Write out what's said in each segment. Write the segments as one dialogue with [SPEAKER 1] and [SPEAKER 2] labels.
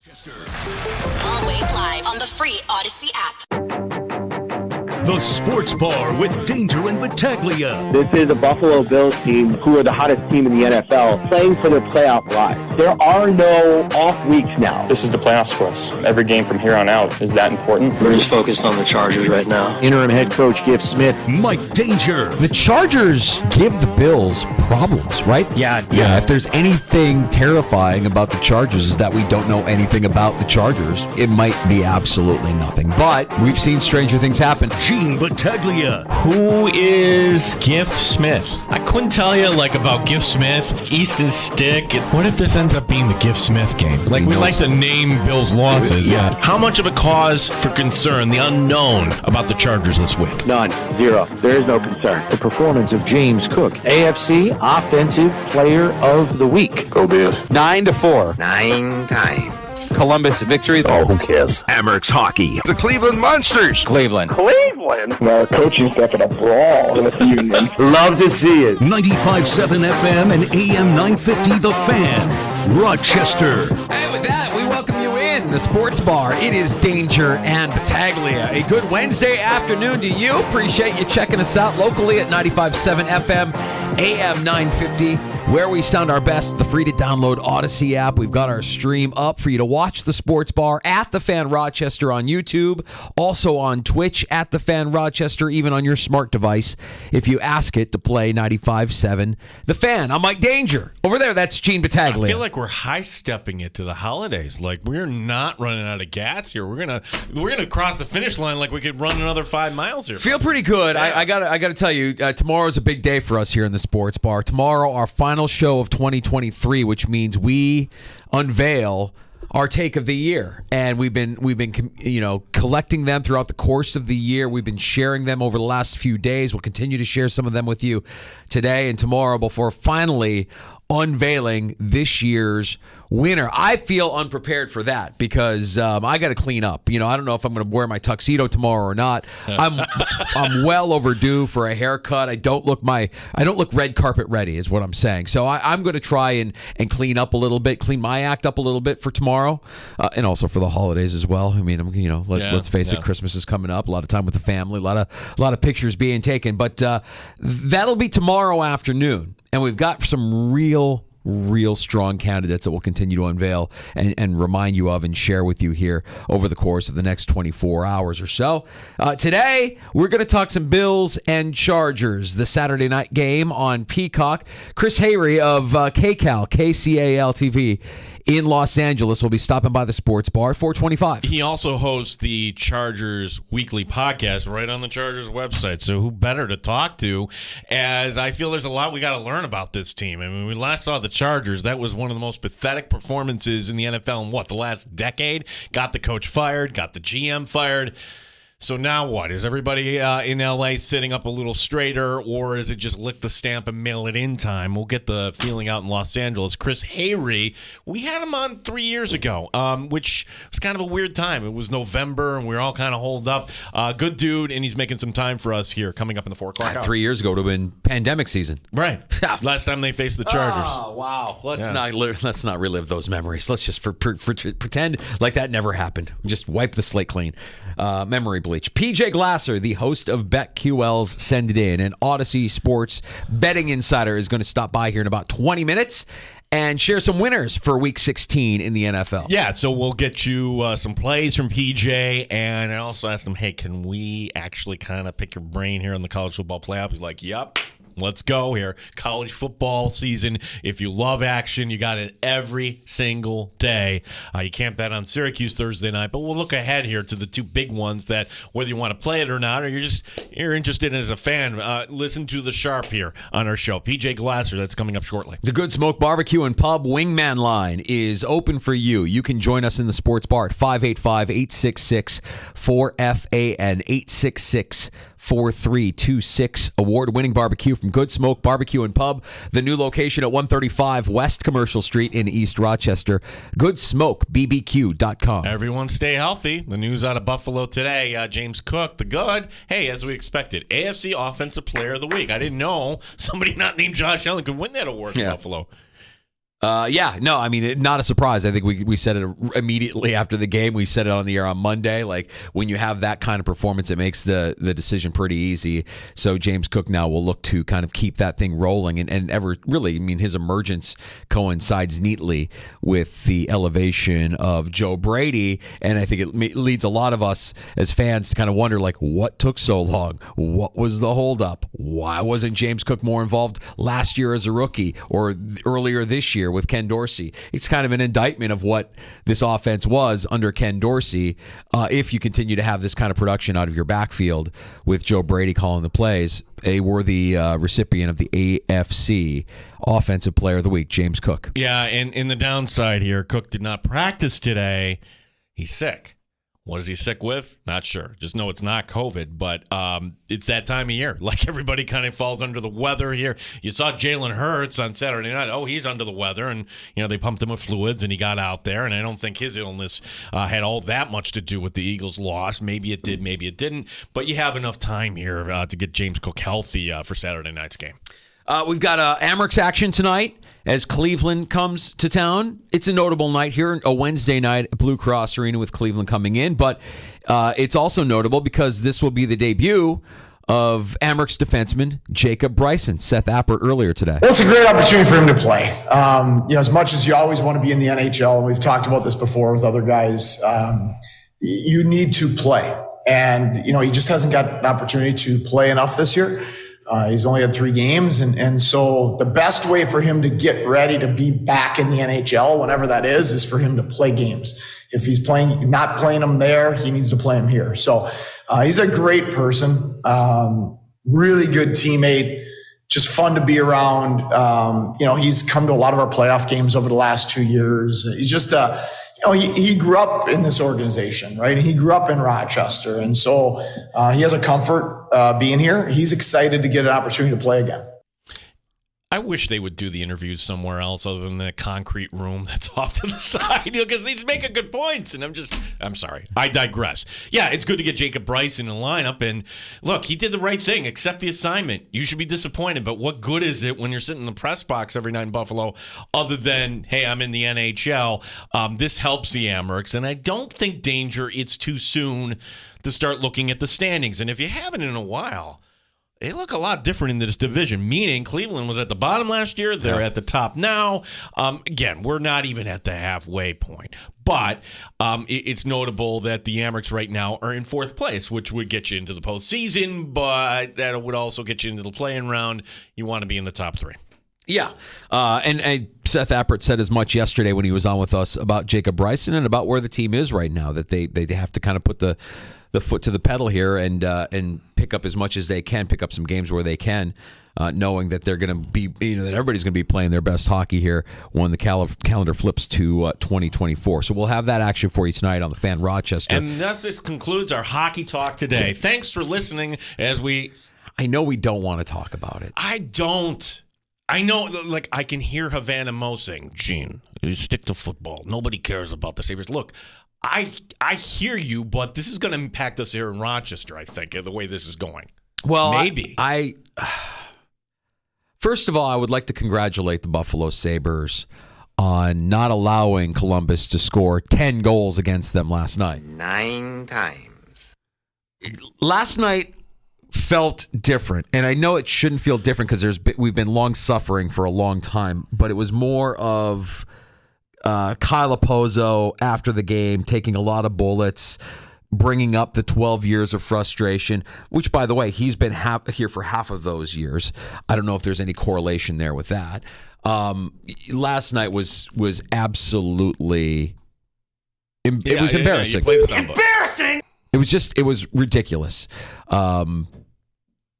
[SPEAKER 1] Always live on the free Odyssey app.
[SPEAKER 2] The Sports Bar with Danger and Battaglia.
[SPEAKER 3] This is a Buffalo Bills team who are the hottest team in the NFL, playing for their playoff lives. There are no off weeks now.
[SPEAKER 4] This is the playoffs for us. Every game from here on out is that important.
[SPEAKER 5] We're just focused on the Chargers right now.
[SPEAKER 3] Interim head coach Giff Smith.
[SPEAKER 2] Mike Danger.
[SPEAKER 6] The Chargers give the Bills problems, right?
[SPEAKER 7] Yeah.
[SPEAKER 6] If there's anything terrifying about the Chargers is that we don't know anything about the Chargers. It might be absolutely nothing, but we've seen stranger things happen.
[SPEAKER 2] Gene Battaglia.
[SPEAKER 7] Who is Giff Smith? I couldn't tell you about Giff Smith, Easton Stick. What if this ends up being the Giff Smith game? We like to name Bill's losses. Yeah. How much of a cause for concern, the unknown about the Chargers this week?
[SPEAKER 3] None. Zero. There is no concern.
[SPEAKER 8] The performance of James Cook, AFC Offensive Player of the Week.
[SPEAKER 4] Go Bills.
[SPEAKER 8] 9-4.
[SPEAKER 5] 9 times.
[SPEAKER 8] Columbus victory.
[SPEAKER 4] Oh, who cares?
[SPEAKER 2] Amerks Hockey.
[SPEAKER 9] The Cleveland Monsters.
[SPEAKER 8] Cleveland.
[SPEAKER 3] Well, coaching stuff in a brawl in the union.
[SPEAKER 9] Love to see it.
[SPEAKER 2] 95.7 FM and AM 950 The Fan. Rochester.
[SPEAKER 6] And with that, we welcome you in the Sports Bar. It is Danger and Battaglia. A good Wednesday afternoon to you. Appreciate you checking us out locally at 95.7 FM, AM 950, where we sound our best. The free to download Odyssey app. We've got our stream up for you to watch the Sports Bar at The Fan Rochester on YouTube, also on Twitch at The Fan Rochester, even on your smart device if you ask it to play 95.7 The Fan. I'm Mike Danger. Over there, that's Gene Battaglia.
[SPEAKER 7] I feel like we're high-stepping it to the holidays. We're not running out of gas here. We're gonna cross the finish line like we could run another 5 miles here.
[SPEAKER 6] Feel pretty good.
[SPEAKER 7] Yeah.
[SPEAKER 6] I gotta tell you, tomorrow's a big day for us here in the Sports Bar. Tomorrow, our final show of 2023, which means we unveil our take of the year, and we've been collecting them throughout the course of the year. We've been sharing them over the last few days. We'll continue to share some of them with you today and tomorrow before finally unveiling this year's winner. I feel unprepared for that because I got to clean up. I don't know if I'm going to wear my tuxedo tomorrow or not. I'm well overdue for a haircut. I don't look red carpet ready, is what I'm saying. So I'm going to try and clean up a little bit, clean my act up a little bit for tomorrow, and also for the holidays as well. I mean, let's face it, Christmas is coming up. A lot of time with the family, a lot of pictures being taken. But that'll be tomorrow afternoon. And we've got some real strong candidates that we'll continue to unveil and remind you of and share with you here over the course of the next 24 hours or so. Today, we're going to talk some Bills and Chargers, the Saturday night game on Peacock. Chris Hayrie of KCAL TV in Los Angeles will be stopping by the Sports Bar at 425.
[SPEAKER 7] He also hosts the Chargers weekly podcast right on the Chargers website. So who better to talk to, as I feel there's a lot we got to learn about this team. I mean, we last saw the Chargers. That was one of the most pathetic performances in the NFL in the last decade. Got the coach fired, got the GM fired. So now what? Is everybody in L.A. sitting up a little straighter, or is it just lick the stamp and mail it in time? We'll get the feeling out in Los Angeles. Chris Hayrie, we had him on 3 years ago, which was kind of a weird time. It was November, and we were all kind of holed up. Good dude, and he's making some time for us here coming up in the 4 o'clock hour.
[SPEAKER 6] 3 years ago would have been pandemic season.
[SPEAKER 7] Right. Last time they faced the Chargers.
[SPEAKER 6] Oh, wow. Let's not relive those memories. Let's just pretend like that never happened. Just wipe the slate clean. Memory bleach. PJ Glasser, the host of BetQL's Send It In, an Odyssey Sports betting insider, is going to stop by here in about 20 minutes and share some winners for Week 16 in the NFL.
[SPEAKER 7] Yeah, so we'll get you some plays from PJ, and I also asked him, hey, can we actually kind of pick your brain here on the college football playoff? He's like, yep. Let's go here. College football season. If you love action, you got it every single day. You can't bet on Syracuse Thursday night, but we'll look ahead here to the two big ones that, whether you want to play it or not, or you're interested in as a fan, listen to the Sharp here on our show. PJ Glasser, that's coming up shortly.
[SPEAKER 6] The Good Smoke Barbecue and Pub Wingman line is open for you. You can join us in the Sports Bar at 585-866-4FAN, 866 4326. Award-winning barbecue from Good Smoke Barbecue and Pub. The new location at 135 West Commercial Street in East Rochester. GoodSmokeBBQ.com.
[SPEAKER 7] Everyone stay healthy. The news out of Buffalo today, James Cook, the good. Hey, as we expected, AFC Offensive Player of the Week. I didn't know somebody not named Josh Allen could win that award in Buffalo.
[SPEAKER 6] I mean, not a surprise. I think we said it immediately after the game. We said it on the air on Monday. Like, when you have that kind of performance, it makes the decision pretty easy. So James Cook now will look to kind of keep that thing rolling. And his emergence coincides neatly with the elevation of Joe Brady. And I think it leads a lot of us as fans to kind of wonder, like, what took so long? What was the holdup? Why wasn't James Cook more involved last year as a rookie or earlier this year with Ken Dorsey? It's kind of an indictment of what this offense was under Ken Dorsey. If you continue to have this kind of production out of your backfield with Joe Brady calling the plays, a worthy recipient of the AFC Offensive Player of the Week, James Cook.
[SPEAKER 7] Yeah, and in the downside here, Cook did not practice today. He's sick. What is he sick with? Not sure. Just know it's not COVID, but it's that time of year. Like, everybody kind of falls under the weather here. You saw Jalen Hurts on Saturday night. Oh, he's under the weather, and they pumped him with fluids, and he got out there. And I don't think his illness had all that much to do with the Eagles' loss. Maybe it did, maybe it didn't. But you have enough time here to get James Cook healthy for Saturday night's game.
[SPEAKER 6] We've got Amerks action tonight as Cleveland comes to town. It's a notable night here, a Wednesday night at Blue Cross Arena with Cleveland coming in. But it's also notable because this will be the debut of Amerks defenseman Jacob Bryson. Seth Appert earlier today.
[SPEAKER 10] Well, it's a great opportunity for him to play. As much as you always want to be in the NHL, and we've talked about this before with other guys, you need to play. And, he just hasn't got an opportunity to play enough this year. He's only had 3 games. And so the best way for him to get ready to be back in the NHL, whenever that is for him to play games. If he's not playing them there, he needs to play them here. So he's a great person, really good teammate, just fun to be around. He's come to a lot of our playoff games over the last 2 years. He's just he grew up in this organization, right? He grew up in Rochester. And so he has a comfort being here. He's excited to get an opportunity to play again.
[SPEAKER 7] I wish they would do the interviews somewhere else other than the concrete room that's off to the side, because he's making good points. And I'm sorry. I digress. Yeah, it's good to get Jacob Bryson in the lineup. And look, he did the right thing. Accept the assignment. You should be disappointed, but what good is it when you're sitting in the press box every night in Buffalo other than, hey, I'm in the NHL? This helps the Amerks. And I don't think, Danger, it's too soon to start looking at the standings. And if you haven't in a while, they look a lot different in this division, meaning Cleveland was at the bottom last year. They're at the top now. Again, we're not even at the halfway point. But it's notable that the Amerks right now are in 4th place, which would get you into the postseason, but that would also get you into the play-in round. You want to be in the top 3.
[SPEAKER 6] Yeah. And Seth Appert said as much yesterday when he was on with us about Jacob Bryson and about where the team is right now, that they have to kind of put the foot to the pedal here and pick up as much as they can, pick up some games where they can, knowing that they're going to be, that everybody's going to be playing their best hockey here when the calendar flips to 2024. So we'll have that action for you tonight on the Fan Rochester.
[SPEAKER 7] And thus this concludes our hockey talk today. Thanks for listening
[SPEAKER 6] I know we don't want to talk about it.
[SPEAKER 7] I don't. I know, like, I can hear Havana Mo saying, Gene, you stick to football. Nobody cares about the Sabres. Look, I hear you, but this is going to impact us here in Rochester, I think, the way this is going.
[SPEAKER 6] Well,
[SPEAKER 7] maybe.
[SPEAKER 6] First of all, I would like to congratulate the Buffalo Sabres on not allowing Columbus to score 10 goals against them last night.
[SPEAKER 5] 9 times.
[SPEAKER 6] Last night felt different, and I know it shouldn't feel different because we've been long suffering for a long time, but it was more of Kyle Oppozo after the game taking a lot of bullets, bringing up the 12 years of frustration, which, by the way, he's been here for half of those years. I don't know if there's any correlation there with that. Last night was absolutely embarrassing.
[SPEAKER 7] Yeah, you played the sound bite.
[SPEAKER 5] Embarrassing!
[SPEAKER 6] It was ridiculous.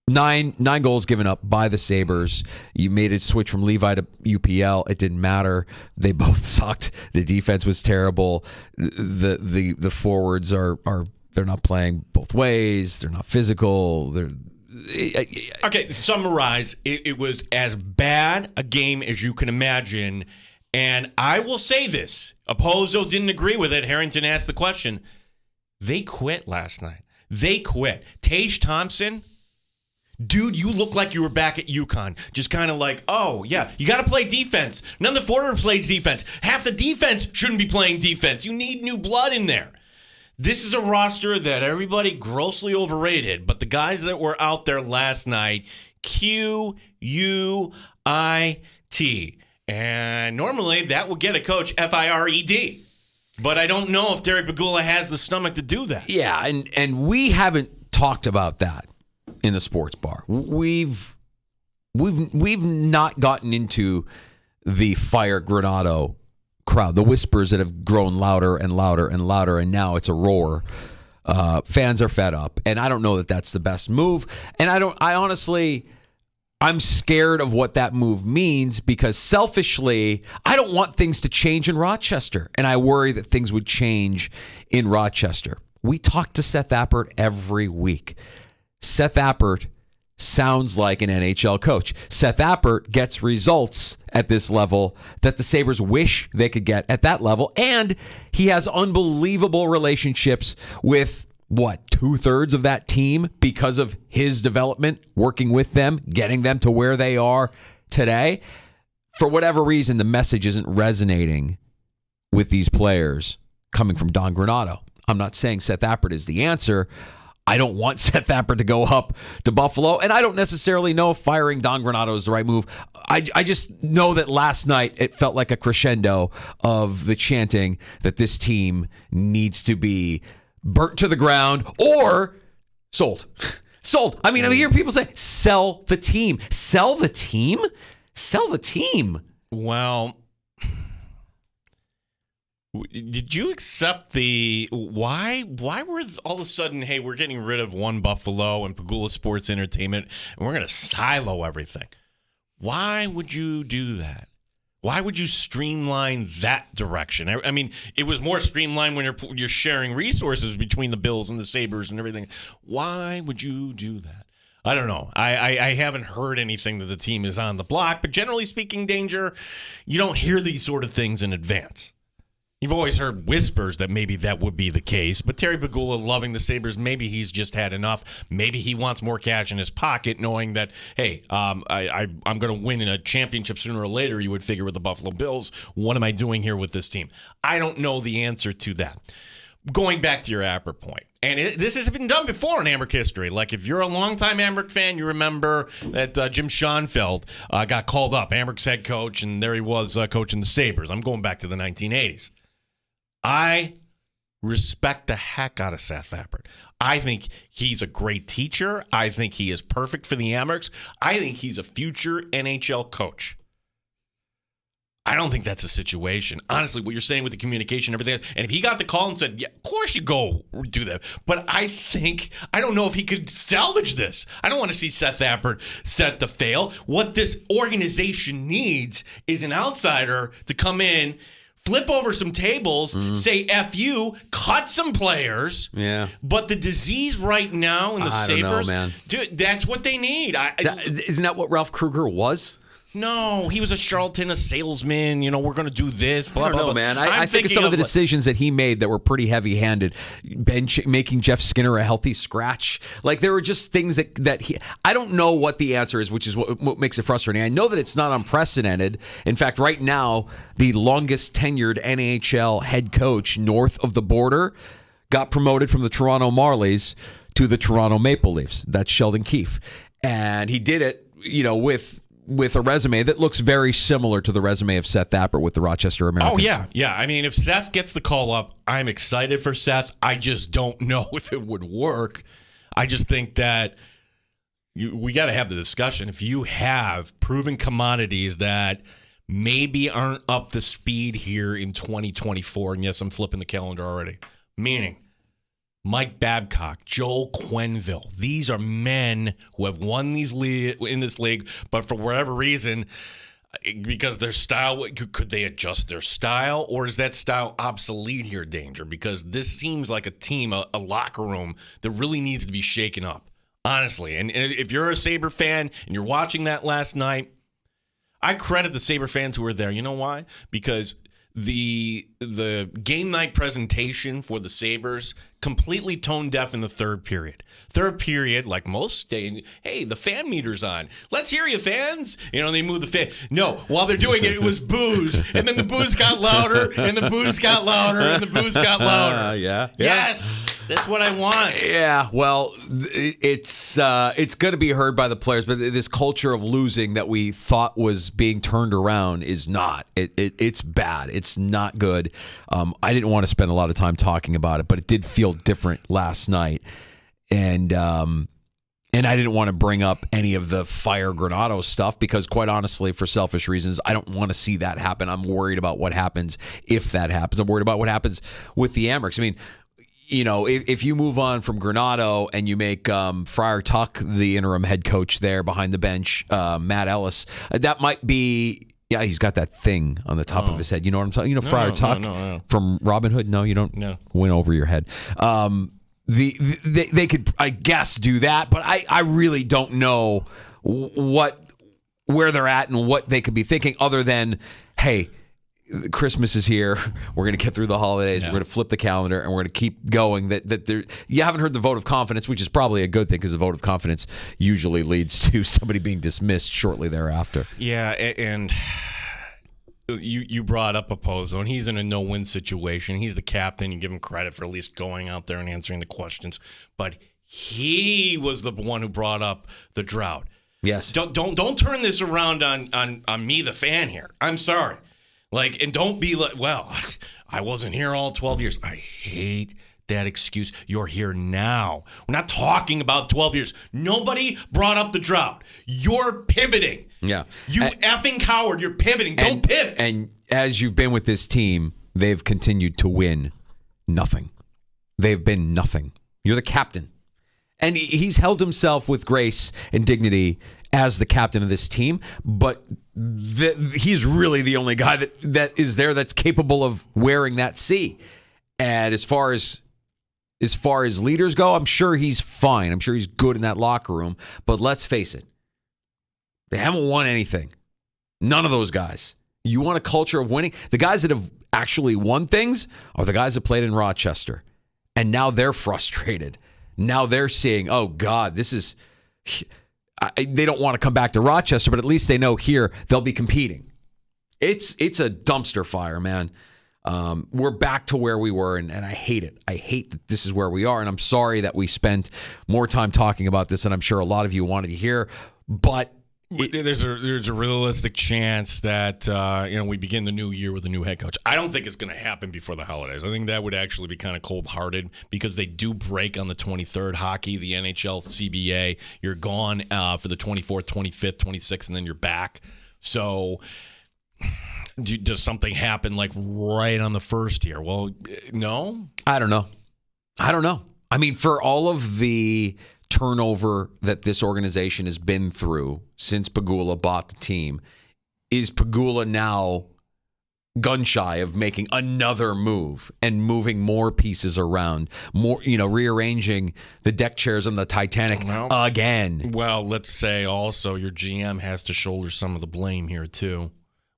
[SPEAKER 6] 9 goals given up by the Sabres. You made it switch from Levi to UPL. It didn't matter. They both sucked. The defense was terrible. The forwards are they're not playing both ways. They're not physical.
[SPEAKER 7] Okay, to summarize, it was as bad a game as you can imagine. And I will say this. Oppozo didn't agree with it. Harrington asked the question. They quit last night. They quit. Tage Thompson, Dude, you look like you were back at UConn. Just kind of like, oh, yeah, you got to play defense. None of the forward plays defense. Half the defense shouldn't be playing defense. You need new blood in there. This is a roster that everybody grossly overrated, but the guys that were out there last night, Q-U-I-T. And normally that would get a coach F-I-R-E-D. But I don't know if Terry Pegula has the stomach to do that.
[SPEAKER 6] Yeah, and we haven't talked about that in the sports bar. We've not gotten into the fire Granato crowd, the whispers that have grown louder and louder and louder, and now it's a roar. Fans are fed up, and I don't know that that's the best move. And I'm scared of what that move means because selfishly, I don't want things to change in Rochester, and I worry that things would change in Rochester. We talk to Seth Appert every week. Seth Appert sounds like an NHL coach. Seth Appert gets results at this level that the Sabres wish they could get at that level, and he has unbelievable relationships with, 2/3 of that team because of his development, working with them, getting them to where they are today. For whatever reason, the message isn't resonating with these players coming from Don Granato. I'm not saying Seth Appert is the answer. I don't want Seth Appert to go up to Buffalo, and I don't necessarily know if firing Don Granato is the right move. I just know that last night it felt like a crescendo of the chanting that this team needs to be burnt to the ground or sold. Sold. I mean, I hear people say, sell the team. Sell the team? Sell the team.
[SPEAKER 7] Well, did you accept the why were all of a sudden, hey, we're getting rid of One Buffalo and Pegula Sports Entertainment and we're going to silo everything? Why would you do that? Why would you streamline that direction? I mean, it was more streamlined when you're sharing resources between the Bills and the Sabres and everything. Why would you do that? I don't know. I haven't heard anything that the team is on the block, but generally speaking, Danger, you don't hear these sort of things in advance. You've always heard whispers that maybe that would be the case, but Terry Pegula loving the Sabres, maybe he's just had enough. Maybe he wants more cash in his pocket, knowing that, hey, I'm going to win in a championship sooner or later, you would figure, with the Buffalo Bills. What am I doing here with this team? I don't know the answer to that. Going back to your Appert point, and this has been done before in Amherst history. Like, if you're a longtime Amherst fan, you remember that Jim Schoenfeld got called up, Amherst head coach, and there he was coaching the Sabres. I'm going back to the 1980s. I respect the heck out of Seth Appert. I think he's a great teacher. I think he is perfect for the Amerks. I think he's a future NHL coach. I don't think that's a situation. Honestly, what you're saying with the communication and everything, and if he got the call and said, yeah, of course you go do that. But I don't know if he could salvage this. I don't want to see Seth Appert set to fail. What this organization needs is an outsider to come in, flip over some tables, say F you, cut some players.
[SPEAKER 6] Yeah.
[SPEAKER 7] But the disease right now in the Sabres,
[SPEAKER 6] don't know, man.
[SPEAKER 7] Dude, that's what they need.
[SPEAKER 6] Isn't that what Ralph Kruger was?
[SPEAKER 7] No, he was a charlatan, a salesman. You know, we're going to do this, blah,
[SPEAKER 6] I don't
[SPEAKER 7] blah,
[SPEAKER 6] know,
[SPEAKER 7] blah.
[SPEAKER 6] man. I think of some of the decisions that he made that were pretty heavy-handed. Making Jeff Skinner a healthy scratch. Like, there were just things that he... I don't know what the answer is, which is what makes it frustrating. I know that it's not unprecedented. In fact, right now, the longest tenured NHL head coach north of the border got promoted from the Toronto Marlies to the Toronto Maple Leafs. That's Sheldon Keefe. And he did it, with a resume that looks very similar to the resume of Seth Appert with the Rochester Americans.
[SPEAKER 7] Oh, yeah. Yeah. I mean, if Seth gets the call up, I'm excited for Seth. I just don't know if it would work. I just think that we got to have the discussion. If you have proven commodities that maybe aren't up to speed here in 2024, and yes, I'm flipping the calendar already, meaning Mike Babcock, Joel Quenneville. These are men who have won in this league, but for whatever reason, because their style, could they adjust their style, or is that style obsolete here, Danger? Because this seems like a team, a locker room that really needs to be shaken up, honestly. And if you're a Sabre fan and you're watching that last night, I credit the Sabre fans who were there. You know why? Because the game night presentation for the Sabres completely tone deaf in the third period. Third period, like most day, hey, the fan meter's on. Let's hear you, fans. They move the fan. No, while they're doing it, it was booze. And then the booze got louder, and the booze got louder, and the booze got louder.
[SPEAKER 6] Yeah.
[SPEAKER 7] Yes, that's what I want.
[SPEAKER 6] Yeah, well, it's going to be heard by the players, but this culture of losing that we thought was being turned around is not. It's bad. It's not good. I didn't want to spend a lot of time talking about it, but it did feel different last night. And I didn't want to bring up any of the fire Granato stuff because, quite honestly, for selfish reasons, I don't want to see that happen. I'm worried about what happens if that happens. I'm worried about what happens with the Amherst. I mean, if you move on from Granato and you make Friar Tuck the interim head coach there behind the bench, Matt Ellis, that might be. Yeah, he's got that thing on the top of his head. You know what I'm talking? Friar Tuck from Robin Hood. No, you don't.
[SPEAKER 7] No.
[SPEAKER 6] Went over your head. They could, I guess, do that, but I really don't know where they're at and what they could be thinking other than, hey, Christmas is here. We're going to get through the holidays. Yeah. We're going to flip the calendar and we're going to keep going. That there, you haven't heard the vote of confidence, which is probably a good thing because the vote of confidence usually leads to somebody being dismissed shortly thereafter.
[SPEAKER 7] Yeah, and you brought up Opozo, and he's in a no-win situation. He's the captain. You give him credit for at least going out there and answering the questions. But he was the one who brought up the drought.
[SPEAKER 6] Yes.
[SPEAKER 7] Don't turn this around on me, the fan here. I'm sorry. And don't be like, well, I wasn't here all 12 years. I hate that excuse. You're here now. We're not talking about 12 years. Nobody brought up the drought. You're pivoting.
[SPEAKER 6] Yeah.
[SPEAKER 7] You effing coward. You're pivoting. Don't pivot.
[SPEAKER 6] And as you've been with this team, they've continued to win nothing. They've been nothing. You're the captain. And he's held himself with grace and dignity as the captain of this team, but he's really the only guy that is there that's capable of wearing that C. And as far as leaders go, I'm sure he's fine. I'm sure he's good in that locker room. But let's face it, they haven't won anything. None of those guys. You want a culture of winning? The guys that have actually won things are the guys that played in Rochester. And now they're frustrated. Now they're seeing, oh, God, this is... They don't want to come back to Rochester, but at least they know here they'll be competing. It's a dumpster fire, man. We're back to where we were, and I hate it. I hate that this is where we are, and I'm sorry that we spent more time talking about this than I'm sure a lot of you wanted to hear, but...
[SPEAKER 7] There's a realistic chance that we begin the new year with a new head coach. I don't think it's going to happen before the holidays. I think that would actually be kind of cold-hearted because they do break on the 23rd. Hockey, the NHL, CBA, you're gone for the 24th, 25th, 26th, and then you're back. So does something happen right on the first here? Well, no.
[SPEAKER 6] I don't know. I mean, for all of the turnover that this organization has been through since Pegula bought the team, is Pegula now gun shy of making another move and moving more pieces around, more, rearranging the deck chairs on the Titanic again?
[SPEAKER 7] Well, let's say also your GM has to shoulder some of the blame here too.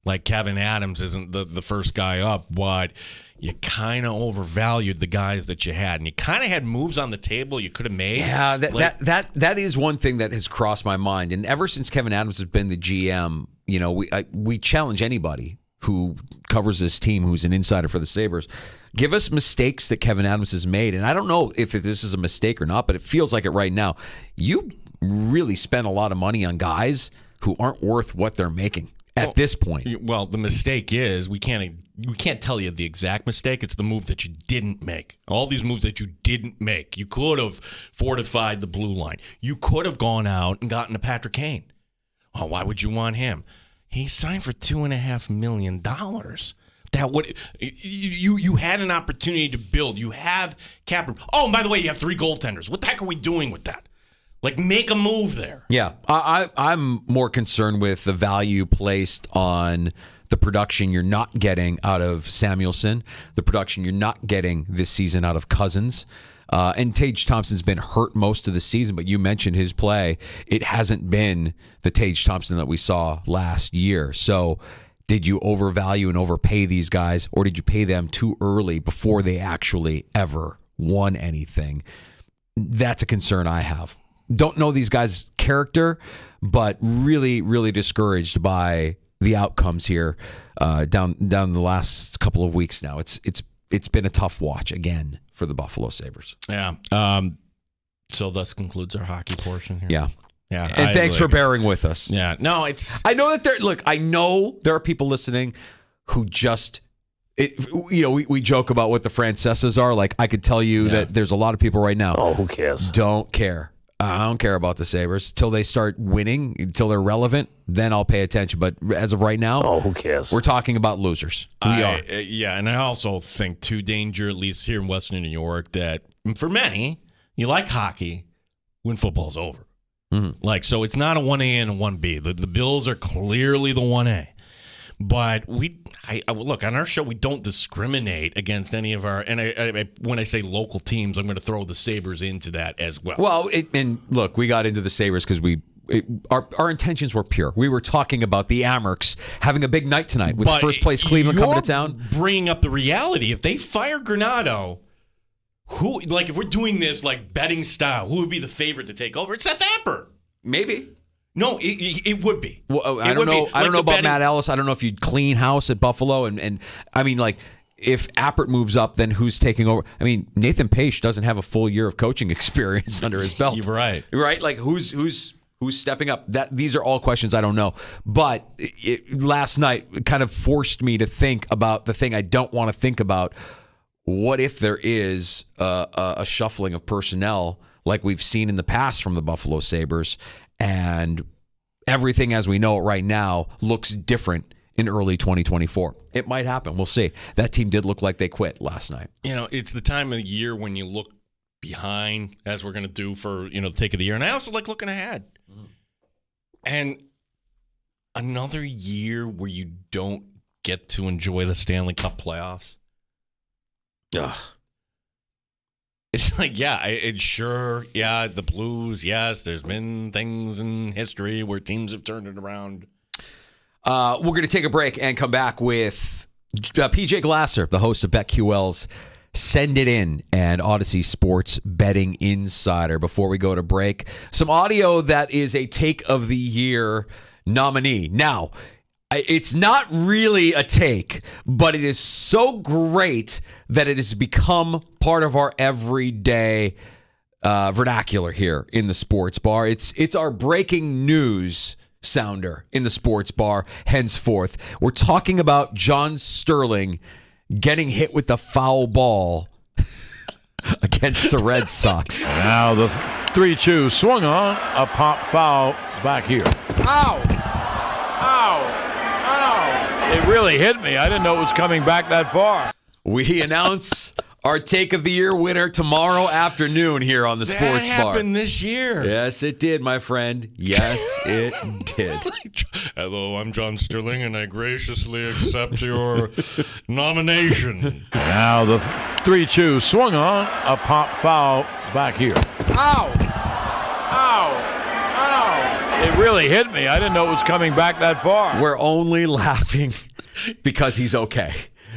[SPEAKER 7] Like Kevin Adams isn't the first guy up, but you kind of overvalued the guys that you had, and you kind of had moves on the table you could have made.
[SPEAKER 6] Yeah, that is one thing that has crossed my mind. And ever since Kevin Adams has been the GM, we challenge anybody who covers this team, who's an insider for the Sabres. Give us mistakes that Kevin Adams has made, and I don't know if this is a mistake or not, but it feels like it right now. You really spent a lot of money on guys who aren't worth what they're making at this point.
[SPEAKER 7] Well, the mistake is we can't tell you the exact mistake. It's the move that you didn't make. All these moves that you didn't make. You could have fortified the blue line. You could have gone out and gotten a Patrick Kane. Oh, why would you want him? He signed for $2.5 million. That would you had an opportunity to build. You have cap room. Oh, and by the way, you have 3 goaltenders. What the heck are we doing with that? Make a move there.
[SPEAKER 6] Yeah, I'm more concerned with the value placed on the production you're not getting out of Samuelson, the production you're not getting this season out of Cousins. And Tage Thompson's been hurt most of the season, but you mentioned his play. It hasn't been the Tage Thompson that we saw last year. So Did you overvalue and overpay these guys, or did you pay them too early before they actually ever won anything? That's a concern I have. Don't know these guys' character, but really, really discouraged by the outcomes here down the last couple of weeks now. It's been a tough watch again for the Buffalo Sabres.
[SPEAKER 7] Yeah. So thus concludes our hockey portion here.
[SPEAKER 6] Yeah.
[SPEAKER 7] Yeah.
[SPEAKER 6] And thanks for bearing with us.
[SPEAKER 7] Yeah. No, it's.
[SPEAKER 6] I know that I know there are people listening who just. We joke about what the Francesas are. Like, I could tell you that there's a lot of people right now.
[SPEAKER 8] Oh, who cares?
[SPEAKER 6] Don't care. I don't care about the Sabres till they start winning, until they're relevant. Then I'll pay attention. But as of right now,
[SPEAKER 8] oh, who cares?
[SPEAKER 6] We're talking about losers. We are.
[SPEAKER 7] Yeah, and I also think too, danger, at least here in Western New York, that for many, you like hockey when football's over.
[SPEAKER 6] Mm-hmm.
[SPEAKER 7] Like, so it's not a 1A and a 1B. The Bills are clearly the 1A. But look, on our show, we don't discriminate against any of our, and when I say local teams, I'm going to throw the Sabres into that as well.
[SPEAKER 6] Well, and look, we got into the Sabres because our intentions were pure. We were talking about the Amerks having a big night tonight with first place Cleveland coming to town.
[SPEAKER 7] Bringing up the reality, if they fire Granato, if we're doing this like betting style, who would be the favorite to take over? It's Seth Appert.
[SPEAKER 6] Maybe.
[SPEAKER 7] No, it would be.
[SPEAKER 6] Well, I don't know. I don't know about Matt Ellis. I don't know if you'd clean house at Buffalo, and I mean, like, if Appert moves up, then who's taking over? I mean, Nathan Pache doesn't have a full year of coaching experience under his belt.
[SPEAKER 7] You're right.
[SPEAKER 6] Right? Like, who's stepping up? These are all questions I don't know. But last night kind of forced me to think about the thing I don't want to think about. What if there is a shuffling of personnel like we've seen in the past from the Buffalo Sabres? And everything as we know it right now looks different in early 2024. It might happen. We'll see. That team did look like they quit last night.
[SPEAKER 7] It's the time of the year when you look behind, as we're going to do for, the take of the year. And I also like looking ahead. Mm-hmm. And another year where you don't get to enjoy the Stanley Cup playoffs. Ugh. It's like, the Blues, yes, there's been things in history where teams have turned it around.
[SPEAKER 6] We're going to take a break and come back with PJ Glasser, the host of BetQL's Send It In and Odyssey Sports Betting Insider. Before we go to break, some audio that is a Take of the Year nominee. Now, it's not really a take, but it is so great that it has become part of our everyday vernacular here in the sports bar. It's our breaking news sounder in the sports bar henceforth. We're talking about John Sterling getting hit with the foul ball against the Red Sox.
[SPEAKER 11] Now the 3-2 swung on, a pop foul back here. Ow! Ow! It really hit me. I didn't know it was coming back that far.
[SPEAKER 6] We announce our Take of the Year winner tomorrow afternoon here on the Sports Bar.
[SPEAKER 7] That happened this year.
[SPEAKER 6] Yes, it did, my friend. Yes, it did.
[SPEAKER 7] Hello, I'm John Sterling, and I graciously accept your nomination.
[SPEAKER 11] Now the 3-2 swung on, a pop foul back here. Ow! Ow! It really hit me. I didn't know it was coming back that far.
[SPEAKER 6] We're only laughing because he's okay.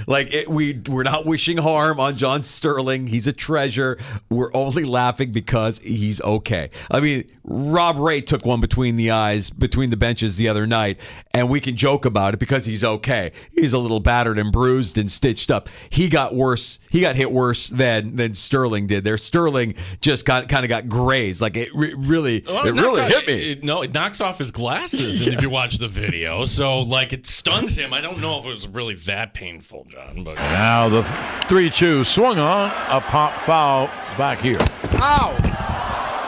[SPEAKER 6] Like, we're not wishing harm on John Sterling. He's a treasure. We're only laughing because he's okay. I mean, Rob Ray took one between the eyes, between the benches the other night, and we can joke about it because he's okay. He's a little battered and bruised and stitched up. He got worse. He got hit worse than Sterling did there. Sterling just kind of got grazed. Like, it really hit me.
[SPEAKER 7] It knocks off his glasses if you watch the video. So, like, it stuns him. I don't know if it was really that painful, John. But
[SPEAKER 11] now the 3-2 swung on, a pop foul back here. Ow!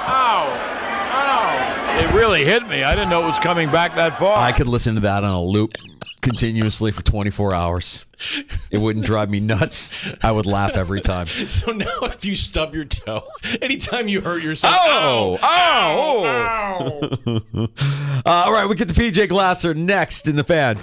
[SPEAKER 11] Ow! Ow! It really hit me. I didn't know it was coming back that far.
[SPEAKER 6] I could listen to that on a loop continuously for 24 hours. It wouldn't drive me nuts. I would laugh every time.
[SPEAKER 7] So now if you stub your toe, anytime you hurt yourself,
[SPEAKER 6] ow! All right, we get to PJ Glasser next in the Fan.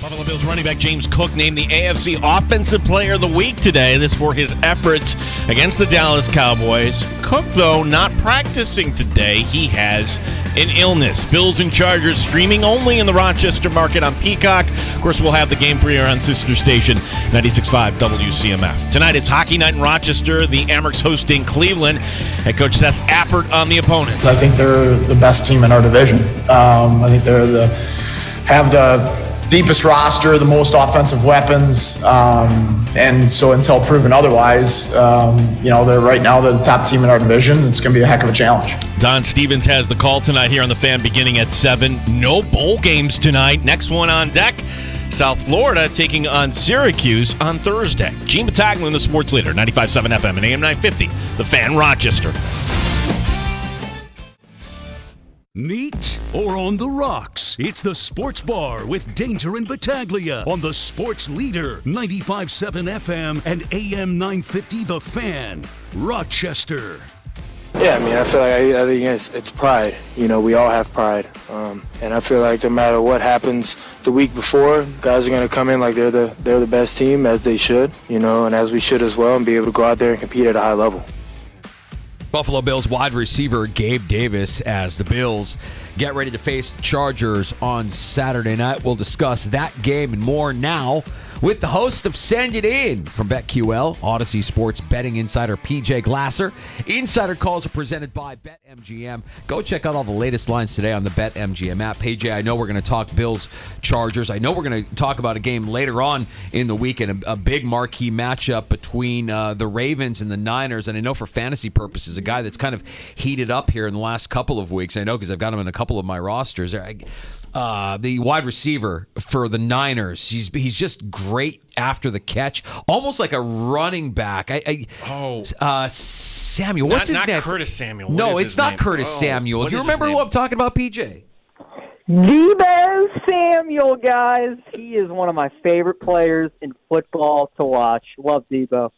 [SPEAKER 7] Buffalo Bills running back James Cook named the AFC Offensive Player of the Week today. This for his efforts against the Dallas Cowboys. Cook, though, not practicing today. He has an illness. Bills and Chargers streaming only in the Rochester market on Peacock. Of course, we'll have the game for you on sister station 96.5 WCMF. Tonight, it's hockey night in Rochester. The Amerks hosting Cleveland. Head coach Seth Appert on the opponents.
[SPEAKER 10] I think they're the best team in our division. I think they're have the deepest roster, the most offensive weapons, and so until proven otherwise, they're right now the top team in our division. It's going to be a heck of a challenge.
[SPEAKER 7] Don Stevens has the call tonight here on the Fan beginning at 7. No bowl games tonight. Next one on deck, South Florida taking on Syracuse on Thursday. Gene Battaglin, the sports leader, 95.7 FM and AM 950, the Fan Rochester.
[SPEAKER 2] Neat or on the rocks? It's the Sports Bar with Danger and Battaglia on the Sports Leader, 95.7 FM and AM 950 The Fan, Rochester.
[SPEAKER 12] Yeah, I mean, I feel like I think it's pride. We all have pride. And I feel like no matter what happens the week before, guys are going to come in like they're the best team, as they should, and as we should as well, and be able to go out there and compete at a high level.
[SPEAKER 6] Buffalo Bills wide receiver Gabe Davis as the Bills get ready to face the Chargers on Saturday night. We'll discuss that game and more now with the host of Send It In from BetQL, Odyssey Sports betting insider PJ Glasser. Insider calls are presented by BetMGM. Go check out all the latest lines today on the BetMGM app. PJ, I know we're going to talk Bills Chargers. I know we're going to talk about a game later on in the weekend, a big marquee matchup between the Ravens and the Niners. And I know for fantasy purposes, a guy that's kind of heated up here in the last couple of weeks. I know because I've got him in a couple of my rosters. The wide receiver for the Niners, he's just great after the catch, almost like a running back. Samuel, what's his name?
[SPEAKER 7] Not Curtis Samuel.
[SPEAKER 6] No, it's not Curtis Samuel. Do you remember who I'm talking about, PJ?
[SPEAKER 13] Debo Samuel, guys. He is one of my favorite players in football to watch. Love Debo.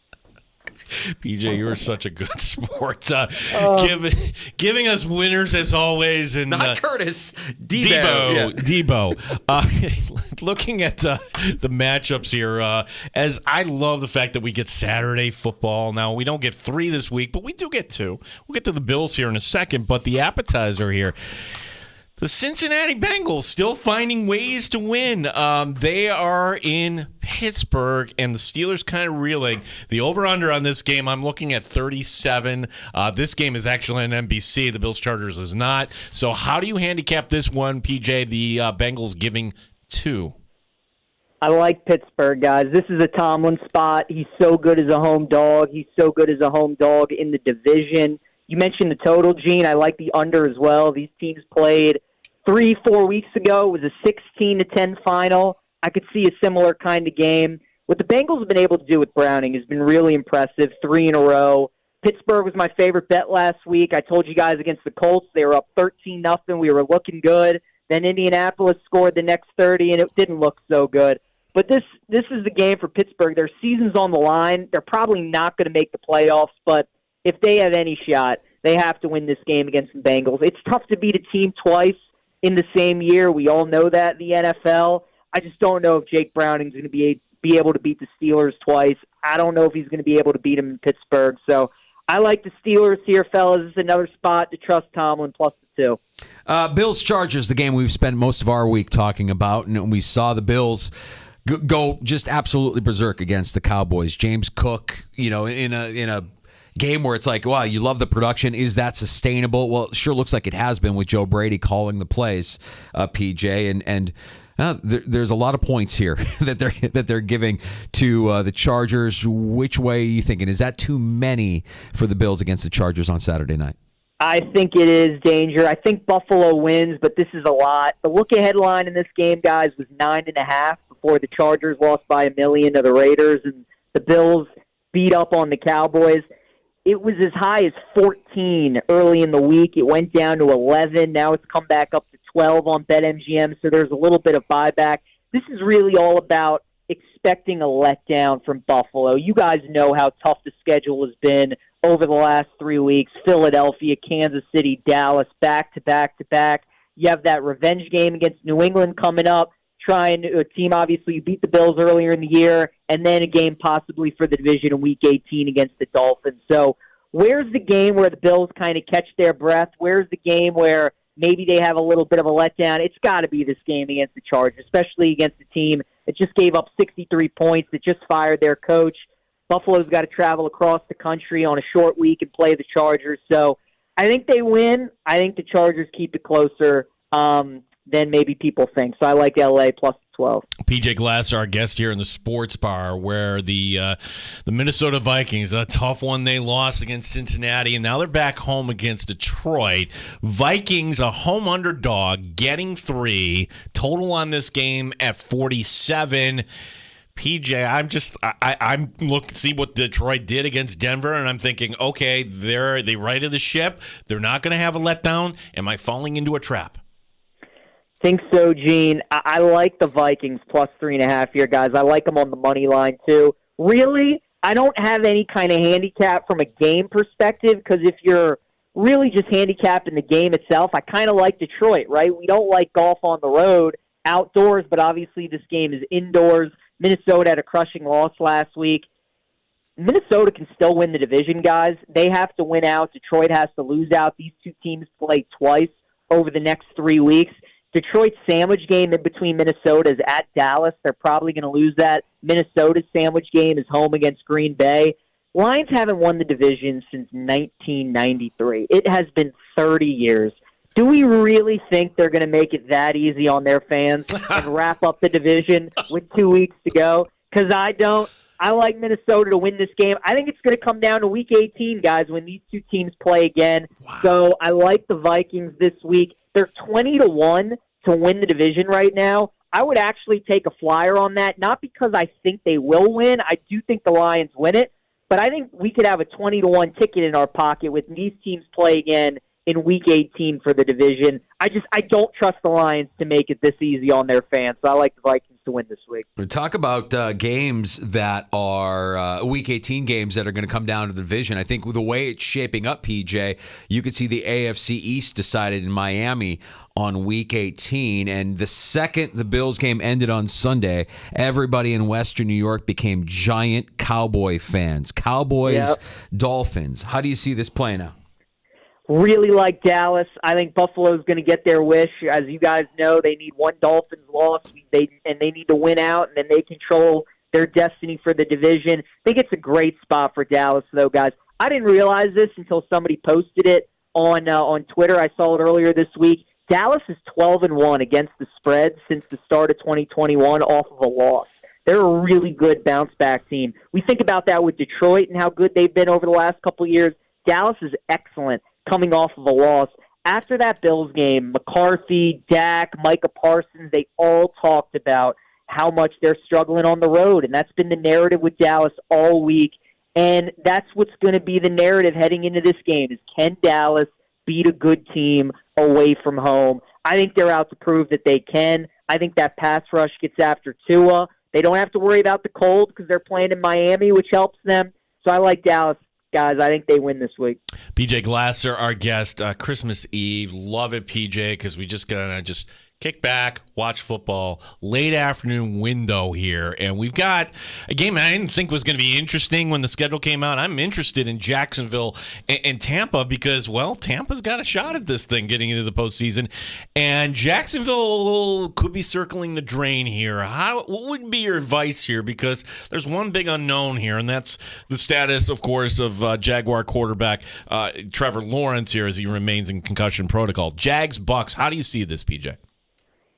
[SPEAKER 7] PJ, you're such a good sport. Giving us winners as always. And
[SPEAKER 6] not Curtis.
[SPEAKER 7] Debo. Looking at the matchups here, as I love the fact that we get Saturday football. Now, we don't get 3 this week, but we do get 2. We'll get to the Bills here in a second, but the appetizer here. The Cincinnati Bengals still finding ways to win. They are in Pittsburgh, and the Steelers kind of reeling. The over-under on this game, I'm looking at 37. This game is actually on NBC. The Bills-Chargers is not. So how do you handicap this one, PJ, the Bengals giving 2?
[SPEAKER 13] I like Pittsburgh, guys. This is a Tomlin spot. He's so good as a home dog. He's so good as a home dog in the division. You mentioned the total, Gene. I like the under as well. These teams played 3-4 weeks ago. It was a 16-10 final. I could see a similar kind of game. What the Bengals have been able to do with Browning has been really impressive, 3 in a row. Pittsburgh was my favorite bet last week. I told you guys against the Colts, they were up 13-0. We were looking good. Then Indianapolis scored the next 30, and it didn't look so good. But this is the game for Pittsburgh. Their season's on the line. They're probably not going to make the playoffs, but if they have any shot, they have to win this game against the Bengals. It's tough to beat a team twice in the same year. We all know that in the NFL. I just don't know if Jake Browning's going to be able to beat the Steelers twice. I don't know if he's going to be able to beat them in Pittsburgh. So I like the Steelers here, fellas. This is another spot to trust Tomlin plus the 2.
[SPEAKER 6] Bills-Chargers, the game we've spent most of our week talking about, and we saw the Bills go just absolutely berserk against the Cowboys. James Cook, in a game where it's like, wow, you love the production. Is that sustainable? Well, it sure looks like it has been with Joe Brady calling the plays, PJ, and there's a lot of points here that they're giving to the Chargers. Which way are you thinking? Is that too many for the Bills against the Chargers on Saturday night?
[SPEAKER 13] I think it is, Danger. I think Buffalo wins, but this is a lot. The look-ahead line in this game, guys, was 9.5 before the Chargers lost by 1 million to the Raiders, and the Bills beat up on the Cowboys. It was as high as 14 early in the week. It went down to 11. Now it's come back up to 12 on BetMGM, so there's a little bit of buyback. This is really all about expecting a letdown from Buffalo. You guys know how tough the schedule has been over the last 3 weeks. Philadelphia, Kansas City, Dallas, back to back to back. You have that revenge game against New England coming up. trying a team, obviously, you beat the Bills earlier in the year, and then a game possibly for the division in Week 18 against the Dolphins. So where's the game where the Bills kind of catch their breath? Where's the game where maybe they have a little bit of a letdown? It's got to be this game against the Chargers, especially against a team that just gave up 63 points, that just fired their coach. Buffalo's got to travel across the country on a short week and play the Chargers. So I think they win. I think the Chargers keep it closer than maybe people think. So I like LA plus 12.
[SPEAKER 7] PJ Glass, our guest here in the Sports Bar, where the Minnesota Vikings, a tough one, they lost against Cincinnati, and now they're back home against Detroit. Vikings, a home underdog, getting 3. Total on this game at 47. PJ, I'm looking to see what Detroit did against Denver, and I'm thinking, okay, they righted the ship. They're not going to have a letdown. Am I falling into a trap?
[SPEAKER 13] Think so, Gene. I like the Vikings plus 3.5 here, guys. I like them on the money line, too. Really, I don't have any kind of handicap from a game perspective, because if you're really just handicapping the game itself, I kind of like Detroit, right? We don't like golf on the road outdoors, but obviously this game is indoors. Minnesota had a crushing loss last week. Minnesota can still win the division, guys. They have to win out. Detroit has to lose out. These two teams play twice over the next 3 weeks. Detroit's sandwich game in between Minnesota is at Dallas. They're probably going to lose that. Minnesota's sandwich game is home against Green Bay. Lions haven't won the division since 1993. It has been 30 years. Do we really think they're going to make it that easy on their fans and wrap up the division with 2 weeks to go? Because I don't. I like Minnesota to win this game. I think it's going to come down to Week 18, guys, when these two teams play again. Wow. So I like the Vikings this week. They're 20-1 to win the division right now. I would actually take a flyer on that, not because I think they will win. I do think the Lions win it, but I think we could have a 20-1 ticket in our pocket with these teams play again in Week 18 for the division. I don't trust the Lions to make it this easy on their fans, so I like the Vikings to win this week.
[SPEAKER 6] We talk about games that are Week 18 games that are going to come down to the division. I think with the way it's shaping up, PJ, you could see the AFC East decided in Miami on Week 18, and the second the Bills game ended on Sunday, everybody in Western New York became giant Cowboy fans. Cowboys, yep. Dolphins. How do you see this playing out?
[SPEAKER 13] Really like Dallas. I think Buffalo's going to get their wish. As you guys know, they need one Dolphins loss, and they need to win out, and then they control their destiny for the division. I think it's a great spot for Dallas, though, guys. I didn't realize this until somebody posted it on Twitter. I saw it earlier this week. Dallas is 12-1 against the spread since the start of 2021 off of a loss. They're a really good bounce-back team. We think about that with Detroit and how good they've been over the last couple of years. Dallas is excellent coming off of a loss. After that Bills game, McCarthy, Dak, Micah Parsons, they all talked about how much they're struggling on the road, and that's been the narrative with Dallas all week, and that's what's going to be the narrative heading into this game is, can Dallas beat a good team away from home? I think they're out to prove that they can. I think that pass rush gets after Tua. They don't have to worry about the cold because they're playing in Miami, which helps them. So I like Dallas. Guys, I think they win this week.
[SPEAKER 7] PJ Glasser, our guest, Christmas Eve. Love it, PJ, because we just gonna kick back, watch football, late afternoon window here. And we've got a game I didn't think was going to be interesting when the schedule came out. I'm interested in Jacksonville and Tampa because, well, Tampa's got a shot at this thing getting into the postseason. And Jacksonville could be circling the drain here. What would be your advice here? Because there's one big unknown here, and that's the status, of course, of Jaguar quarterback Trevor Lawrence here as he remains in concussion protocol. Jags, Bucks, how do you see this, PJ?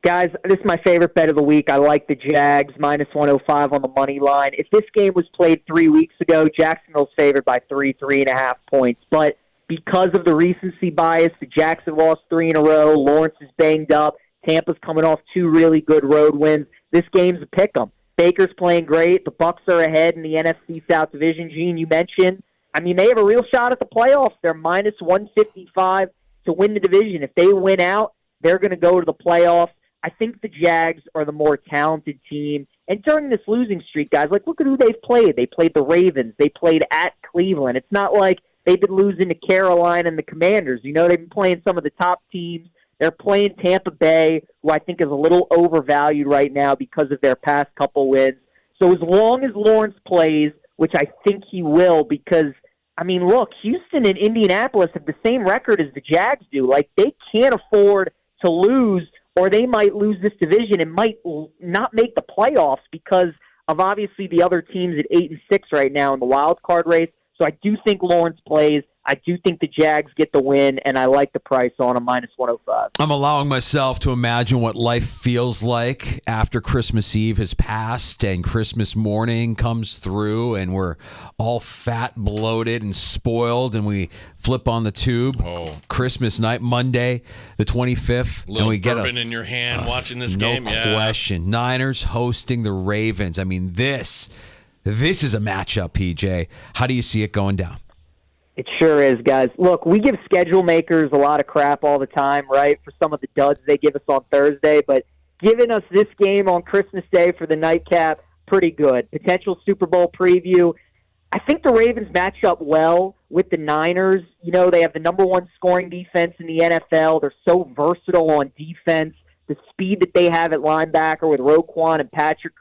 [SPEAKER 13] Guys, this is my favorite bet of the week. I like the Jags, minus 105 on the money line. If this game was played 3 weeks ago, Jacksonville's favored by 3.5 points. But because of the recency bias, the Jags have lost 3 in a row. Lawrence is banged up. Tampa's coming off 2 really good road wins. This game's a pick-em. Baker's playing great. The Bucks are ahead in the NFC South Division. Gene, you mentioned. I mean, they have a real shot at the playoffs. They're minus 155 to win the division. If they win out, they're going to go to the playoffs. I think the Jags are the more talented team. And during this losing streak, guys, look at who they've played. They played the Ravens. They played at Cleveland. It's not like they've been losing to Carolina and the Commanders. They've been playing some of the top teams, They're playing Tampa Bay, who I think is a little overvalued right now because of their past couple wins. So as long as Lawrence plays, which I think he will, because, I mean, look, Houston and Indianapolis have the same record as the Jags do. Like, they can't afford to lose, or they might lose this division and might not make the playoffs because of obviously the other teams at 8-6 right now in the wild card race. So I do think Lawrence plays. I do think the Jags get the win, and I like the price on a -105.
[SPEAKER 6] I'm allowing myself to imagine what life feels like after Christmas Eve has passed and Christmas morning comes through and we're all fat, bloated, and spoiled, and we flip on the tube. Christmas night, Monday, the 25th.
[SPEAKER 7] Little
[SPEAKER 6] and we get
[SPEAKER 7] bourbon in your hand watching this game.
[SPEAKER 6] No question. Niners hosting the Ravens. I mean, this is a matchup, PJ. How do you see it going down?
[SPEAKER 13] It sure is, guys. Look, we give schedule makers a lot of crap all the time, right, for some of the duds they give us on Thursday, but giving us this game on Christmas Day for the nightcap, pretty good. Potential Super Bowl preview. I think the Ravens match up well with the Niners. You know, they have the number one scoring defense in the NFL. They're so versatile on defense. The speed that they have at linebacker with Roquan and Patrick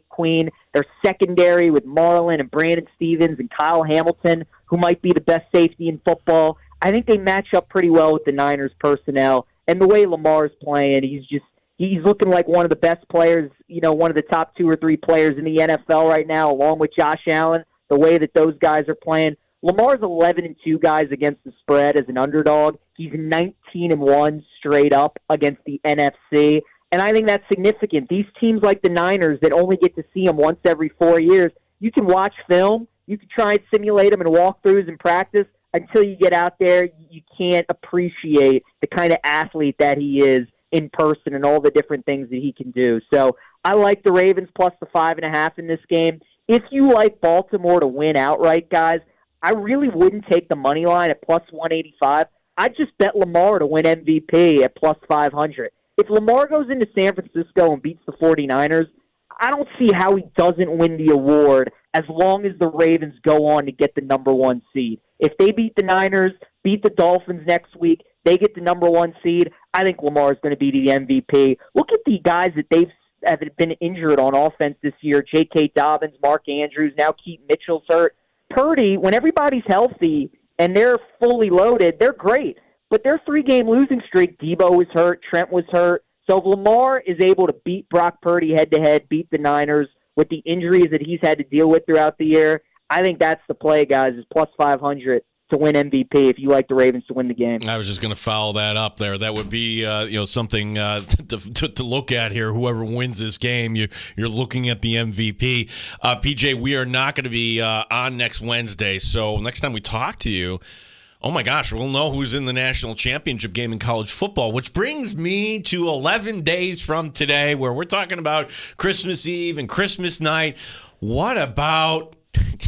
[SPEAKER 13] Queen. Their secondary with Marlon and Brandon Stevens and Kyle Hamilton, who might be the best safety in football. I think they match up pretty well with the Niners personnel. And the way Lamar's playing, he's looking like one of the best players, you know, one of the top 2 or 3 players in the NFL right now, along with Josh Allen, the way that those guys are playing. Lamar's 11-2 guys against the spread as an underdog. He's 19-1 straight up against the NFC. And I think that's significant. These teams like the Niners that only get to see him once every 4 years, you can watch film, you can try and simulate them in walkthroughs and practice. Until you get out there, you can't appreciate the kind of athlete that he is in person and all the different things that he can do. So I like the Ravens plus the 5.5 in this game. If you like Baltimore to win outright, guys, I really wouldn't take the money line at plus 185. I'd just bet Lamar to win MVP at plus 500. If Lamar goes into San Francisco and beats the 49ers, I don't see how he doesn't win the award as long as the Ravens go on to get the number 1 seed. If they beat the Niners, beat the Dolphins next week, they get the number 1 seed, I think Lamar is going to be the MVP. Look at the guys that have been injured on offense this year. J.K. Dobbins, Mark Andrews, now Keaton Mitchell's hurt. Purdy, when everybody's healthy and they're fully loaded, they're great. But their 3-game losing streak, Debo was hurt, Trent was hurt. So if Lamar is able to beat Brock Purdy head-to-head, beat the Niners with the injuries that he's had to deal with throughout the year, I think that's the play, guys, is plus 500 to win MVP if you like the Ravens to win the game.
[SPEAKER 7] I was just going to foul that up there. That would be something to look at here. Whoever wins this game, you're looking at the MVP. PJ, we are not going to be on next Wednesday, so next time we talk to you, oh my gosh, we'll know who's in the national championship game in college football, which brings me to 11 days from today where we're talking about Christmas Eve and Christmas night. What about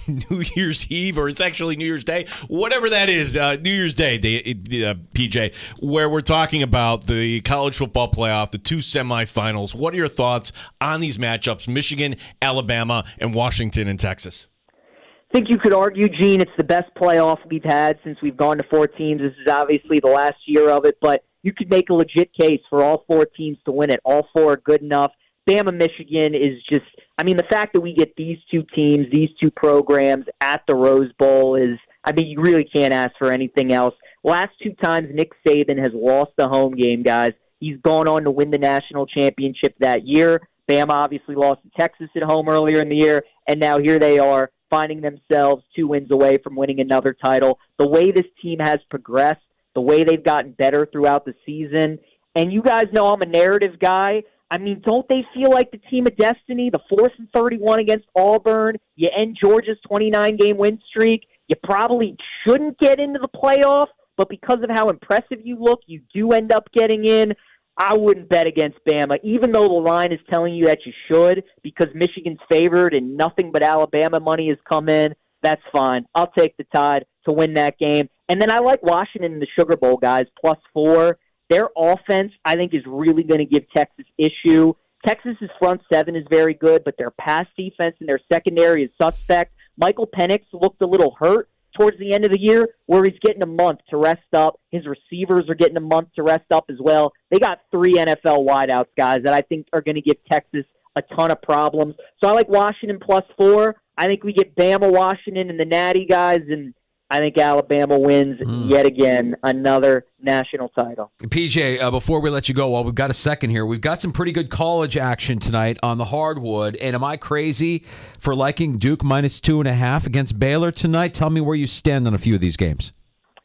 [SPEAKER 7] New Year's Eve, or it's actually New Year's Day, whatever that is, New Year's Day, PJ, where we're talking about the college football playoff, the 2 semifinals. What are your thoughts on these matchups, Michigan, Alabama, and Washington and Texas?
[SPEAKER 13] I think you could argue, Gene, it's the best playoff we've had since we've gone to 4 teams. This is obviously the last year of it, but you could make a legit case for all 4 teams to win it. All 4 are good enough. Bama, Michigan is just, I mean, the fact that we get these 2 teams, these 2 programs at the Rose Bowl is, I mean, you really can't ask for anything else. Last 2 times Nick Saban has lost a home game, guys, he's gone on to win the national championship that year. Bama obviously lost to Texas at home earlier in the year, and now here they are finding themselves 2 wins away from winning another title. The way this team has progressed, the way they've gotten better throughout the season, and you guys know I'm a narrative guy. I mean, don't they feel like the team of destiny? The 4th and 31 against Auburn. You end Georgia's 29-game win streak. You probably shouldn't get into the playoff, but because of how impressive you look, you do end up getting in. I wouldn't bet against Bama, even though the line is telling you that you should, because Michigan's favored and nothing but Alabama money has come in. That's fine. I'll take the Tide to win that game. And then I like Washington in the Sugar Bowl, guys, plus 4. Their offense, I think, is really going to give Texas issue. Texas's front 7 is very good, but their pass defense and their secondary is suspect. Michael Penix looked a little hurt towards the end of the year where he's getting a month to rest up. His receivers are getting a month to rest up as well. They got 3 NFL wideouts, guys, that I think are going to give Texas a ton of problems. So I like Washington +4. I think we get Bama, Washington, and the Natty guys, and I think Alabama wins yet again another national title.
[SPEAKER 6] PJ, before we let you go, while we've got a second here, we've got some pretty good college action tonight on the hardwood. And am I crazy for liking Duke -2.5 against Baylor tonight? Tell me where you stand on a few of these games.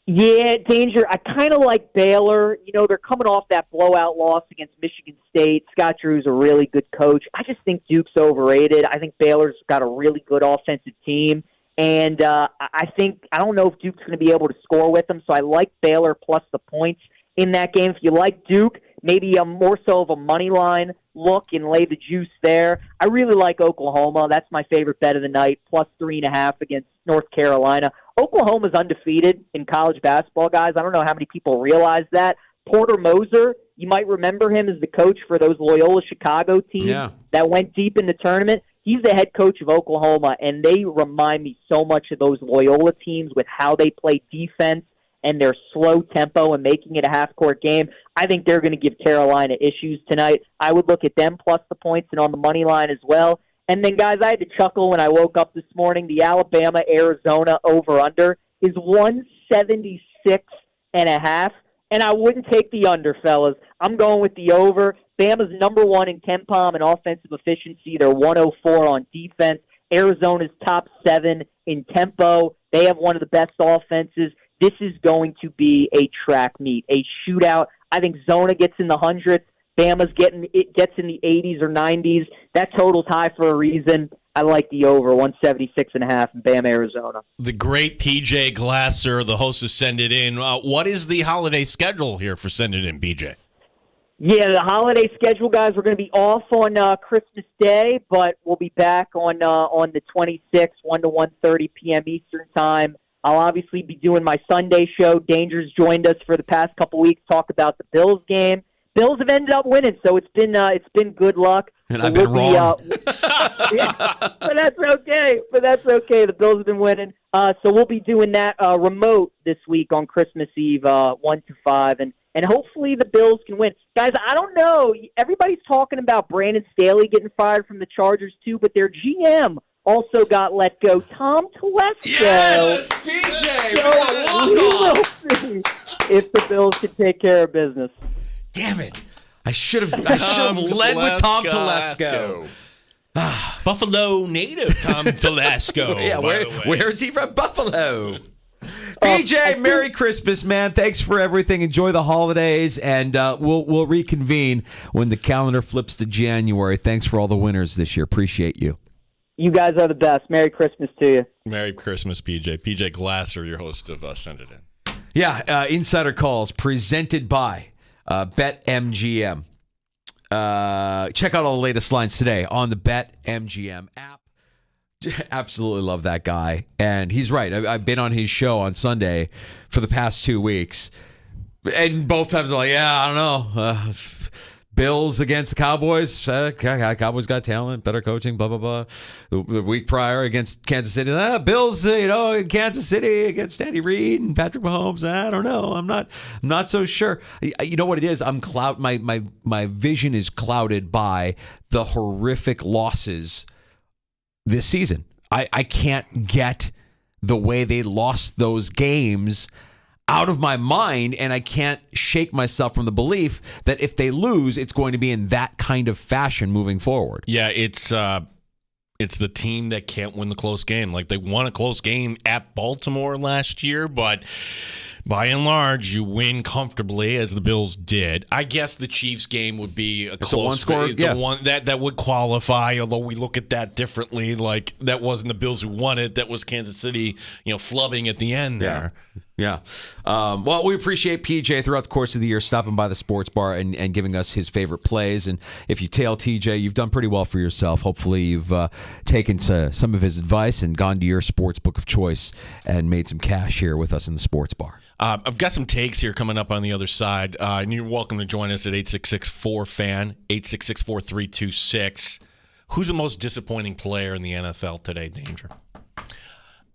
[SPEAKER 13] Yeah, Danger. I kind of like Baylor. You know, they're coming off that blowout loss against Michigan State. Scott Drew's a really good coach. I just think Duke's overrated. I think Baylor's got a really good offensive team. And I don't know if Duke's going to be able to score with them, so I like Baylor plus the points in that game. If you like Duke, maybe a more so of a money line look and lay the juice there. I really like Oklahoma. That's my favorite bet of the night, plus 3.5 against North Carolina. Oklahoma's undefeated in college basketball, guys. I don't know how many people realize that. Porter Moser, you might remember him as the coach for those Loyola Chicago teams that went deep in the tournament. He's the head coach of Oklahoma, and they remind me so much of those Loyola teams with how they play defense and their slow tempo and making it a half-court game. I think they're going to give Carolina issues tonight. I would look at them plus the points and on the money line as well. And then, guys, I had to chuckle when I woke up this morning. The Alabama-Arizona over-under is 176.5, and I wouldn't take the under, fellas. I'm going with the over. Bama's number 1 in KenPom and offensive efficiency. They're 104 on defense. Arizona's top 7 in tempo. They have one of the best offenses. This is going to be a track meet, a shootout. I think Zona gets in the hundreds. Bama's gets in the 80s or 90s. That total's high for a reason. I like the over, 176.5 in Bama, Arizona.
[SPEAKER 7] The great PJ Glasser, the host of Send It In. What is the holiday schedule here for Send It In, PJ?
[SPEAKER 13] Yeah, the holiday schedule, guys, we're going to be off on Christmas Day, but we'll be back on the 26th, 1 to 1:30 p.m. Eastern Time. I'll obviously be doing my Sunday show. Danger's joined us for the past couple weeks, talk about the Bills game. Bills have ended up winning, so it's been good luck.
[SPEAKER 6] And I've been wrong.
[SPEAKER 13] Yeah, but that's okay. The Bills have been winning. So we'll be doing that remote this week on Christmas Eve, 1 to 5, and hopefully the Bills can win. Guys, I don't know. Everybody's talking about Brandon Staley getting fired from the Chargers too, but their GM also got let go. Tom Telesco.
[SPEAKER 6] Yes, PJ.
[SPEAKER 13] So we will see if the Bills can take care of business.
[SPEAKER 6] Damn it. I should have led with Tom Telesco.
[SPEAKER 7] Buffalo native Tom Telesco.
[SPEAKER 6] Yeah, where is he from? Buffalo. PJ, Merry Christmas, man. Thanks for everything. Enjoy the holidays, and we'll reconvene when the calendar flips to January. Thanks for all the winners this year. Appreciate you.
[SPEAKER 13] You guys are the best. Merry Christmas to you.
[SPEAKER 7] Merry Christmas, PJ. PJ Glasser, your host of Send It In.
[SPEAKER 6] Yeah, Insider Calls presented by BetMGM. Check out all the latest lines today on the BetMGM app. Absolutely love that guy. And he's right. I've been on his show on Sunday for the past 2 weeks. And both times I'm like, yeah, I don't know. Bills against the Cowboys. Cowboys got talent, better coaching, blah, blah, blah. The week prior against Kansas City. Bills, in Kansas City against Andy Reid and Patrick Mahomes. I don't know. I'm not so sure. You know what it is? My vision is clouded by the horrific losses this season. I can't get the way they lost those games out of my mind, and I can't shake myself from the belief that if they lose, it's going to be in that kind of fashion moving forward.
[SPEAKER 7] Yeah, it's the team that can't win the close game. Like, they won a close game at Baltimore last year, but by and large, you win comfortably, as the Bills did. I guess the Chiefs game would be a close
[SPEAKER 6] one-score.
[SPEAKER 7] It's a one that would qualify, although we look at that differently. Like, that wasn't the Bills who won it. That was Kansas City, flubbing at the end there.
[SPEAKER 6] Yeah. Well, we appreciate PJ throughout the course of the year stopping by the sports bar and giving us his favorite plays. And if you tail TJ, you've done pretty well for yourself. Hopefully you've taken some of his advice and gone to your sports book of choice and made some cash here with us in the sports bar.
[SPEAKER 7] I've got some takes here coming up on the other side, and you're welcome to join us at 866-4FAN, 866-4326. Who's the most disappointing player in the NFL today, Danger?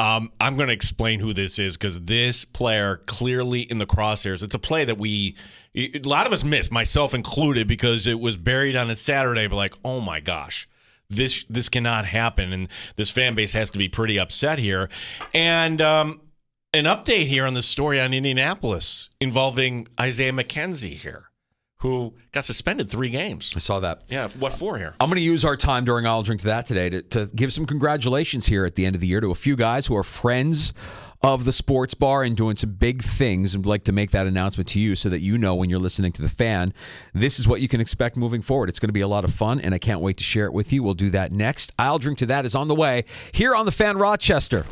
[SPEAKER 7] I'm going to explain who this is because this player clearly in the crosshairs. It's a play that a lot of us missed, myself included, because it was buried on a Saturday. But like, oh my gosh, this cannot happen, and this fan base has to be pretty upset here. And an update here on the story on Indianapolis involving Isaiah McKenzie here, who got suspended 3 games.
[SPEAKER 6] I saw that.
[SPEAKER 7] Yeah, what for here?
[SPEAKER 6] I'm going to use our time during I'll Drink to That today to give some congratulations here at the end of the year to a few guys who are friends of the sports bar and doing some big things. I'd like to make that announcement to you so that you know when you're listening to The Fan, this is what you can expect moving forward. It's going to be a lot of fun, and I can't wait to share it with you. We'll do that next. I'll Drink to That is on the way here on The Fan Rochester.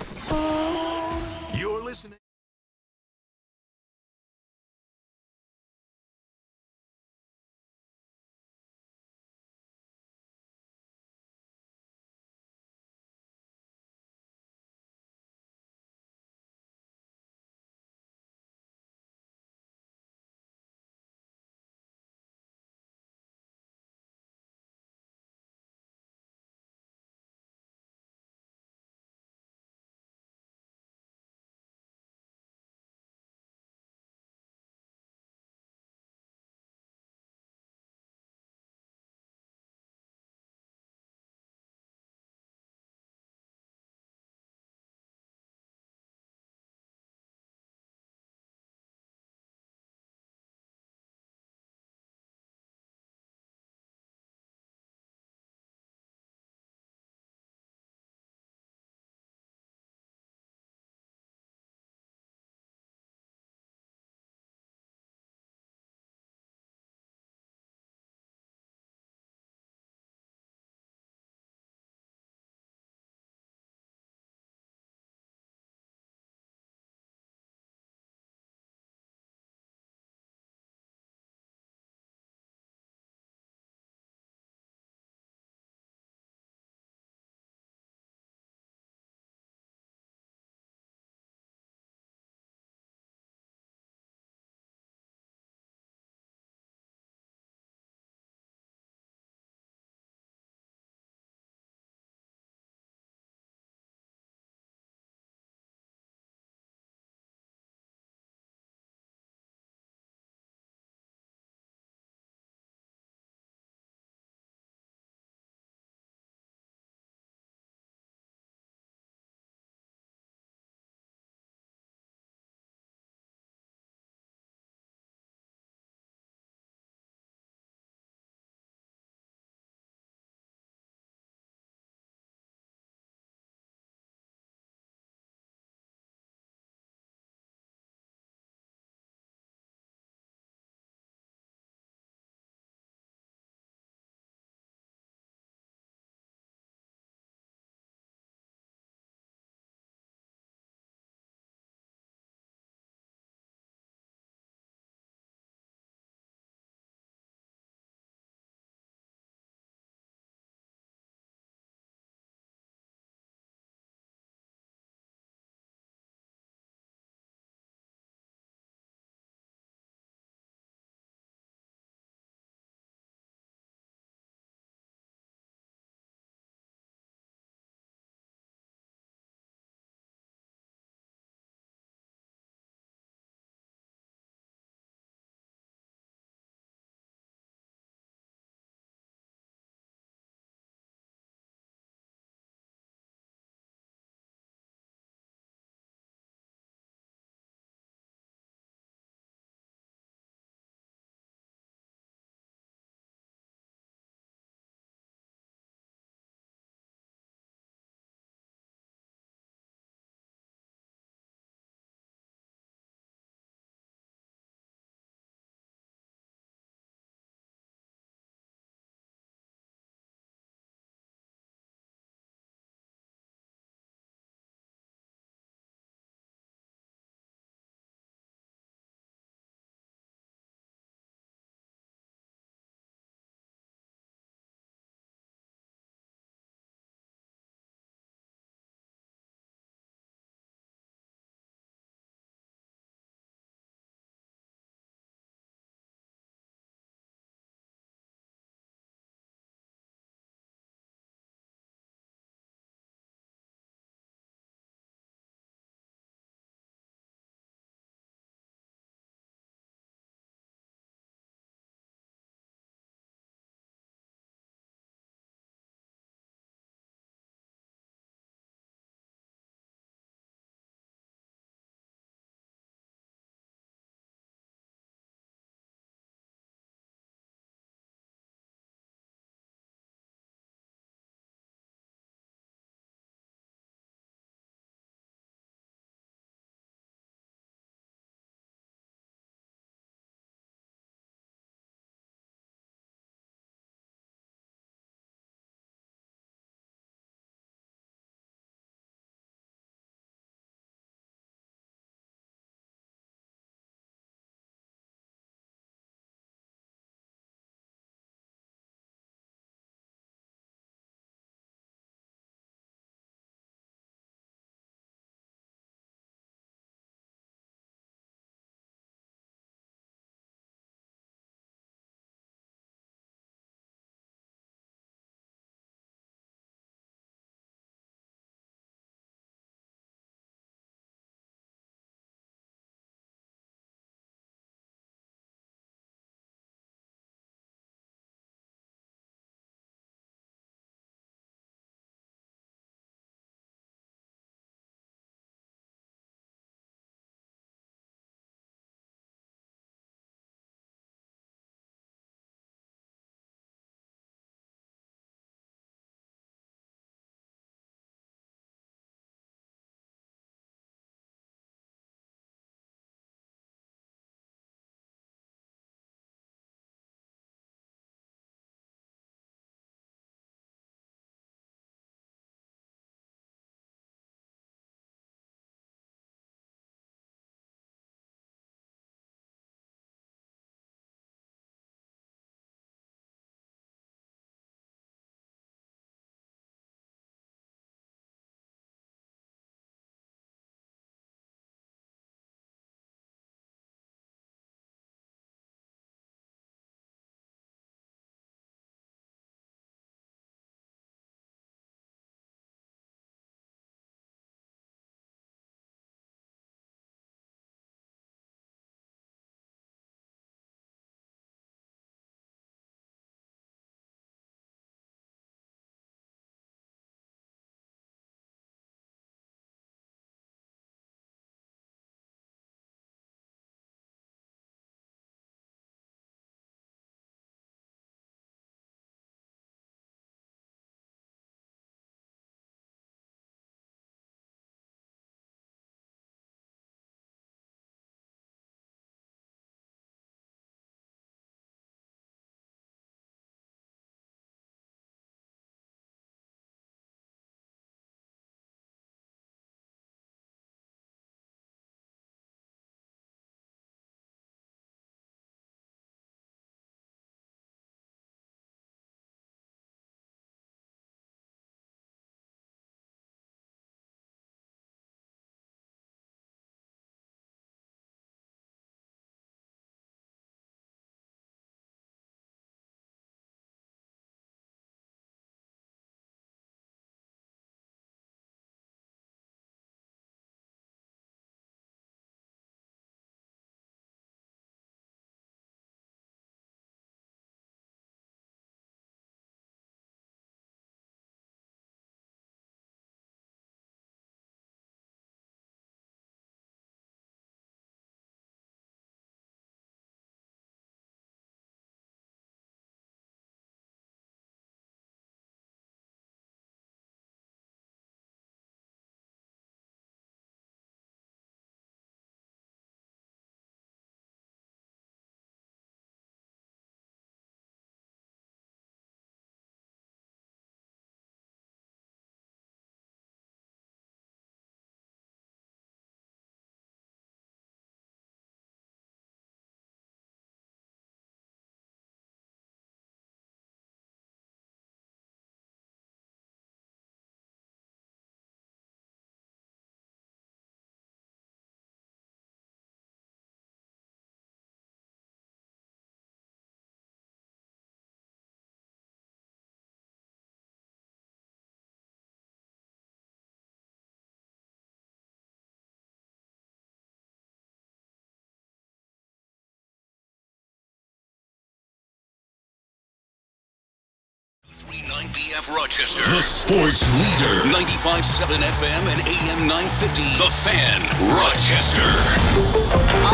[SPEAKER 2] WNIBF Rochester, the sports leader. 95.7 FM and AM 950. The Fan, Rochester.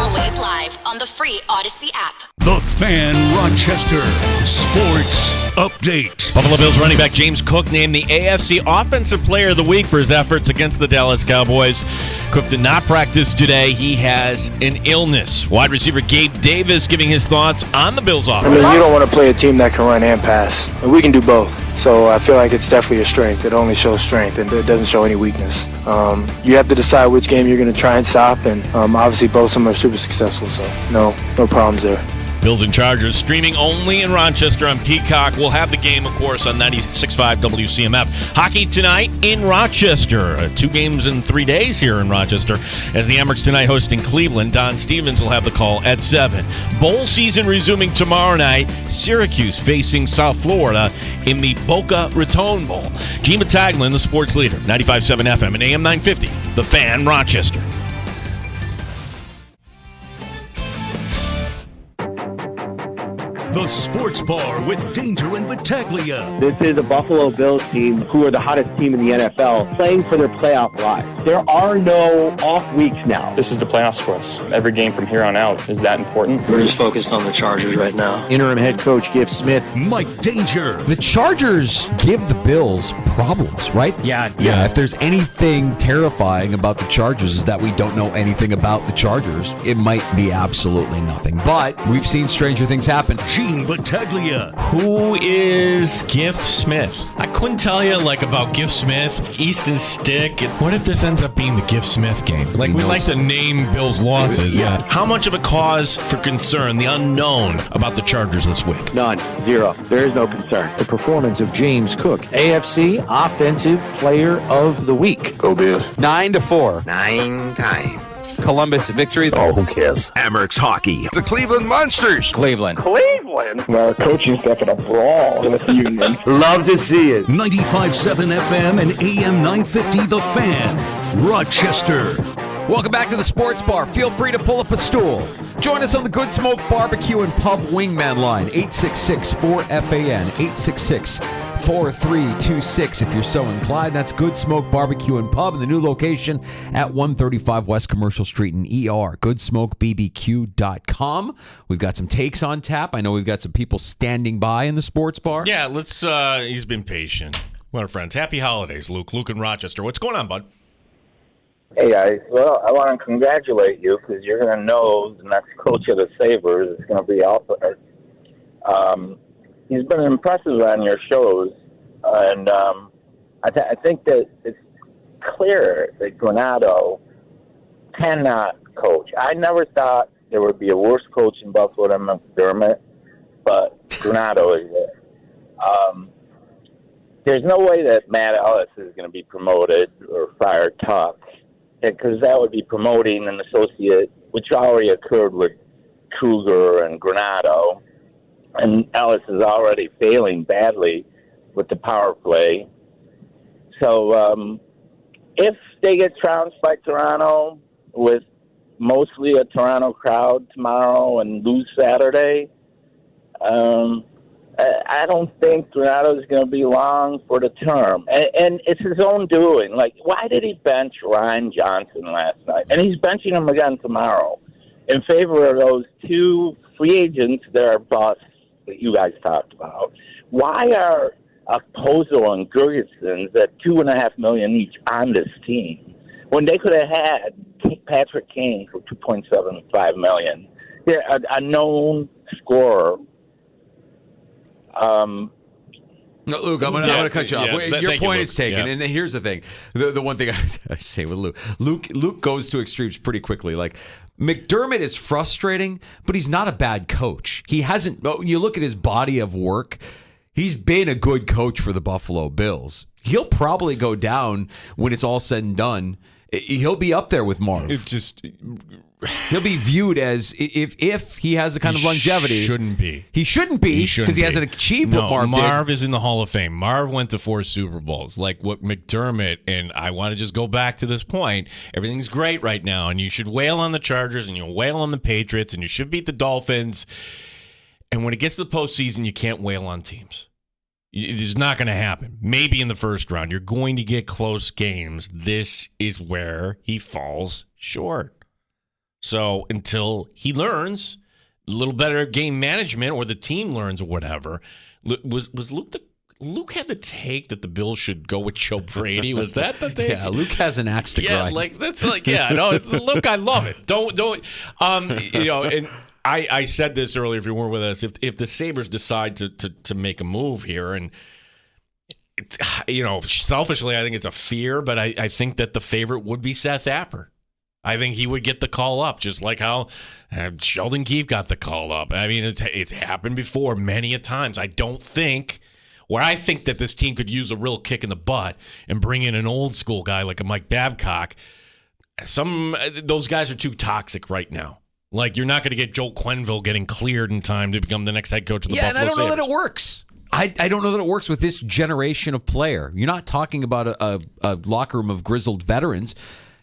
[SPEAKER 1] Always live on the free Odyssey app.
[SPEAKER 2] The Fan, Rochester. Sports update.
[SPEAKER 7] Buffalo Bills running back James Cook named the AFC Offensive Player of the Week for his efforts against the Dallas Cowboys. Cook did not practice today. He has an illness. Wide receiver Gabe Davis giving his thoughts on the Bills offense.
[SPEAKER 12] I mean, you don't want to play a team that can run and pass. And we can do both. So I feel like it's definitely a strength. It only shows strength, and it doesn't show any weakness. You have to decide which game you're going to try and stop, and obviously both of them are super successful, so no problems there.
[SPEAKER 7] Bills and Chargers streaming only in Rochester on Peacock. We'll have the game, of course, on 96.5 WCMF. Hockey tonight in Rochester. 2 games in 3 days here in Rochester. As the Amerks tonight hosting Cleveland, Don Stevens will have the call at 7. Bowl season resuming tomorrow night. Syracuse facing South Florida in the Boca Raton Bowl. Gene Battaglia, the sports leader. 95.7 FM and AM 950. The Fan, Rochester.
[SPEAKER 2] The Sports Bar with Danger and Battaglia.
[SPEAKER 3] This is a Buffalo Bills team who are the hottest team in the NFL, playing for their playoff lives. There are no off weeks now.
[SPEAKER 4] This is the playoffs for us. Every game from here on out is that important.
[SPEAKER 8] We're just focused on the Chargers right now. Interim head coach Giff Smith.
[SPEAKER 2] Mike Danger.
[SPEAKER 6] The Chargers give the Bills problems, right?
[SPEAKER 7] Yeah.
[SPEAKER 6] If there's anything terrifying about the Chargers is that we don't know anything about the Chargers. It might be absolutely nothing, but we've seen stranger things happen.
[SPEAKER 2] Gene Battaglia.
[SPEAKER 7] Who is Giff Smith? I couldn't tell you about Giff Smith, Easton Stick. What if this ends up being the Giff Smith game? We like to name Bills' losses.
[SPEAKER 6] Yeah.
[SPEAKER 7] How much of a cause for concern, the unknown, about the Chargers this week?
[SPEAKER 3] None. Zero. There is no concern.
[SPEAKER 8] The performance of James Cook, AFC Offensive Player of the Week.
[SPEAKER 9] Go Bills.
[SPEAKER 5] 9
[SPEAKER 8] 9-4.
[SPEAKER 5] times.
[SPEAKER 8] Columbus victory.
[SPEAKER 9] Oh, who cares? Amerks hockey. The Cleveland Monsters.
[SPEAKER 8] Cleveland.
[SPEAKER 10] Our coaching staff in a brawl with the union.
[SPEAKER 9] Love to see it.
[SPEAKER 2] 95.7 FM and AM 950. The Fan, Rochester.
[SPEAKER 6] Welcome back to the Sports Bar. Feel free to pull up a stool. Join us on the Good Smoke Barbecue and Pub Wingman line, 866-4FAN, 866-4326 if you're so inclined. That's Good Smoke Barbecue and Pub in the new location at 135 West Commercial Street in ER, goodsmokebbq.com. We've got some takes on tap. I know we've got some people standing by in the Sports Bar.
[SPEAKER 7] Yeah, let's, he's been patient. Well, our friends, happy holidays, Luke. Luke in Rochester. What's going on, bud?
[SPEAKER 14] Hey, guys. Well, I want to congratulate you because you're going to know the next coach of the Sabres is going to be Alfred. He's been impressive on your shows, and I think that it's clear that Granato cannot coach. I never thought there would be a worse coach in Buffalo than McDermott, but Granato is it. There's no way that Matt Ellis is going to be promoted or fired Tuck, because that would be promoting an associate, which already occurred with Kruger and Granato. And Ellis is already failing badly with the power play. So if they get trounced by Toronto with mostly a Toronto crowd tomorrow and lose Saturday, I don't think Granato is going to be long for the term. And it's his own doing. Why did he bench Ryan Johnson last night? And he's benching him again tomorrow in favor of those 2 free agents that are busts that you guys talked about. Why are Pozo and Gergensons at $2.5 million each on this team when they could have had Patrick Kane for $2.75 million? They're a known scorer.
[SPEAKER 6] No, Luke, I'm gonna cut you off. Your point is taken, and here's the thing: the one thing I say with Luke goes to extremes pretty quickly. McDermott is frustrating, but he's not a bad coach. He hasn't. You look at his body of work; he's been a good coach for the Buffalo Bills. He'll probably go down when it's all said and done. He'll be up there with Marv.
[SPEAKER 7] It's just
[SPEAKER 6] he'll be viewed as if he has the kind of longevity.
[SPEAKER 7] He shouldn't be
[SPEAKER 6] because he hasn't achieved what Marv did.
[SPEAKER 7] Marv is in the Hall of Fame. Marv went to 4 Super Bowls, like what McDermott, and I want to just go back to this point. Everything's great right now, and you should wail on the Chargers, and you wail on the Patriots, and you should beat the Dolphins. And when it gets to the postseason, you can't wail on teams. It's not going to happen. Maybe in the first round. You're going to get close games. This is where he falls short. So until he learns a little better game management or the team learns or whatever, was Luke had the take that the Bills should go with Joe Brady? Was that the thing?
[SPEAKER 6] Yeah, Luke has an axe to grind.
[SPEAKER 7] Luke, I love it. Don't, and I said this earlier if you weren't with us, if the Sabres decide to make a move here, and, selfishly, I think it's a fear, but I think that the favorite would be Seth Apper. I think he would get the call up, just like how Sheldon Keefe got the call up. I mean, it's happened before many a times. I think that this team could use a real kick in the butt and bring in an old school guy like a Mike Babcock. Those guys are too toxic right now. Like, you're not going to get Joel Quenneville getting cleared in time to become the next head coach of the Buffalo Sabres.
[SPEAKER 6] Yeah, and I don't know that it works. I don't know that it works with this generation of player. You're not talking about a locker room of grizzled veterans.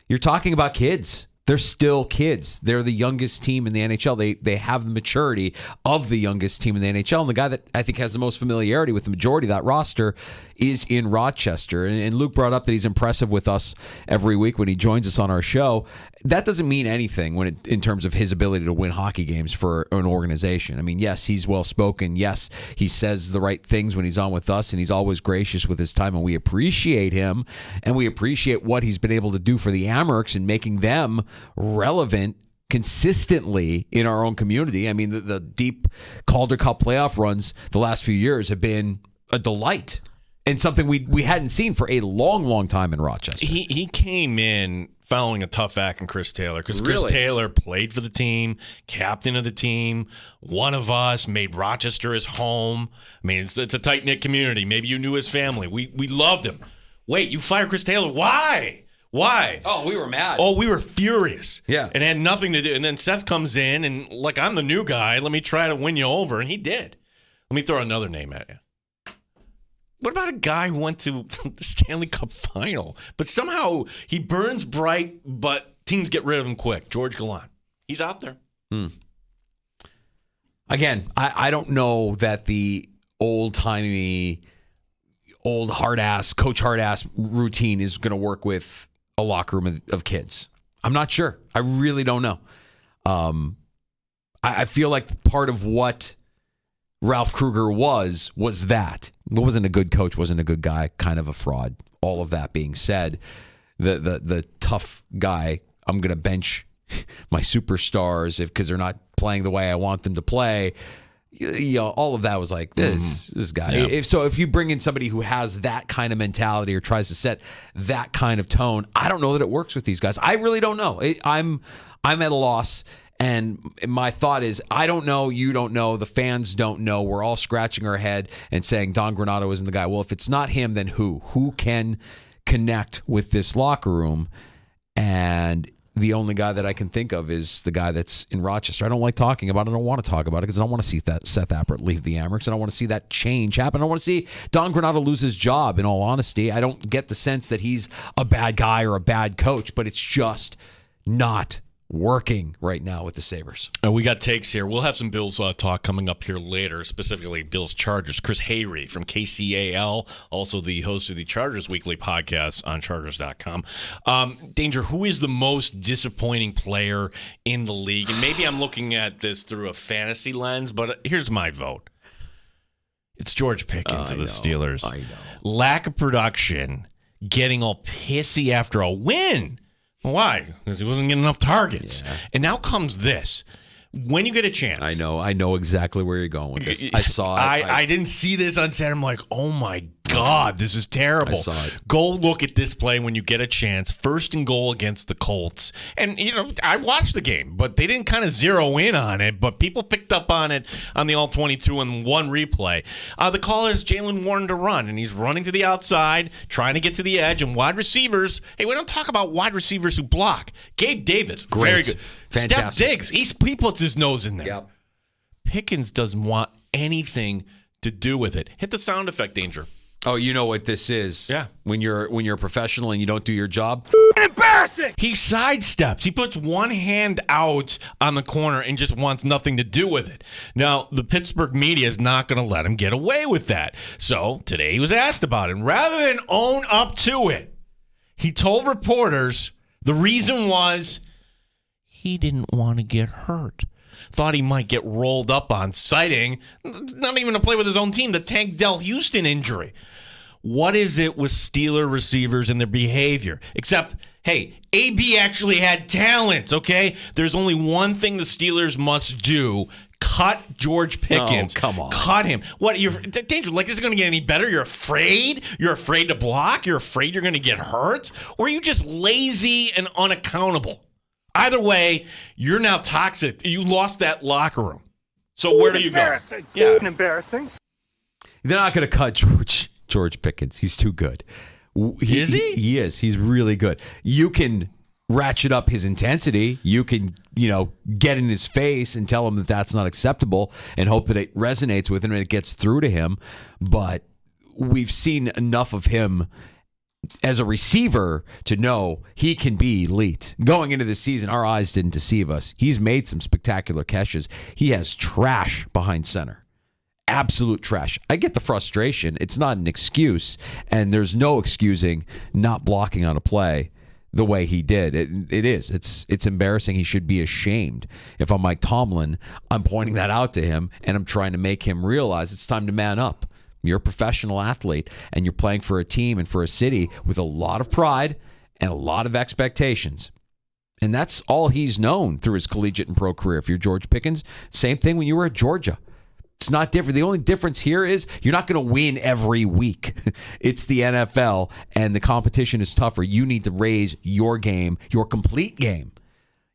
[SPEAKER 6] You're talking about kids. They're still kids. They're the youngest team in the NHL. They have the maturity of the youngest team in the NHL. And the guy that I think has the most familiarity with the majority of that roster is in Rochester. And Luke brought up that he's impressive with us every week when he joins us on our show. That doesn't mean anything in terms of his ability to win hockey games for an organization. I mean, yes, he's well-spoken. Yes, he says the right things when he's on with us, and he's always gracious with his time, and we appreciate him, and we appreciate what he's been able to do for the Amherst and making them relevant consistently in our own community. I mean, the deep Calder Cup playoff runs the last few years have been a delight and something we hadn't seen for a long, long time in Rochester.
[SPEAKER 7] He came in following a tough act in Chris Taylor, because Chris Taylor played for the team, captain of the team, one of us, made Rochester his home. I mean, it's a tight-knit community. Maybe you knew his family. We loved him. Wait, you fired Chris Taylor? Why?
[SPEAKER 6] Oh, we were mad.
[SPEAKER 7] Oh, we were furious.
[SPEAKER 6] Yeah.
[SPEAKER 7] And it had nothing to do. And then Seth comes in and, like, I'm the new guy. Let me try to win you over. And he did. Let me throw another name at you. What about a guy who went to the Stanley Cup final, but somehow he burns bright, but teams get rid of him quick? George Gallant. He's out there.
[SPEAKER 6] Again, I don't know that the old-timey, old hard-ass, coach hard-ass routine is going to work with a locker room of kids. I'm not sure. I really don't know. I feel like part of what Ralph Kruger was that. He wasn't a good coach, wasn't a good guy, kind of a fraud. All of that being said, the tough guy, I'm going to bench my superstars because they're not playing the way I want them to play. All of that was like, this guy. Yeah. If you bring in somebody who has that kind of mentality or tries to set that kind of tone, I don't know that it works with these guys. I really don't know. I'm at a loss. And my thought is, I don't know, you don't know, the fans don't know. We're all scratching our head and saying Don Granato isn't the guy. Well, if it's not him, then who? Who can connect with this locker room? And the only guy that I can think of is the guy that's in Rochester. I don't like talking about it. I don't want to talk about it because I don't want to see that Seth Appert leave the Amherst. I don't want to see that change happen. I don't want to see Don Granato lose his job, in all honesty. I don't get the sense that he's a bad guy or a bad coach, but it's just not working right now with the Sabres.
[SPEAKER 7] We got takes here. We'll have some Bills talk coming up here later, specifically Bills Chargers. Chris Hayre from KCAL, also the host of the Chargers Weekly podcast on Chargers.com. Danger, who is the most disappointing player in the league? And maybe I'm looking at this through a fantasy lens, but here's my vote. It's George Pickens of the Steelers.
[SPEAKER 6] I know.
[SPEAKER 7] Lack of production, getting all pissy after a win. Why? Because he wasn't getting enough targets. Yeah. And now comes this. When you get a chance.
[SPEAKER 6] I know exactly where you're going with this. I saw it.
[SPEAKER 7] I didn't see this on Saturday. I'm like, oh my God, this is terrible.
[SPEAKER 6] I saw it.
[SPEAKER 7] Go look at this play when you get a chance. First and goal against the Colts. And, I watched the game, but they didn't kind of zero in on it. But people picked up on it on the All-22 and one replay. The call is Jalen Warren to run, and he's running to the outside, trying to get to the edge. And wide receivers, hey, we don't talk about wide receivers who block. Gabe Davis, very good.
[SPEAKER 6] Fantastic.
[SPEAKER 7] Steph Diggs, he puts his nose in there.
[SPEAKER 6] Yep.
[SPEAKER 7] Pickens doesn't want anything to do with it. Hit the sound effect, Danger.
[SPEAKER 6] Oh, you know what this is?
[SPEAKER 7] Yeah.
[SPEAKER 6] When you're a professional and you don't do your job.
[SPEAKER 7] Embarrassing. He sidesteps. He puts one hand out on the corner and just wants nothing to do with it. Now, the Pittsburgh media is not going to let him get away with that. So today he was asked about it. And rather than own up to it, he told reporters the reason was he didn't want to get hurt. Thought he might get rolled up on, citing not even to play with his own team, the Tank Dell Houston injury. What is it with Steeler receivers and their behavior? Except, hey, AB actually had talent, okay? There's only one thing the Steelers must do. Cut George Pickens.
[SPEAKER 6] Oh, come on.
[SPEAKER 7] Cut him. What, you're dangerous? Like, this is going to get any better? You're afraid? You're afraid to block? You're afraid you're going to get hurt? Or are you just lazy and unaccountable? Either way, you're now toxic. You lost that locker room. So where do you go?
[SPEAKER 15] Yeah, embarrassing.
[SPEAKER 6] They're not going to cut George Pickens. He's too good.
[SPEAKER 7] Is he?
[SPEAKER 6] He is. He's really good. You can ratchet up his intensity. You can, get in his face and tell him that that's not acceptable and hope that it resonates with him and it gets through to him. But we've seen enough of him as a receiver to know he can be elite. Going into the season, our eyes didn't deceive us. He's made some spectacular catches. He has trash behind center. Absolute trash. I get the frustration. It's not an excuse, and there's no excusing not blocking on a play the way he did. It is. It's embarrassing. He should be ashamed. If I'm Mike Tomlin, I'm pointing that out to him, and I'm trying to make him realize it's time to man up. You're a professional athlete, and you're playing for a team and for a city with a lot of pride and a lot of expectations. And that's all he's known through his collegiate and pro career. If you're George Pickens, same thing when you were at Georgia. It's not different. The only difference here is you're not going to win every week. It's the NFL, and the competition is tougher. You need to raise your game, your complete game.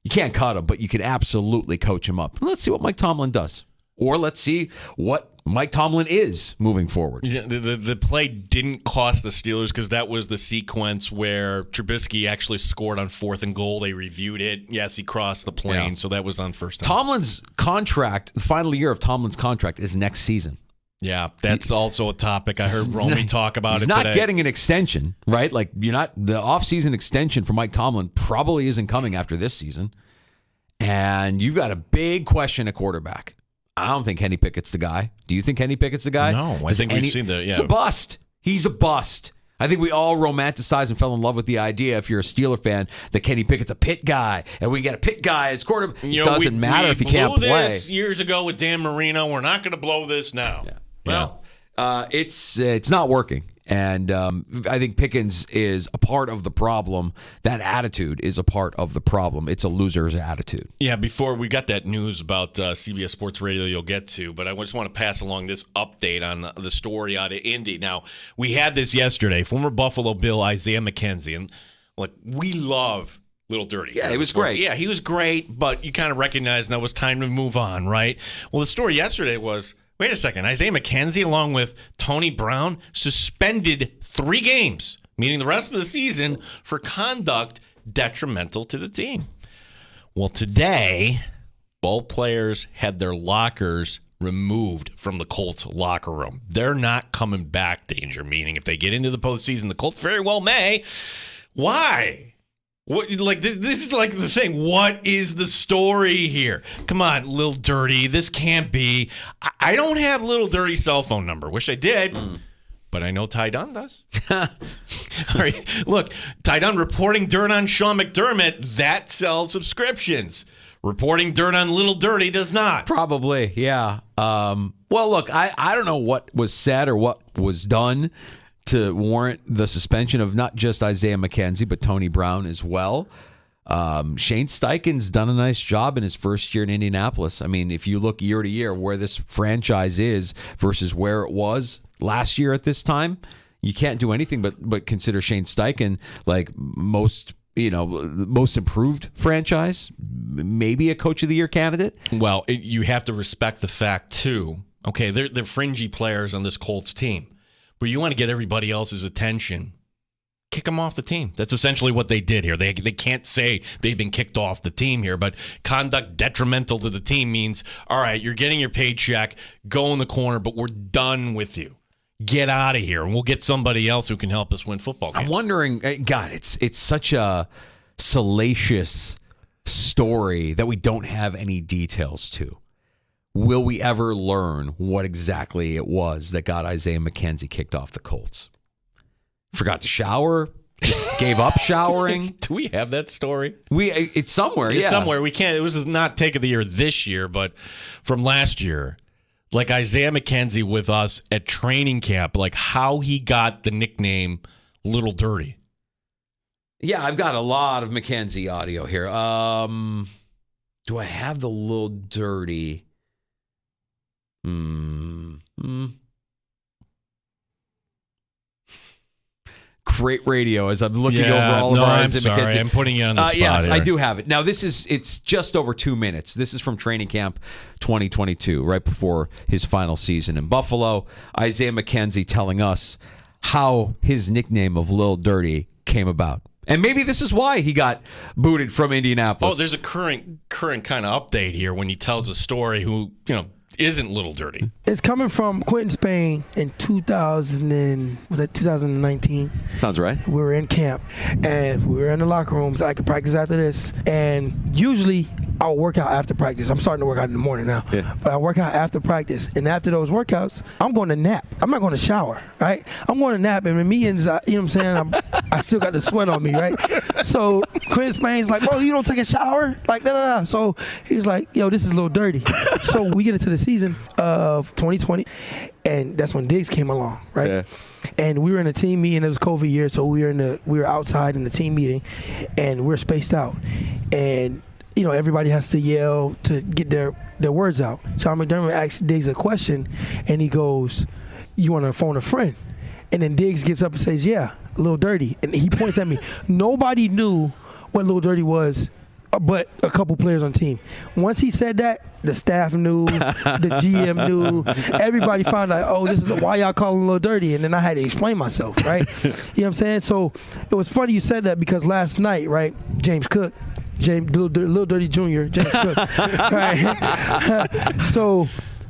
[SPEAKER 6] You can't cut him, but you can absolutely coach him up. Let's see what Mike Tomlin does. Or let's see what Mike Tomlin is moving forward.
[SPEAKER 7] The play didn't cost the Steelers because that was the sequence where Trubisky actually scored on 4th and goal. They reviewed it. Yes, he crossed the plane, so that was on first down.
[SPEAKER 6] Tomlin's contract, the final year of Tomlin's contract is next season.
[SPEAKER 7] Yeah, that's also a topic. I heard Romy talk about it today.
[SPEAKER 6] He's not getting an extension, right? Like, the offseason extension for Mike Tomlin probably isn't coming after this season. And you've got a big question at quarterback. I don't think Kenny Pickett's the guy. Do you think Kenny Pickett's the guy?
[SPEAKER 7] No, I think we've seen
[SPEAKER 6] He's a bust. He's a bust. I think we all romanticized and fell in love with the idea, if you're a Steeler fan, that Kenny Pickett's a Pitt guy, and we get a Pitt guy as quarterback. It doesn't matter if he can't play.
[SPEAKER 7] We blew this years ago with Dan Marino. We're not going to blow this now.
[SPEAKER 6] Yeah. Well, it's not working. And I think Pickens is a part of the problem. That attitude is a part of the problem. It's a loser's attitude.
[SPEAKER 7] Yeah, before we got that news about CBS Sports Radio you'll get to, but I just want to pass along this update on the story out of Indy. Now, we had this yesterday. Former Buffalo Bill Isaiah McKenzie. And, look, we love Little Dirty.
[SPEAKER 6] Yeah, he was great.
[SPEAKER 7] Yeah, he was great, but you kind of recognize now it was time to move on, right? Well, the story yesterday was, wait a second, Isaiah McKenzie, along with Tony Brown, suspended 3 games, meaning the rest of the season, for conduct detrimental to the team. Well, today, both players had their lockers removed from the Colts locker room. They're not coming back, Danger, meaning if they get into the postseason, the Colts very well may. Why? What, like this is like the thing. What is the story here? Come on, Lil Dirty. This can't be. I don't have Lil Dirty's cell phone number. Wish I did, but I know Ty Dunn does. All right, look, Ty Dunn reporting dirt on Sean McDermott. That sells subscriptions. Reporting dirt on Little Dirty does not.
[SPEAKER 6] Probably, yeah. Well, look, I don't know what was said or what was done to warrant the suspension of not just Isaiah McKenzie, but Tony Brown as well. Shane Steichen's done a nice job in his first year in Indianapolis. I mean, if you look year to year where this franchise is versus where it was last year at this time, you can't do anything but consider Shane Steichen like most improved franchise, maybe a coach of the year candidate.
[SPEAKER 7] Well, you have to respect the fact too. Okay, they're fringy players on this Colts team. But you want to get everybody else's attention, kick them off the team. That's essentially what they did here. They can't say they've been kicked off the team here, but conduct detrimental to the team means, all right, you're getting your paycheck, go in the corner, but we're done with you. get out of here, and we'll get somebody else who can help us win football games.
[SPEAKER 6] I'm wondering, God, it's such a salacious story that we don't have any details to. Will we ever learn what exactly it was that got Isaiah McKenzie kicked off the Colts? Forgot to shower? Just gave up showering?
[SPEAKER 7] Do we have that story?
[SPEAKER 6] It's somewhere.
[SPEAKER 7] It's somewhere. We can't. It was not take of the year this year, but from last year. Like Isaiah McKenzie with us at training camp, like how he got the nickname Little Dirty.
[SPEAKER 6] Yeah, I've got a lot of McKenzie audio here. Do I have the Little Dirty? Great radio as I'm looking over all of ours.
[SPEAKER 7] I'm sorry. McKenzie. I'm putting you on the spot
[SPEAKER 6] yes,
[SPEAKER 7] here.
[SPEAKER 6] I do have it. Now, it's just over 2 minutes. This is from training camp 2022, right before his final season in Buffalo. Isaiah McKenzie telling us how his nickname of Lil Dirty came about. And maybe this is why he got booted from Indianapolis.
[SPEAKER 7] Oh, there's a current kind of update here when he tells a story who, isn't Little Dirty.
[SPEAKER 15] It's coming from Quentin Spain in 2019?
[SPEAKER 6] Sounds right.
[SPEAKER 15] We were in camp, and we were in the locker rooms. I could practice after this, and usually I'll work out after practice. I'm starting to work out in the morning now, but I work out after practice, and after those workouts, I'm going to nap. I'm not going to shower, right? I'm going to nap, and in meetings, you know what I'm saying? I still got the sweat on me, right? So Quentin Spain's like, bro, you don't take a shower? Like, da-da-da. So he's like, yo, this is a little dirty. So we get into the season of 2020, and that's when Diggs came along, right? Yeah. And we were in a team meeting. It was COVID year, so we were outside in the team meeting, and we're spaced out. And everybody has to yell to get their words out. Sean McDermott asks Diggs a question, and he goes, "You want to phone a friend?" And then Diggs gets up and says, "Yeah, a little dirty." And he points at me. Nobody knew what Little Dirty was, but a couple players on the team. Once he said that, the staff knew, the GM knew, everybody found out, oh, this is why y'all call him Little Dirty. And then I had to explain myself, right? You know what I'm saying? So it was funny you said that because last night, right, James Cook, Little Dirty Jr., James Cook, right? So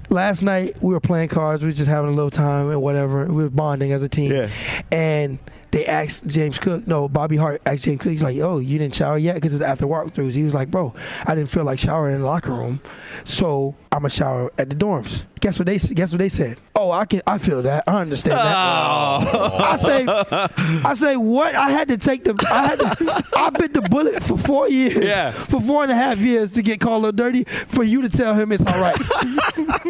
[SPEAKER 15] last night we were playing cards, we were just having a little time and whatever. We were bonding as a team. Yeah. And they asked Bobby Hart asked James Cook, he's like, oh, you didn't shower yet? Because it was after walkthroughs. He was like, bro, I didn't feel like showering in the locker room, so I'm going to shower at the dorms. Guess what they said? Oh, I feel that. I understand that. Oh. I say what? I bit the bullet for 4 years. Yeah. For 4.5 years to get called Little Dirty for you to tell him it's all right.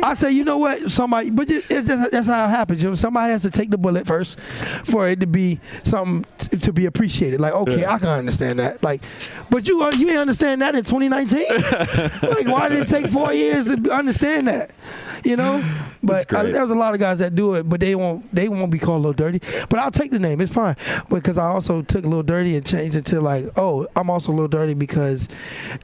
[SPEAKER 15] I say, you know what? That's how it happens. Somebody has to take the bullet first for it to be something to be appreciated. Like, okay, I can understand that. Like, but you ain't understand that in 2019. Like, why did it take 4 years to understand that? But there's a lot of guys that do it, but they won't be called Little Dirty. But I'll take the name. It's fine. Because I also took Little Dirty and changed it to like, oh, I'm also Little Dirty because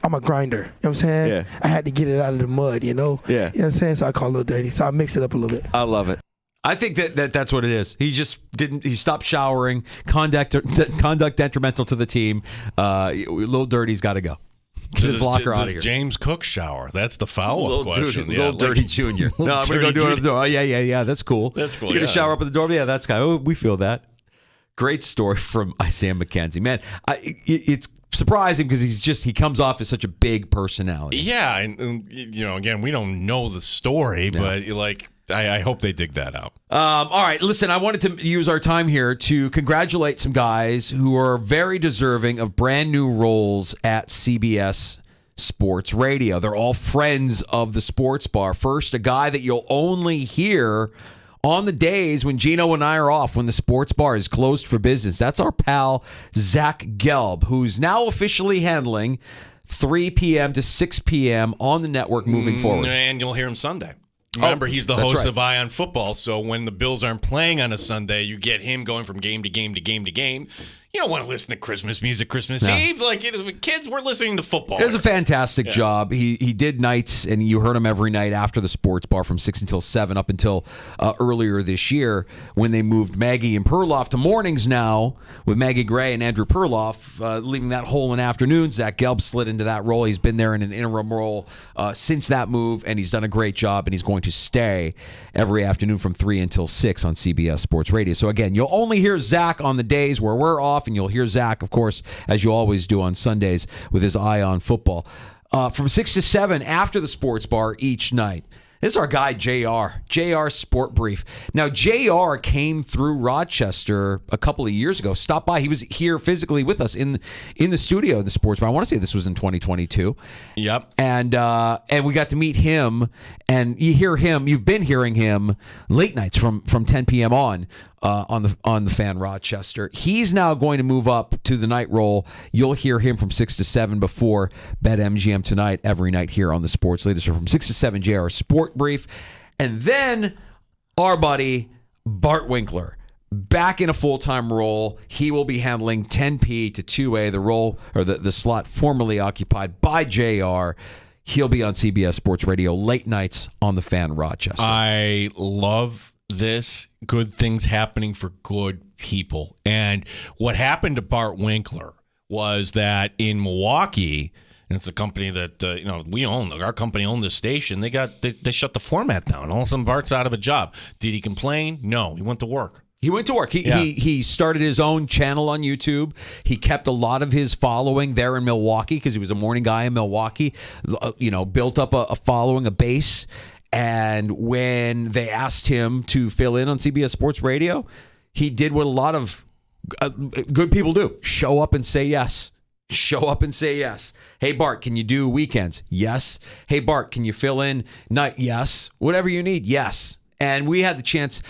[SPEAKER 15] I'm a grinder. You know what I'm saying? Yeah. I had to get it out of the mud, Yeah. You know what I'm saying? So I call it Little Dirty. So I mix it up a little bit.
[SPEAKER 6] I love it. I think that's what it is. He just he stopped showering. Conduct detrimental to the team. Little Dirty's got to go.
[SPEAKER 7] So
[SPEAKER 6] his locker out of here.
[SPEAKER 7] James Cook shower? That's the follow-up question.
[SPEAKER 6] Little Dirty Jr. No, I'm going to go do it at the door. Oh, yeah. That's cool.
[SPEAKER 7] That's cool.
[SPEAKER 6] You're going to shower up at the door? Yeah, that's kind of, we feel that. Great story from Isaiah McKenzie. Man, it's surprising because he comes off as such a big personality.
[SPEAKER 7] Yeah, and again, we don't know the story, but I hope they dig that out.
[SPEAKER 6] All right, listen, I wanted to use our time here to congratulate some guys who are very deserving of brand new roles at CBS Sports Radio. They're all friends of the Sports Bar. First, a guy that you'll only hear on the days when Gino and I are off, when the Sports Bar is closed for business. That's our pal, Zach Gelb, who's now officially handling 3 p.m. to 6 p.m. on the network moving forward.
[SPEAKER 7] And you'll hear him Sunday. Remember, he's the host of Eye on Football, so when the Bills aren't playing on a Sunday, you get him going from game to game to game to game. You don't want to listen to Christmas music Christmas
[SPEAKER 6] No.
[SPEAKER 7] Eve. Like, kids were listening to football.
[SPEAKER 6] It was a fantastic job. He did nights, and you heard him every night after the sports bar from 6 until 7 up until earlier this year when they moved Maggie and Perloff to mornings now with Maggie Gray and Andrew Perloff, leaving that hole in afternoons. Zach Gelb slid into that role. He's been there in an interim role since that move, and he's done a great job, and he's going to stay every afternoon from 3 until 6 on CBS Sports Radio. So, again, you'll only hear Zach on the days where we're off, and you'll hear Zach, of course, as you always do on Sundays with his eye on football. From 6 to 7 after the sports bar each night. This is our guy, JR Sport Brief. Now, JR came through Rochester a couple of years ago. Stopped by. He was here physically with us in the studio of the sports bar. I want to say this was in 2022.
[SPEAKER 7] Yep.
[SPEAKER 6] And we got to meet him. And you've been hearing him late nights from 10 p.m. on the Fan Rochester. He's now going to move up to the night role. You'll hear him from 6 to 7 before BetMGM tonight, every night here on the Sports Leader. So from 6 to 7, JR Sport Brief. And then our buddy Bart Winkler, back in a full-time role. He will be handling 10P to 2A, the role or the slot formerly occupied by JR. He'll be on CBS Sports Radio late nights on the Fan Rochester.
[SPEAKER 7] I love this. Good things happening for good people. And what happened to Bart Winkler was that in Milwaukee, and it's a company that we own. Our company owned this station. They shut the format down. All of a sudden, Bart's out of a job. Did he complain? No, he went to work.
[SPEAKER 6] He went to work. He started his own channel on YouTube. He kept a lot of his following there in Milwaukee because he was a morning guy in Milwaukee. Built up a following, a base. And when they asked him to fill in on CBS Sports Radio, he did what a lot of good people do: show up and say yes. Show up and say yes. Hey, Bart, can you do weekends? Yes. Hey, Bart, can you fill in night? Yes. Whatever you need, yes. And we had the chance.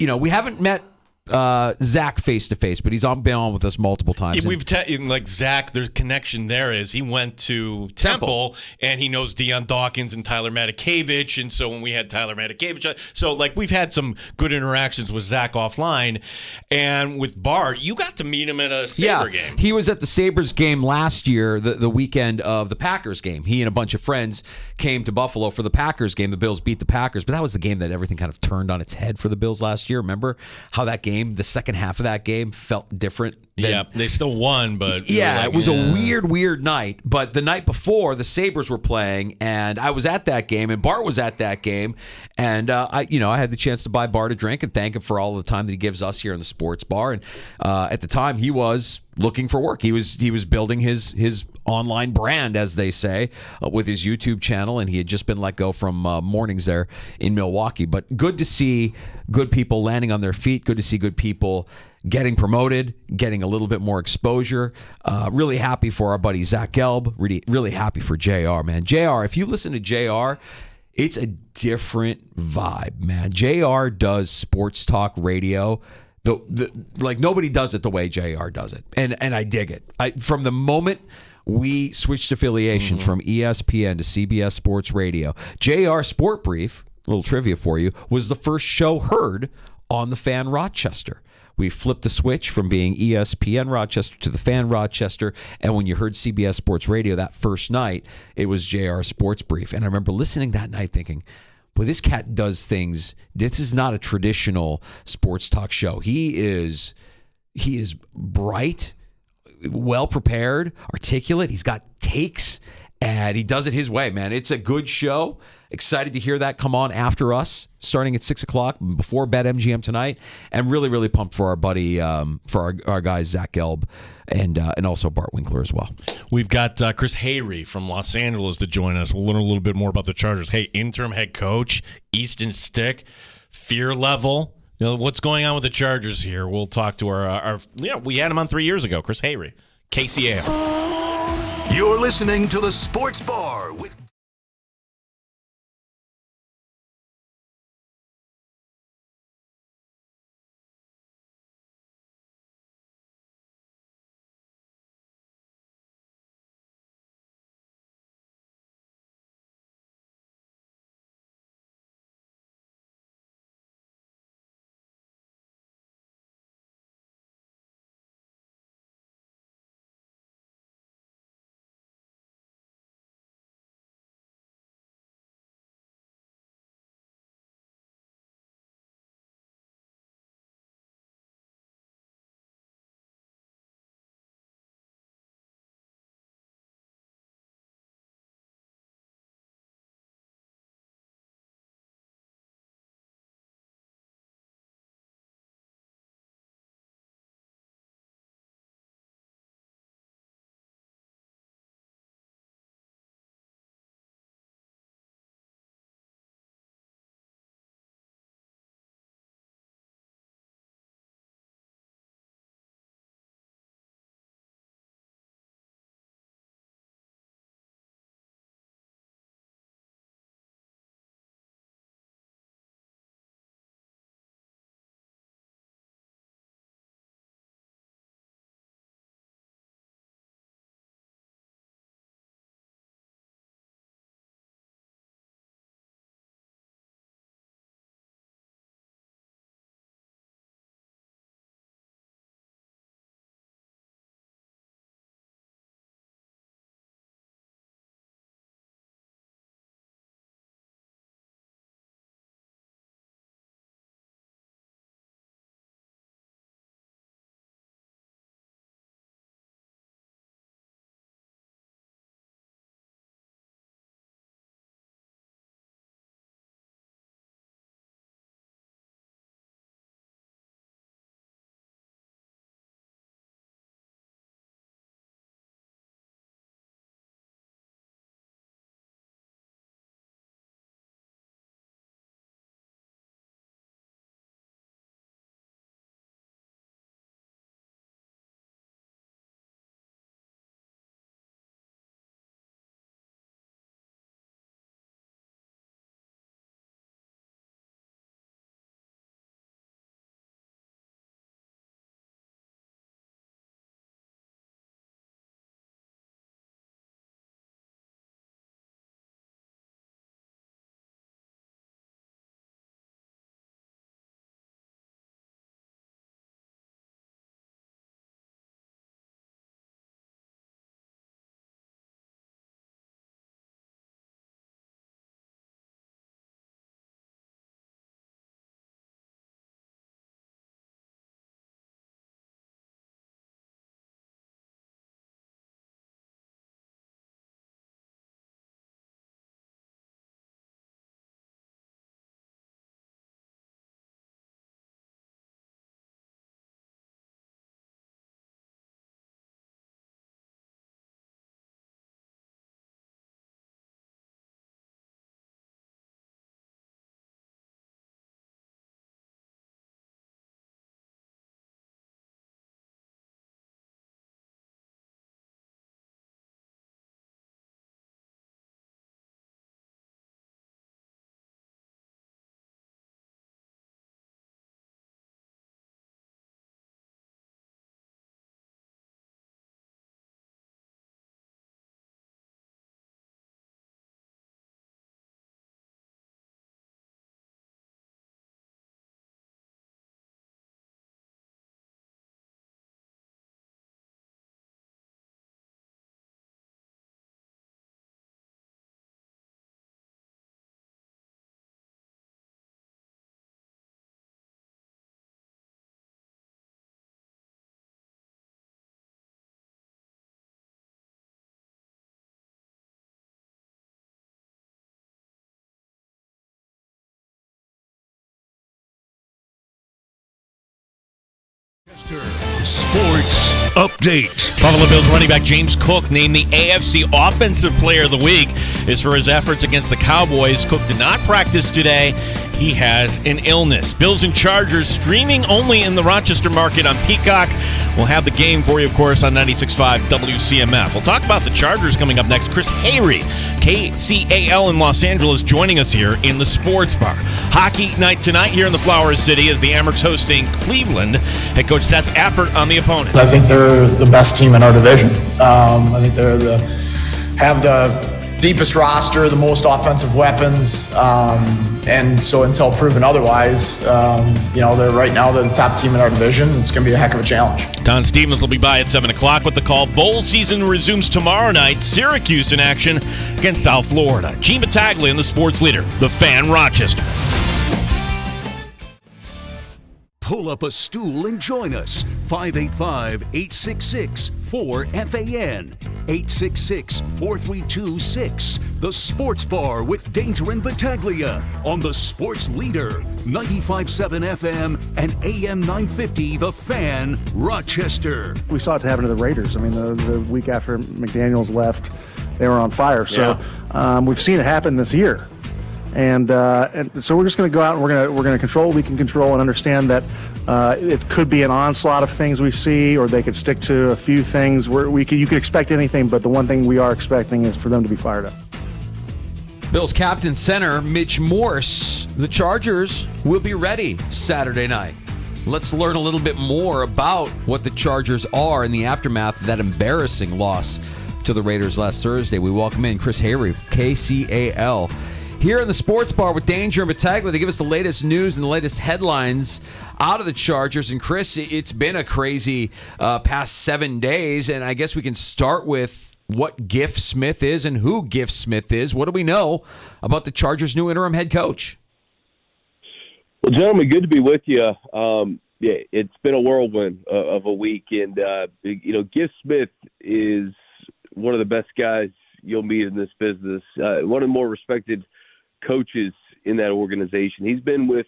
[SPEAKER 6] We haven't met Zach face to face, but he's been on with us multiple times.
[SPEAKER 7] Like Zach, there's connection there is he went to Temple and he knows Deion Dawkins and Tyler Matakevich, and so when we had Tyler Matakevich, so like we've had some good interactions with Zach offline, and with Bart, you got to meet him at a Sabre game.
[SPEAKER 6] He was at the Sabres game last year, the weekend of the Packers game. He and a bunch of friends came to Buffalo for the Packers game. The Bills beat the Packers, but that was the game that everything kind of turned on its head for the Bills last year. Remember how that game, the second half of that game, felt different?
[SPEAKER 7] They still won, but
[SPEAKER 6] it was a weird night. But the night before, the Sabres were playing, and I was at that game, and Bart was at that game, and I had the chance to buy Bart a drink and thank him for all the time that he gives us here in the sports bar. And at the time, he was looking for work. He was building his online brand, as they say, with his YouTube channel, and he had just been let go from mornings there in Milwaukee. But good to see good people landing on their feet. Good to see good people getting promoted, getting a little bit more exposure. Really happy for our buddy Zach Gelb. Really happy for JR, man. JR, if you listen to JR, it's a different vibe, man. JR does sports talk radio. Like nobody does it the way JR does it, and I dig it. From the moment we switched affiliations from ESPN to CBS Sports Radio, JR Sport Brief, a little trivia for you, was the first show heard on the Fan Rochester. We flipped the switch from being ESPN Rochester to the Fan Rochester, and when you heard CBS Sports Radio that first night, it was JR Sports Brief. And I remember listening that night thinking, boy, this cat does things. This is not a traditional sports talk show. He is bright, well prepared, articulate. He's got takes, and he does it his way, man. It's a good show. Excited to hear that come on after us, starting at 6 o'clock before BetMGM tonight, and really, really pumped for our buddy, for our guys Zach Gelb and also Bart Winkler as well.
[SPEAKER 7] We've got Chris Hayrie from Los Angeles to join us. We'll learn a little bit more about the Chargers. Hey, interim head coach, Easton Stick, fear level. What's going on with the Chargers here? We'll talk to our we had him on 3 years ago, Chris Hayrie, KCAM.
[SPEAKER 2] You're listening to the Sports Bar with Rochester Sports Update.
[SPEAKER 7] Buffalo Bills running back James Cook named the AFC Offensive Player of the Week is for his efforts against the Cowboys. Cook did not practice today. He has an illness. Bills and Chargers streaming only in the Rochester market on Peacock. We'll have the game for you, of course, on 96.5 WCMF. We'll talk about the Chargers coming up next. Chris Hayre, KCAL in Los Angeles, joining us here in the Sports Bar. Hockey night tonight here in the Flower City as the Amerks hosting Cleveland. Head coach Seth Appert on the opponent.
[SPEAKER 10] I think they're the best team in our division. I think they're have the deepest roster, the most offensive weapons, and so until proven otherwise, they're right now the top team in our division. It's going to be a heck of a challenge.
[SPEAKER 7] Don Stevens will be by at 7 o'clock with the call. Bowl season resumes tomorrow night. Syracuse in action against South Florida. Gene Battaglia and the sports leader, the Fan Rochester.
[SPEAKER 2] Pull up a stool and join us. 585-866-4FAN. 866-432-6. The Sports Bar with Danger and Battaglia on the Sports Leader. 95.7 FM and AM 950, The Fan, Rochester.
[SPEAKER 16] We saw it happen to the Raiders. I mean, the week after McDaniels left, they were on fire. So we've seen it happen this year. And so we're just going to go out and we're going to control what we can control and understand that it could be an onslaught of things we see, or they could stick to a few things where you could expect anything, but the one thing we are expecting is for them to be fired up.
[SPEAKER 6] Bills captain center Mitch Morse. The Chargers will be ready Saturday night. Let's learn a little bit more about what the Chargers are in the aftermath of that embarrassing loss to the Raiders last Thursday. We welcome in Chris Hayre, KCAL. Here in the Sports Bar with Danger and Battaglia to give us the latest news and the latest headlines out of the Chargers. And Chris, it's been a crazy past 7 days, and I guess we can start with what Giff Smith is and who Giff Smith is. What do we know about the Chargers' new interim head coach?
[SPEAKER 17] Well, gentlemen, good to be with you. It's been a whirlwind of a week, and Giff Smith is one of the best guys you'll meet in this business. One of the more respected coaches in that organization. He's been with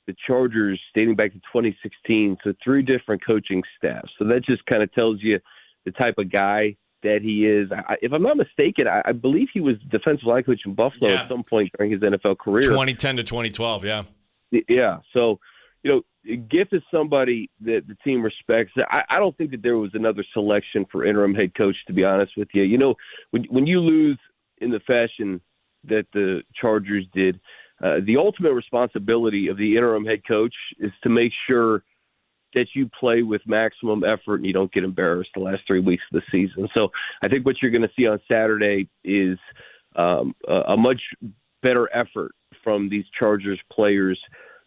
[SPEAKER 17] the Chargers dating back to 2016, so 3 different coaching staffs. So that just kind of tells you the type of guy that he is. If I'm not mistaken, I believe he was defensive line coach in Buffalo at some point during his NFL career.
[SPEAKER 7] 2010 to 2012, yeah.
[SPEAKER 17] Yeah, so, Giff is somebody that the team respects. I don't think that there was another selection for interim head coach, to be honest with you. When you lose in the fashion that the Chargers did, the ultimate responsibility of the interim head coach is to make sure that you play with maximum effort and you don't get embarrassed the last 3 weeks of the season. So I think what you're going to see on Saturday is a much better effort from these Chargers players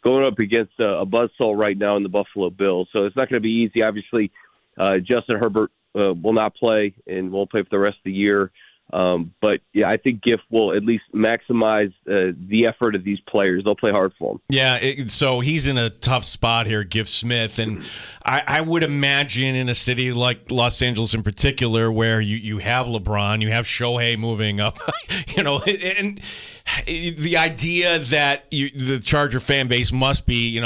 [SPEAKER 17] going up against a buzzsaw right now in the Buffalo Bills. So it's not going to be easy. Obviously, Justin Herbert will not play and won't play for the rest of the year. But I think Giff will at least maximize the effort of these players. They'll play hard for him.
[SPEAKER 7] Yeah, so he's in a tough spot here, Giff Smith. And I would imagine in a city like Los Angeles in particular, where you have LeBron, you have Shohei moving up, and the idea that the Charger fan base must be,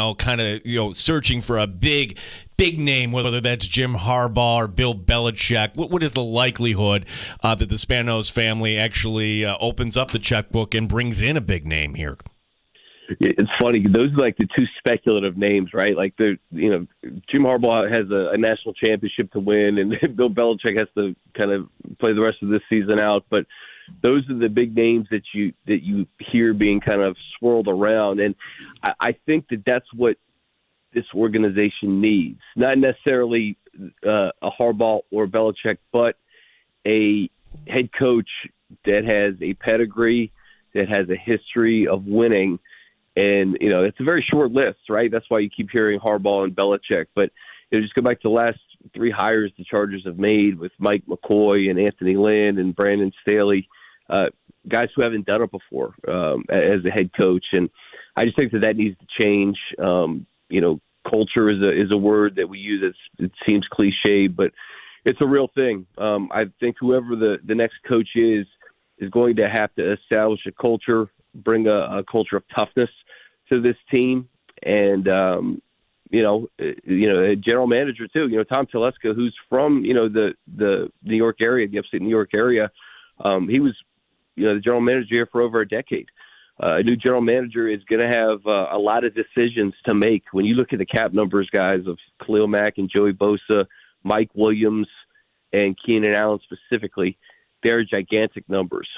[SPEAKER 7] searching for a big name, whether that's Jim Harbaugh or Bill Belichick. What is the likelihood that the Spanos family actually opens up the checkbook and brings in a big name here?
[SPEAKER 17] It's funny. Those are like the 2 speculative names, right? Like Jim Harbaugh has a national championship to win, and Bill Belichick has to kind of play the rest of this season out. But those are the big names that you hear being kind of swirled around, and I think that's what this organization needs. Not necessarily a Harbaugh or Belichick, but a head coach that has a pedigree, that has a history of winning. And, it's a very short list, right? That's why you keep hearing Harbaugh and Belichick. But just go back to the last 3 hires the Chargers have made with Mike McCoy and Anthony Lynn and Brandon Staley, guys who haven't done it before as a head coach. And I just think that needs to change. Culture is a word that we use. It seems cliche, but it's a real thing. I think whoever the next coach is going to have to establish a culture, bring a culture of toughness to this team, and a general manager too. Tom Telesco, who's from the New York area, the upstate New York area. He was the general manager here for over a decade. A new general manager is going to have a lot of decisions to make. When you look at the cap numbers, guys, of Khalil Mack and Joey Bosa, Mike Williams, and Keenan Allen specifically, they're gigantic numbers.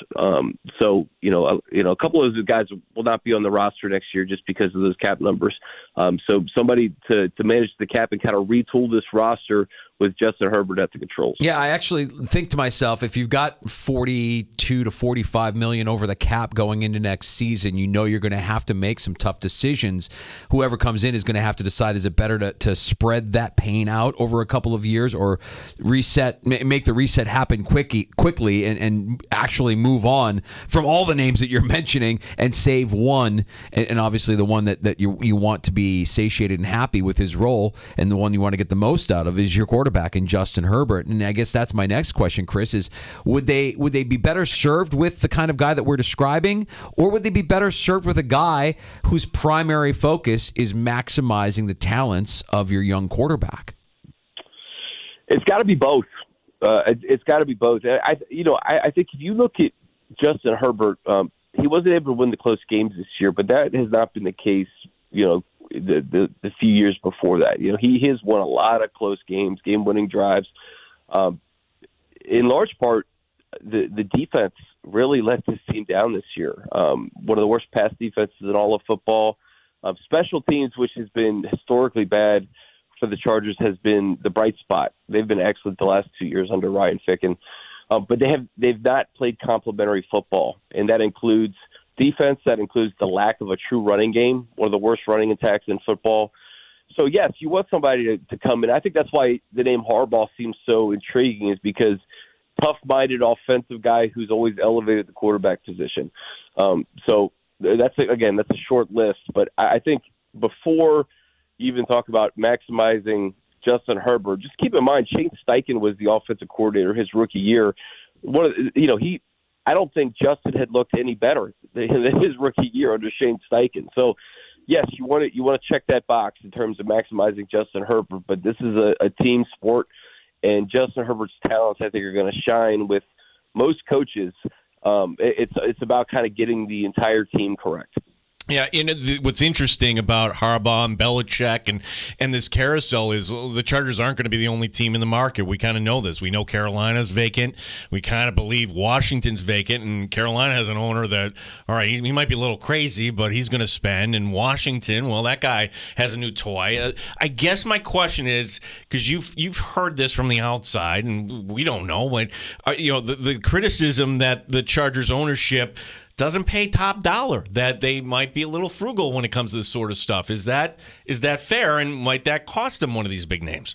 [SPEAKER 17] So a couple of those guys will not be on the roster next year just because of those cap numbers. So somebody to manage the cap and kind of retool this roster with Justin Herbert at the controls.
[SPEAKER 6] Yeah, I actually think to myself, if you've got 42 to 45 million over the cap going into next season, you're going to have to make some tough decisions. Whoever comes in is going to have to decide, is it better to spread that pain out over a couple of years, or make the reset happen quickly and actually move on from all the names that you're mentioning and save one, and obviously the one that you want to be satiated and happy with his role, and the one you want to get the most out of is your quarterback in Justin Herbert. And I guess that's my next question, Chris, is would they be better served with the kind of guy that we're describing, or would they be better served with a guy whose primary focus is maximizing the talents of your young quarterback?
[SPEAKER 17] It's got to be both. It's got to be both. I think if you look at Justin Herbert, he wasn't able to win the close games this year, but that has not been the case, the few years before that. He has won a lot of close games, game-winning drives. In large part, the defense really let this team down this year. One of the worst pass defenses in all of football. Special teams, which has been historically bad for the Chargers, has been the bright spot. They've been excellent the last 2 years under Ryan Ficken. But they've not played complementary football, and that includes defense, that includes the lack of a true running game, one of the worst running attacks in football. So, yes, you want somebody to come in. I think that's why the name Harbaugh seems so intriguing, is because tough-minded offensive guy who's always elevated the quarterback position. So that's a short list. But I think before you even talk about maximizing Justin Herbert, just keep in mind Shane Steichen was the offensive coordinator his rookie year. I don't think Justin had looked any better than his rookie year under Shane Steichen. So, yes, you want to check that box in terms of maximizing Justin Herbert, but this is a team sport, and Justin Herbert's talents, I think, are going to shine with most coaches. It's about kind of getting the entire team correct.
[SPEAKER 7] Yeah, what's interesting about Harbaugh and Belichick and this carousel is the Chargers aren't going to be the only team in the market. We kind of know this. We know Carolina's vacant. We kind of believe Washington's vacant, and Carolina has an owner that, all right, he might be a little crazy, but he's going to spend. And Washington, well, that guy has a new toy. I guess my question is, because you've heard this from the outside, and we don't know, but the criticism that the Chargers ownership doesn't pay top dollar, that they might be a little frugal when it comes to this sort of stuff. Is that fair, and might that cost them one of these big names?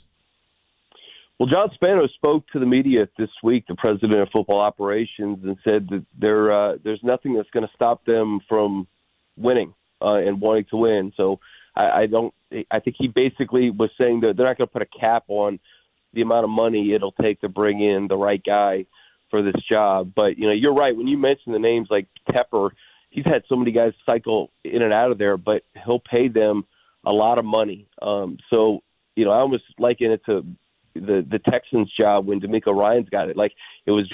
[SPEAKER 17] Well, John Spano spoke to the media this week, the president of football operations, and said that there's nothing that's going to stop them from winning and wanting to win. So I think he basically was saying that they're not going to put a cap on the amount of money it'll take to bring in the right guy for this job. But, you're right. When you mention the names like Tepper, he's had so many guys cycle in and out of there, but he'll pay them a lot of money. So, I almost liken it to the Texans job when DeMeco Ryans got it. Like, it was,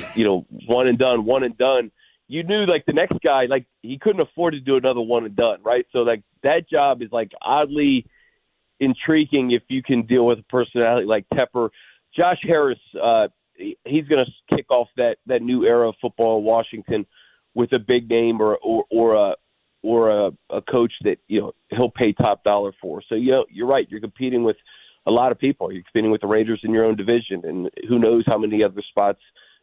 [SPEAKER 17] one and done. You knew, like, the next guy, like, he couldn't afford to do another one and done, right? So, like, that job is, like, oddly intriguing if you can deal with a personality like Tepper. Josh Harris, he's going to kick off that new era of football in Washington with a big name or a coach that he'll pay top dollar for. So you're right. You're competing with a lot of people. You're competing with the Raiders in your own division, and who knows how many other spots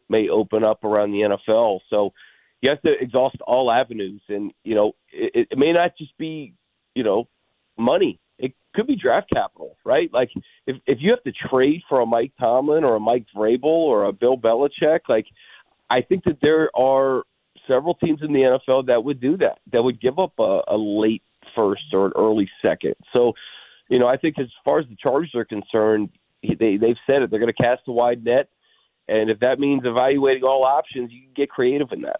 [SPEAKER 17] may open up around the NFL. So you have to exhaust all avenues, and it may not just be money. It could be draft capital, right? Like if you have to trade for a Mike Tomlin or a Mike Vrabel or a Bill Belichick, like I think that there are several teams in the NFL that would do that would give up a late first or an early second. So, I think as far as the Chargers are concerned, they've said it. They're going to cast a wide net, and if that means evaluating all options, you can get creative in that.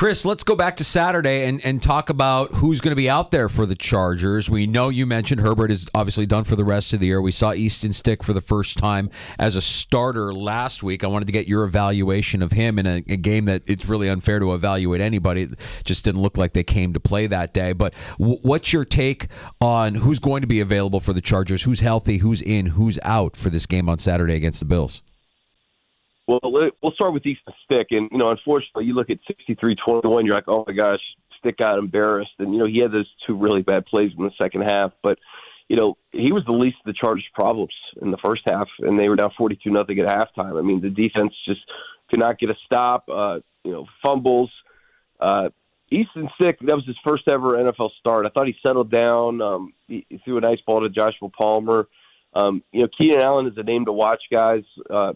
[SPEAKER 6] Chris, let's go back to Saturday and talk about who's going to be out there for the Chargers. We know you mentioned Herbert is obviously done for the rest of the year. We saw Easton Stick for the first time as a starter last week. I wanted to get your evaluation of him in a game that it's really unfair to evaluate anybody. It just didn't look like they came to play that day. But what's your take on who's going to be available for the Chargers? Who's healthy? Who's in? Who's out for this game on Saturday against the Bills?
[SPEAKER 17] Well, we'll start with Easton Stick. And, unfortunately, you look at 63-21, you're like, oh, my gosh, Stick got embarrassed. And, he had those two really bad plays in the second half. But, he was the least of the Chargers' problems in the first half, and they were down 42-0 at halftime. I mean, the defense just could not get a stop, fumbles. Easton Stick, that was his first ever NFL start. I thought he settled down. He threw a nice ball to Joshua Palmer. Keenan Allen is a name to watch, guys,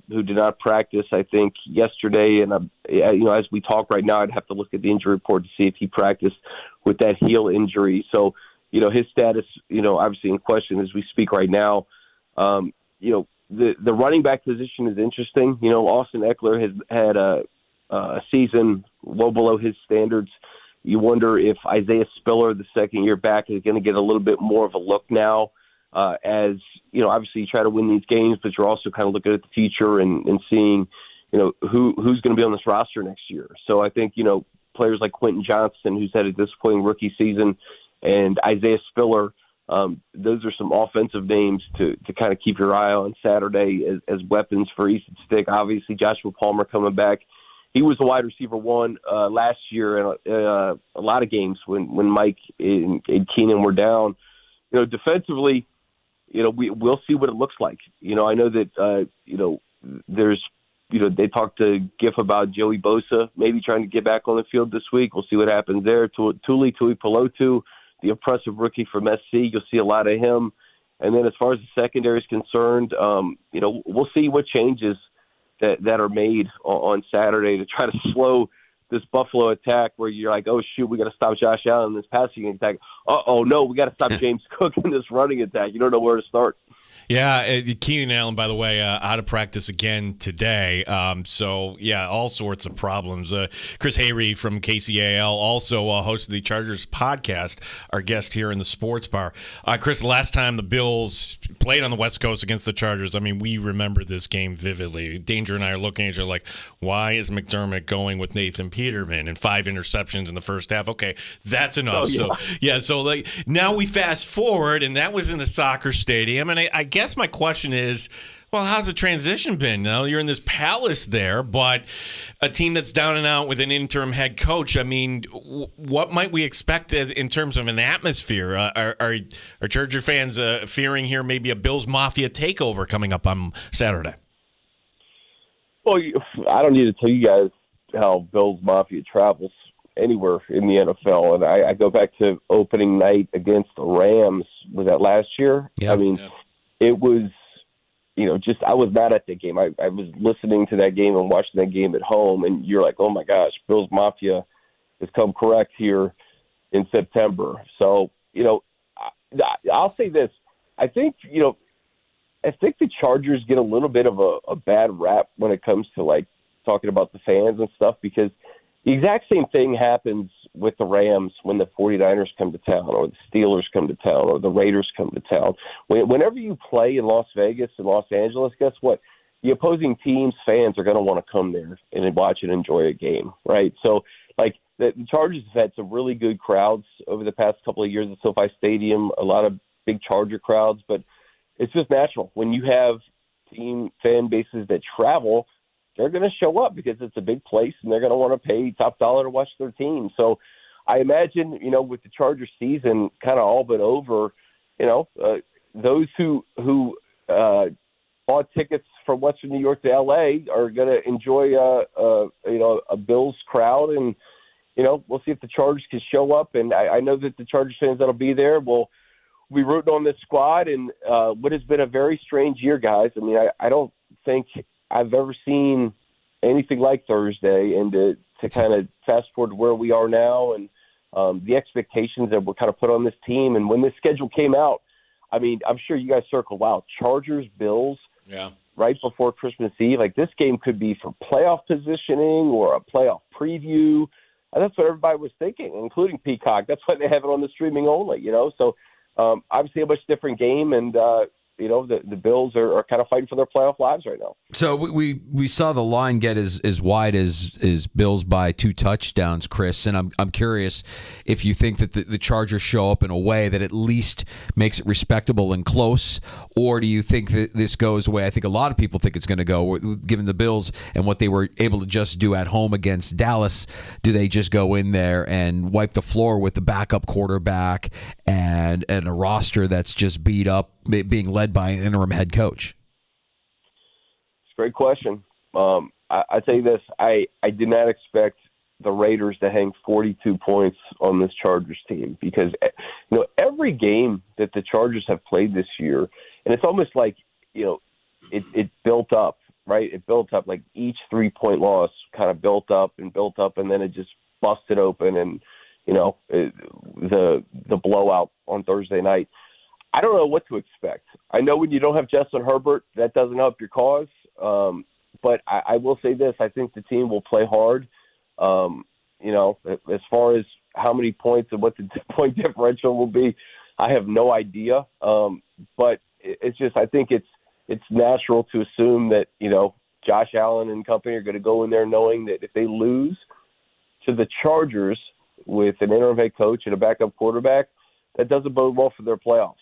[SPEAKER 17] who did not practice, I think, yesterday. And, as we talk right now, I'd have to look at the injury report to see if he practiced with that heel injury. So, his status, obviously in question as we speak right now. The running back position is interesting. Austin Eckler has had a season well below his standards. You wonder if Isaiah Spiller, the second year back, is going to get a little bit more of a look now. As obviously you try to win these games, but you're also kind of looking at the future and seeing, who's going to be on this roster next year. So I think, players like Quentin Johnston, who's had a disappointing rookie season, and Isaiah Spiller, those are some offensive names to kind of keep your eye on Saturday as weapons for Easton Stick. Obviously, Joshua Palmer coming back. He was the wide receiver one last year in a lot of games when Mike and Keenan were down. Defensively, we'll see what it looks like. I know that, there's, they talked to Giff about Joey Bosa maybe trying to get back on the field this week. We'll see what happens there. Tuli Pelotu, the impressive rookie from SC, you'll see a lot of him. And then as far as the secondary is concerned, we'll see what changes that are made on Saturday to try to slow this Buffalo attack where you're like, oh, shoot, we got to stop Josh Allen in this passing attack. No, we got to stop James Cook in this running attack. You don't know where to start.
[SPEAKER 7] Yeah, Keenan Allen, by the way, out of practice again today. So, yeah, all sorts of problems. Chris Hayre from KCAL, also host of the Chargers podcast, our guest here in the Sports Bar. Chris, last time the Bills played on the West Coast against the Chargers, I mean, we remember this game vividly. Danger and I are looking at each other like, why is McDermott going with Nathan Peterman and 5 interceptions in the first half? Okay, that's enough.
[SPEAKER 17] Oh, yeah.
[SPEAKER 7] So now we fast forward, and that was in the soccer stadium, and I guess my question is, well, how's the transition been? Now you're in this palace there, but a team that's down and out with an interim head coach. I mean, what might we expect in terms of an atmosphere? Are Charger fans fearing here maybe a Bills Mafia takeover coming up on Saturday?
[SPEAKER 17] Well, I don't need to tell you guys how Bills Mafia travels anywhere in the NFL. And I go back to opening night against the Rams. Was that last year?
[SPEAKER 6] Yeah.
[SPEAKER 17] I mean, it was, I was not at the game. I was listening to that game and watching that game at home, and you're like, oh, my gosh, Bills Mafia has come correct here in September. So, I'll say this. I think the Chargers get a little bit of a bad rap when it comes to, talking about the fans and stuff, because the exact same thing happens with the Rams when the 49ers come to town, or the Steelers come to town, or the Raiders come to town. Whenever you play in Las Vegas and Los Angeles, guess what? The opposing team's fans are going to want to come there and watch and enjoy a game, right? So, the Chargers have had some really good crowds over the past couple of years at SoFi Stadium, a lot of big Charger crowds, but it's just natural. When you have team fan bases that travel, they're going to show up because it's a big place and they're going to want to pay top dollar to watch their team. So I imagine, with the Chargers season kind of all but over, those who bought tickets from Western New York to LA are going to enjoy a Bills crowd, and we'll see if the Chargers can show up. And I know that the Chargers fans that'll be there will be rooting on this squad. And what has been a very strange year, guys. I mean, I don't think I've ever seen anything like Thursday, and to kind of fast forward to where we are now, and the expectations that were kind of put on this team. And when this schedule came out, I mean, I'm sure you guys circled, wow, Chargers, Bills, right before Christmas Eve. This game could be for playoff positioning or a playoff preview. And that's what everybody was thinking, including Peacock. That's why they have it on the streaming only, So obviously a much different game, and the Bills are kind of fighting for their playoff lives right now.
[SPEAKER 6] So we saw the line get as wide as Bills by 2 touchdowns, Chris, and I'm curious if you think that the Chargers show up in a way that at least makes it respectable and close, or do you think that this goes away? I think a lot of people think it's going to go, given the Bills and what they were able to just do at home against Dallas. Do they just go in there and wipe the floor with the backup quarterback and a roster that's just beat up, being led by an interim head coach?
[SPEAKER 17] It's a great question. I tell you this, I did not expect the Raiders to hang 42 points on this Chargers team, because every game that the Chargers have played this year, and it's almost like it built up, right? It built up, like each 3-point loss kind of built up, and then it just busted open, and the blowout on Thursday night. I don't know what to expect. I know when you don't have Justin Herbert, that doesn't help your cause. But I will say this: I think the team will play hard. As far as how many points and what the point differential will be, I have no idea. But it's just, I think it's natural to assume that Josh Allen and company are going to go in there knowing that if they lose to the Chargers with an interim head coach and a backup quarterback, that doesn't bode well for their playoff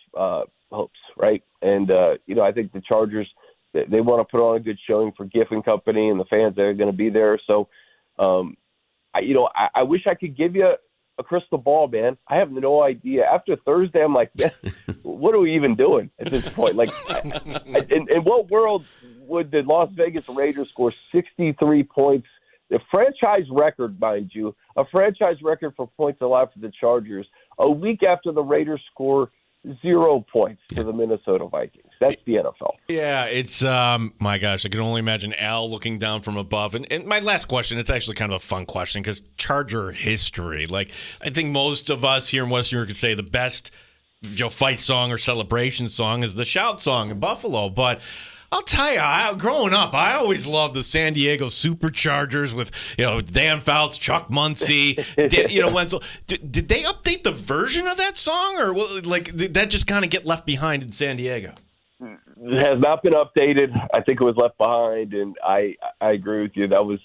[SPEAKER 17] hopes, right? And, I think the Chargers, they want to put on a good showing for Giff and company and the fans that are going to be there. So, I wish I could give you a crystal ball, man. I have no idea. After Thursday, I'm like, man, what are we even doing at this point? Like, in what world would the Las Vegas Raiders score 63 points? The franchise record, mind you, a franchise record for points allowed for the Chargers, a week after the Raiders score 0 points to the Minnesota Vikings. That's the NFL.
[SPEAKER 7] Yeah, it's, my gosh, I can only imagine Al looking down from above. And my last question, it's actually kind of a fun question, because Charger history. Like, I think most of us here in Western New York could say the best fight song or celebration song is the Shout song in Buffalo. But I'll tell you, growing up, I always loved the San Diego Superchargers with, Dan Fouts, Chuck Muncie, Wenzel. Did they update the version of that song, or did that just kind of get left behind in San Diego?
[SPEAKER 17] It has not been updated. I think it was left behind, and I agree with you. That was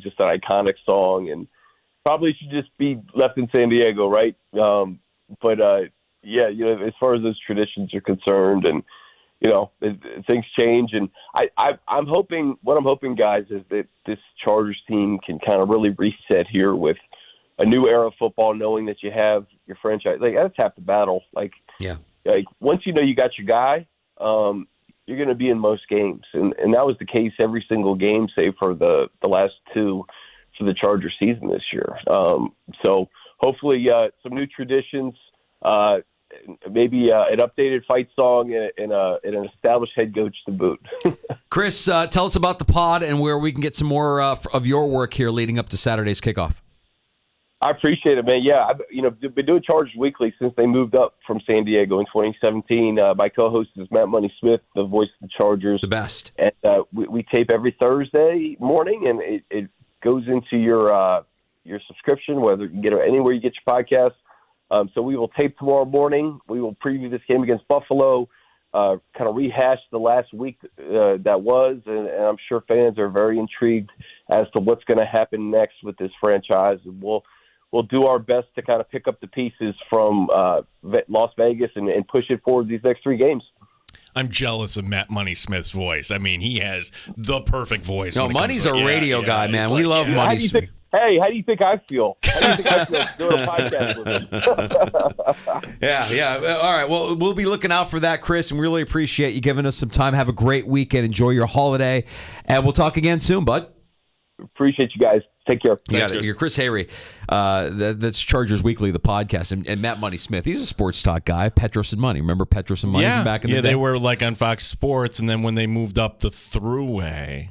[SPEAKER 17] just an iconic song, and probably should just be left in San Diego, right? But as far as those traditions are concerned, and things change, and I'm hoping, guys, is that this Chargers team can kind of really reset here with a new era of football, knowing that you have your franchise. Like, that's half the battle. Like once you got your guy, you're going to be in most games, and that was the case every single game, save for the last 2 for the Charger season this year. So hopefully some new traditions. Maybe an updated fight song and an established head coach to boot.
[SPEAKER 6] Chris, tell us about the pod and where we can get some more of your work here leading up to Saturday's kickoff.
[SPEAKER 17] I appreciate it, man. Yeah, I've been doing Chargers Weekly since they moved up from San Diego in 2017. My co-host is Matt Money Smith, the voice of the Chargers.
[SPEAKER 6] The best.
[SPEAKER 17] And we tape every Thursday morning, and it goes into your subscription, whether you can get it anywhere you get your podcast. So we will tape tomorrow morning. We will preview this game against Buffalo, kind of rehash the last week that was, and I'm sure fans are very intrigued as to what's going to happen next with this franchise. And we'll do our best to kind of pick up the pieces from Las Vegas and push it forward these next 3 games.
[SPEAKER 7] I'm jealous of Matt Money Smith's voice. I mean, he has the perfect voice.
[SPEAKER 6] No, Money's a radio guy, man. We love Money Smith.
[SPEAKER 17] Hey, how do you think I feel? How do you think I feel doing a podcast with him?
[SPEAKER 6] Yeah. All right. Well, we'll be looking out for that, Chris, and we really appreciate you giving us some time. Have a great weekend. Enjoy your holiday, and we'll talk again soon, bud.
[SPEAKER 17] Appreciate you guys. Take care.
[SPEAKER 6] You're Chris Hayre. That's Chargers Weekly, the podcast, and Matt Money Smith. He's a sports talk guy. Petros and Money. Remember Petros and Money from back in the day?
[SPEAKER 7] Yeah, they were like on Fox Sports, and then when they moved up the Thruway.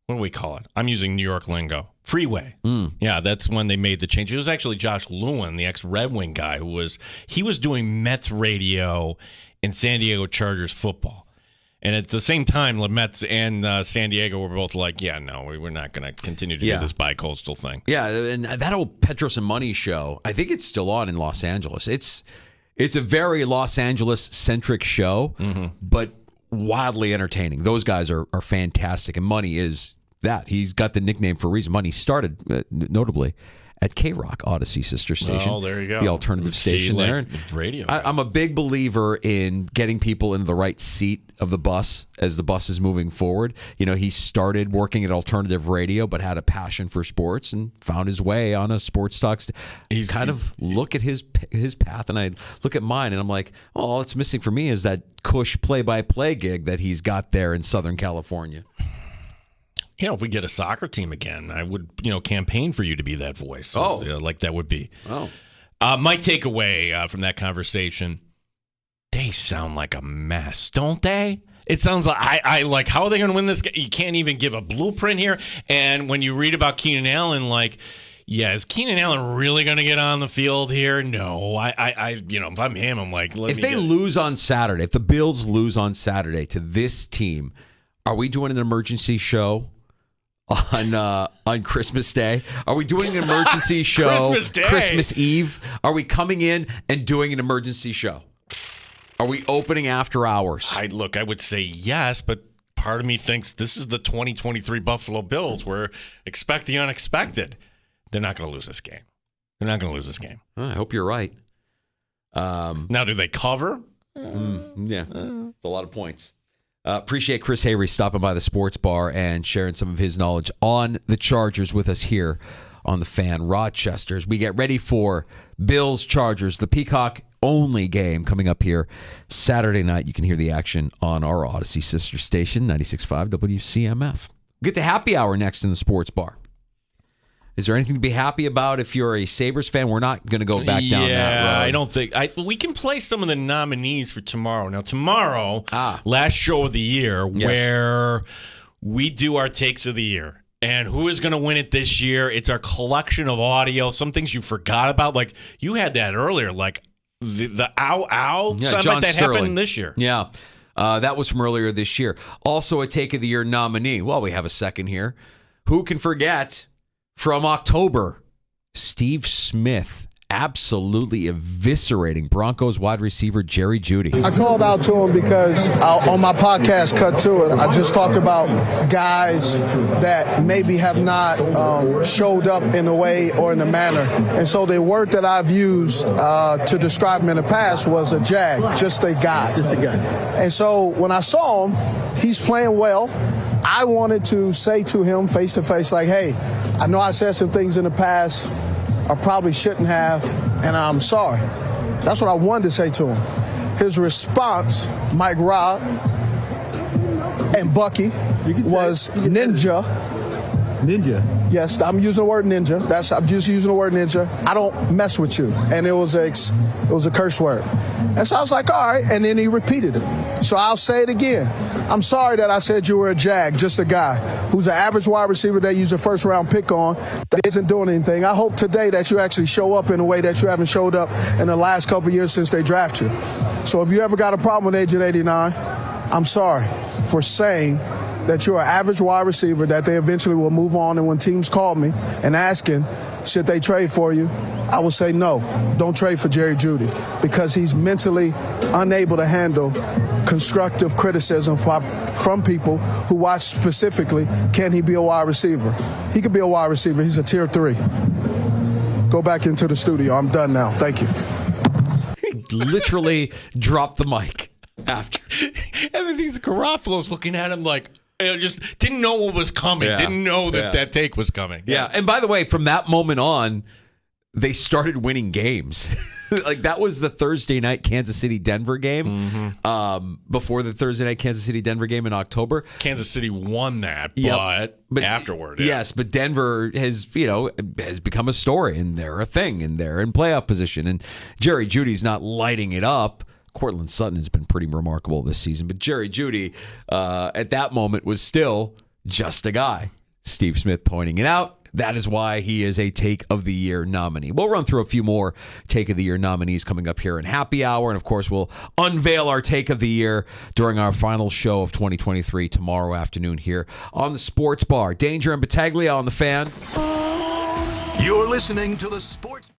[SPEAKER 7] What do we call it? I'm using New York lingo. Freeway. Yeah, that's when they made the change. It was actually Josh Lewin, the ex-Red Wing guy, he was doing Mets radio in San Diego Chargers football. And at the same time, the Mets and San Diego were both like, yeah, no, we're not going to continue to do this bi-coastal thing.
[SPEAKER 6] Yeah, and that old Petros and Money show, I think it's still on in Los Angeles. It's a very Los Angeles-centric show, but wildly entertaining. Those guys are fantastic, and Money is that. He's got the nickname for a reason. Money started, notably, at K-Rock, Odyssey sister station.
[SPEAKER 7] Oh, there you go.
[SPEAKER 6] The alternative station there.
[SPEAKER 7] Radio.
[SPEAKER 6] I'm a big believer in getting people into the right seat of the bus as the bus is moving forward. You know, he started working at alternative radio, but had a passion for sports and found his way on a sports talk. Look at his path, and I look at mine, and I'm like, oh, all that's missing for me is that cush play-by-play gig that he's got there in Southern California.
[SPEAKER 7] You know, if we get a soccer team again, I would, campaign for you to be that voice. Like that would be.
[SPEAKER 6] Oh.
[SPEAKER 7] My takeaway from that conversation, they sound like a mess, don't they? It sounds like, I like, how are they going to win this game? You can't even give a blueprint here. And when you read about Keenan Allen, like, yeah, is Keenan Allen really going to get on the field here? No. If I'm him, I'm like,
[SPEAKER 6] if they lose on Saturday, if the Bills lose on Saturday to this team, are we doing an emergency show on Christmas Day? Are we doing an emergency show Christmas Eve? Are we coming in and doing an emergency show? Are we opening after hours?
[SPEAKER 7] I would say yes, but part of me thinks this is the 2023 Buffalo Bills where expect the unexpected. They're not going to lose this game.
[SPEAKER 6] I hope you're right.
[SPEAKER 7] Now, do they cover?
[SPEAKER 6] Yeah, it's a lot of points. Appreciate Chris Hayre stopping by the sports bar and sharing some of his knowledge on the Chargers with us here on the Fan. Rochester, as we get ready for Bills-Chargers, the Peacock-only game coming up here Saturday night. You can hear the action on our Odyssey sister station, 96.5 WCMF. Get the happy hour next in the sports bar. Is there anything to be happy about if you're a Sabres fan? We're not going to go back down that road.
[SPEAKER 7] Yeah, I don't think. We can play some of the nominees for tomorrow. Now, tomorrow, last show of the year, where we do our takes of the year. And who is going to win it this year? It's our collection of audio, some things you forgot about. Like, you had that earlier, like the ow, something
[SPEAKER 6] John
[SPEAKER 7] like that
[SPEAKER 6] Sterling.
[SPEAKER 7] happened this year.
[SPEAKER 6] Yeah, that was from earlier this year. Also a Take of the Year nominee. Well, we have a second here. Who can forget... From October, Steve Smith absolutely eviscerating Broncos wide receiver Jerry Jeudy.
[SPEAKER 18] I called out to him because on my podcast, Cut to It, I just talked about guys that maybe have not showed up in a way or in a manner. And so the word that I've used to describe him in the past was a jag, just a guy. Just a guy. And so when I saw him, he's playing well. I wanted to say to him face to face, like, hey, I know I said some things in the past I probably shouldn't have, and I'm sorry. That's what I wanted to say to him. His response, Mike Robb and Bucky, was ninja. Ninja? Yes, I'm using the word ninja. I'm just using the word ninja. I don't mess with you. And it was a curse word. And so I was like, all right. And then he repeated it. So I'll say it again. I'm sorry that I said you were a jag, just a guy who's an average wide receiver they use a first-round pick on that isn't doing anything. I hope today that you actually show up in a way that you haven't showed up in the last couple of years since they drafted you. So if you ever got a problem with Agent 89, I'm sorry for saying that you're an average wide receiver that they eventually will move on. And when teams call me and asking, should they trade for you, I will say no, don't trade for Jerry Jeudy because he's mentally unable to handle constructive criticism from people who watch specifically, can he be a wide receiver? He could be a wide receiver. He's a tier 3. Go back into the studio. I'm done now. Thank you.
[SPEAKER 6] He literally dropped the mic after.
[SPEAKER 7] And then these Garofalo's looking at him like, just didn't know what was coming.
[SPEAKER 6] Yeah.
[SPEAKER 7] Didn't know that take was coming.
[SPEAKER 6] Yeah. And by the way, from that moment on, they started winning games. Like that was the Thursday night Kansas City-Denver game. Before the Thursday night Kansas City-Denver game in October.
[SPEAKER 7] Kansas City won that, but afterward.
[SPEAKER 6] Yes, but Denver has become a story, and they're a thing, and they're in playoff position. And Jerry Jeudy's not lighting it up. Cortland Sutton has been pretty remarkable this season, but Jerry Jeudy at that moment was still just a guy. Steve Smith pointing it out. that is why he is a Take of the Year nominee. We'll run through a few more Take of the Year nominees coming up here in Happy Hour. And, of course, we'll unveil our Take of the Year during our final show of 2023 tomorrow afternoon here on the Sports Bar. Danger and Battaglia on the Fan.
[SPEAKER 2] You're listening to the Sports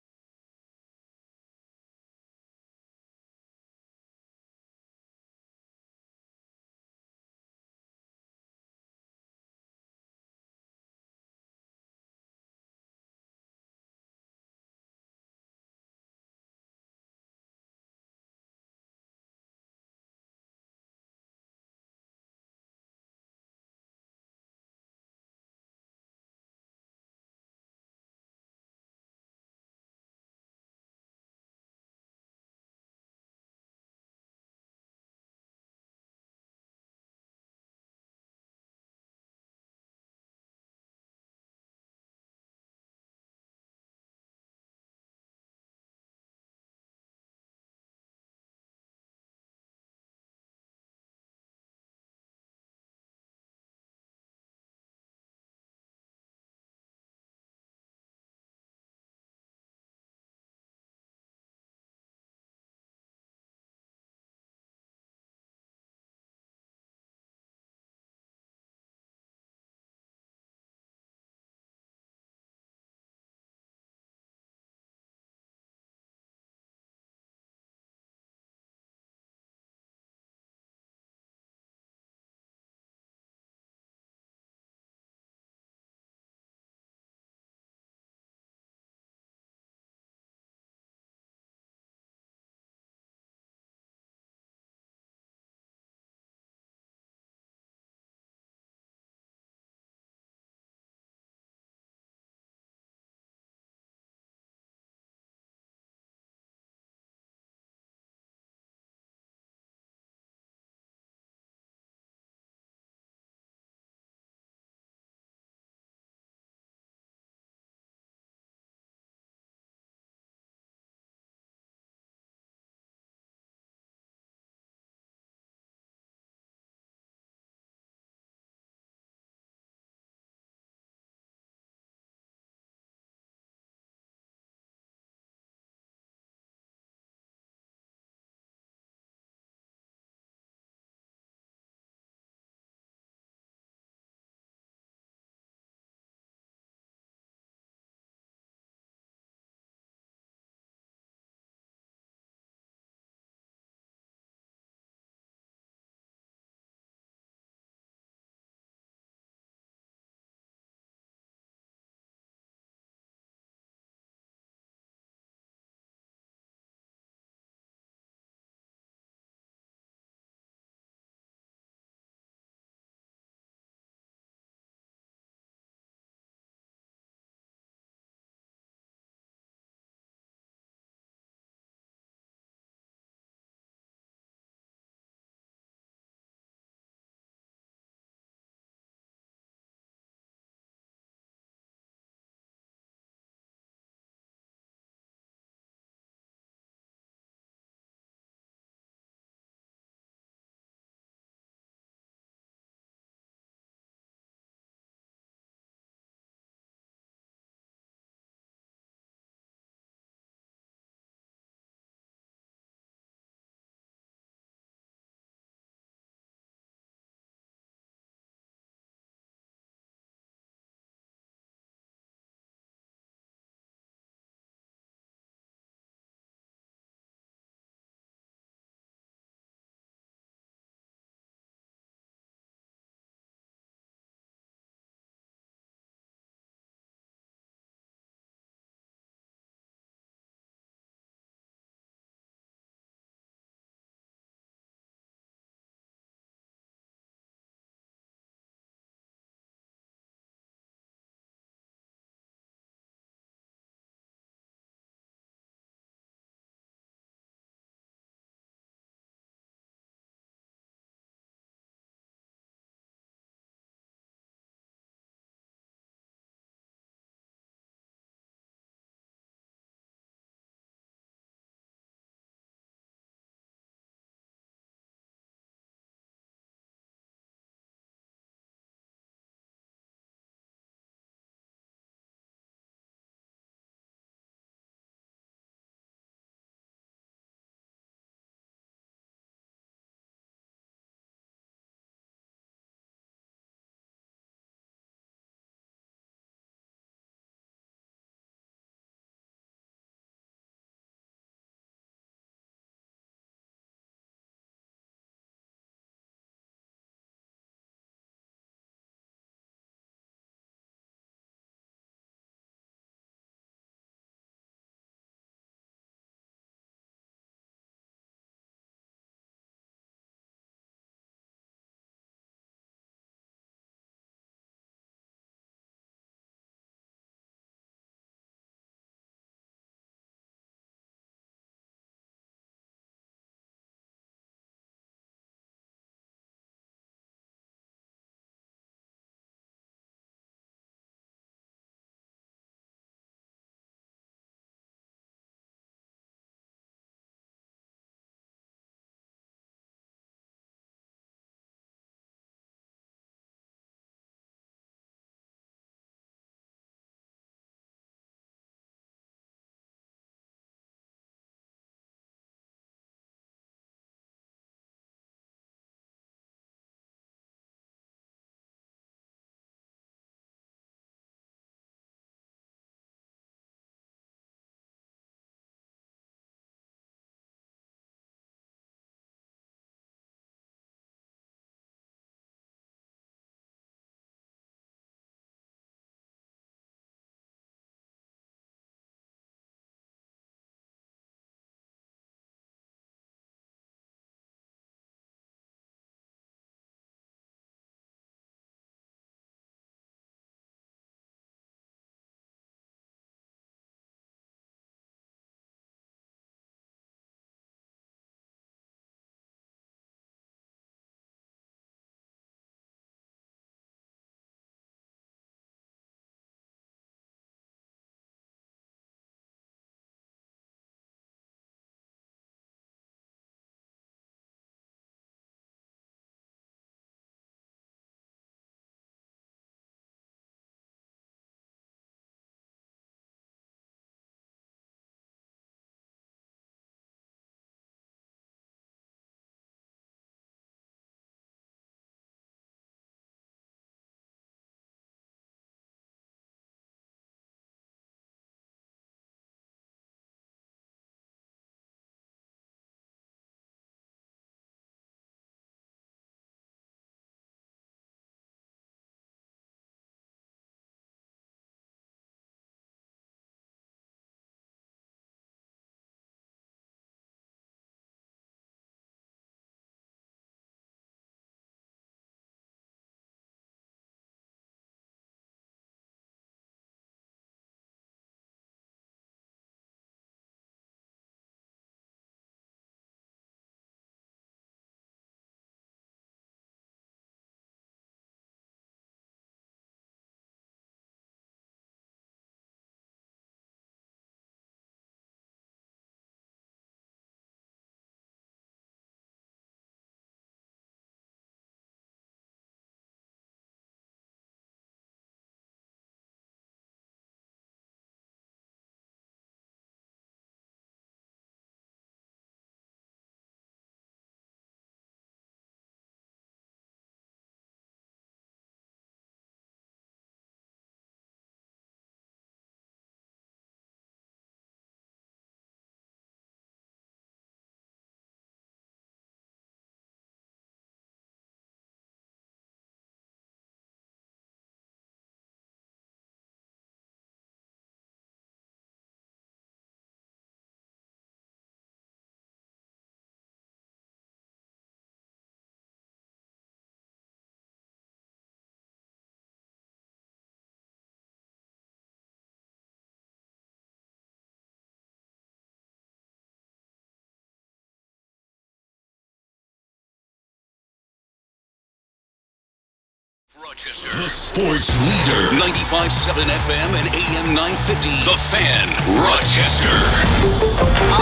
[SPEAKER 2] Rochester, the sports leader. 95.7 FM and AM 950. The Fan, Rochester.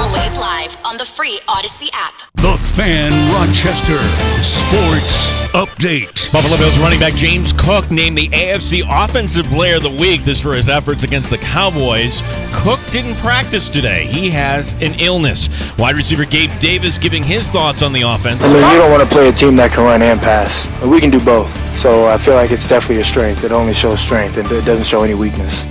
[SPEAKER 1] Always live on the free Odyssey app.
[SPEAKER 2] The Fan, Rochester. Sports update.
[SPEAKER 7] Buffalo Bills running back James Cook named the AFC Offensive Player of the Week. This for his efforts against the Cowboys. Cook didn't practice today. He has an illness. Wide receiver Gabe Davis giving his thoughts on the offense.
[SPEAKER 12] I mean, you don't want to play a team that can run and pass. We can do both. So I feel like it's definitely a strength. It only shows strength. It doesn't show any weakness.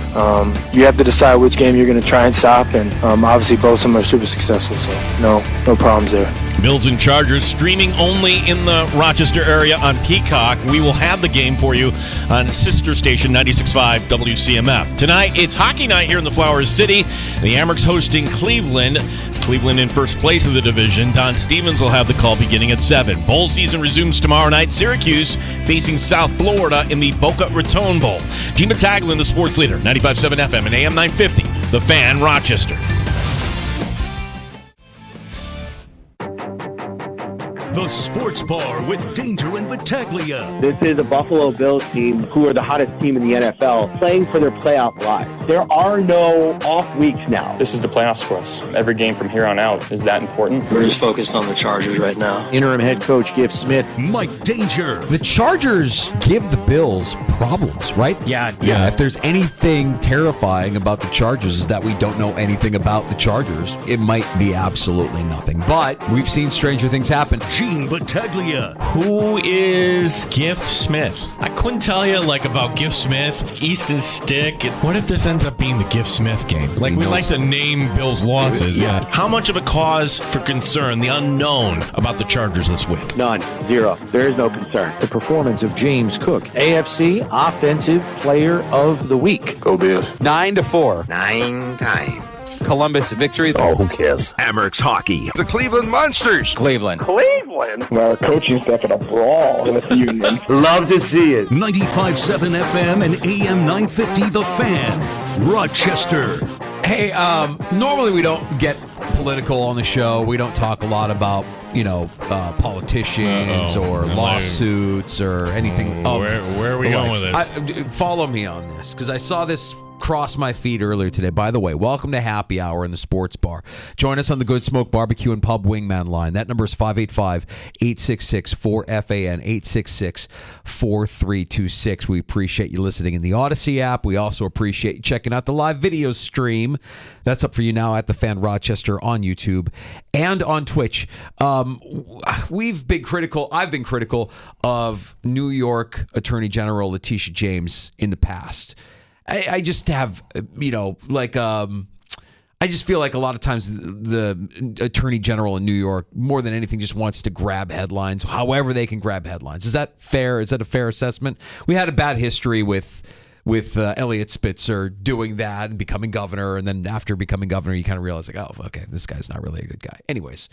[SPEAKER 12] You have to decide which game you're going to try and stop, and obviously both of them are super successful, so no problems there.
[SPEAKER 7] Bills and Chargers streaming only in the Rochester area on Peacock. We will have the game for you on sister station 96.5 WCMF. Tonight, it's hockey night here in the Flower City. The Amherst hosting Cleveland. Cleveland in first place of the division. Don Stevens will have the call beginning at 7. Bowl season resumes tomorrow night. Syracuse facing South Florida in the Boca Raton Bowl. Gene Battaglin, the sports leader, 95.7 FM and AM 950. The Fan, Rochester.
[SPEAKER 2] The Sports Bar with Danger and Battaglia.
[SPEAKER 3] This is a Buffalo Bills team who are the hottest team in the NFL, playing for their playoff lives. There are no off weeks now.
[SPEAKER 4] This is the playoffs for us. Every game from here on out is that important.
[SPEAKER 8] We're just focused on the Chargers right now. Interim head coach Giff Smith.
[SPEAKER 2] Mike Danger.
[SPEAKER 6] The Chargers give the Bills problems, right?
[SPEAKER 7] Yeah.
[SPEAKER 6] If there's anything terrifying about the Chargers is that we don't know anything about the Chargers. It might be absolutely nothing, but we've seen stranger things happen.
[SPEAKER 2] Gene Battaglia.
[SPEAKER 7] Who is Giff Smith? I couldn't tell you about Giff Smith, Easton Stick. What if this ends up being the Giff Smith game? We like to name Bills' losses.
[SPEAKER 6] Yeah.
[SPEAKER 7] How much of a cause for concern, the unknown, about the Chargers this week?
[SPEAKER 3] None. Zero. There is no concern.
[SPEAKER 8] The performance of James Cook, AFC Offensive Player of the Week.
[SPEAKER 11] Go Bills.
[SPEAKER 5] 9
[SPEAKER 8] 9-4.
[SPEAKER 5] times.
[SPEAKER 8] Columbus victory.
[SPEAKER 11] Oh, who cares?
[SPEAKER 9] Amherst Hockey. The Cleveland Monsters.
[SPEAKER 8] Cleveland.
[SPEAKER 14] Cleveland? Well, coaching staff in a brawl in the union.
[SPEAKER 5] Love to see it.
[SPEAKER 2] 95.7 FM and AM 950. The Fan, Rochester.
[SPEAKER 6] Hey, normally we don't get political on the show. We don't talk a lot about, politicians or lawsuits or anything.
[SPEAKER 7] Where are we going with this?
[SPEAKER 6] Follow me on this, because I saw this cross my feed earlier today. By the way, welcome to Happy Hour in the Sports Bar. Join us on the Good Smoke Barbecue and Pub Wingman line. That number is 585-866-4FAN, 866-4326. We appreciate you listening in the Odyssey app. We also appreciate you checking out the live video stream. That's up for you now at the Fan Rochester on YouTube and on Twitch. I've been critical of New York Attorney General Letitia James in the past. I just have, I just feel like a lot of times the Attorney General in New York, more than anything, just wants to grab headlines, however they can grab headlines. Is that fair? Is that a fair assessment? We had a bad history with Elliot Spitzer doing that and becoming governor, and then after becoming governor, you kind of realize, okay, this guy's not really a good guy. Anyways,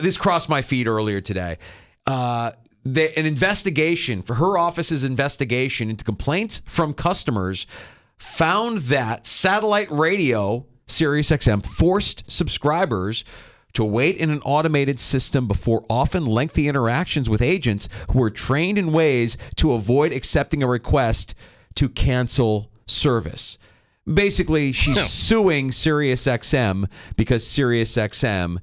[SPEAKER 6] this crossed my feed earlier today. An investigation for her office's investigation into complaints from customers found that satellite radio, SiriusXM, forced subscribers to wait in an automated system before often lengthy interactions with agents who were trained in ways to avoid accepting a request to cancel service. Basically, she's suing SiriusXM because SiriusXM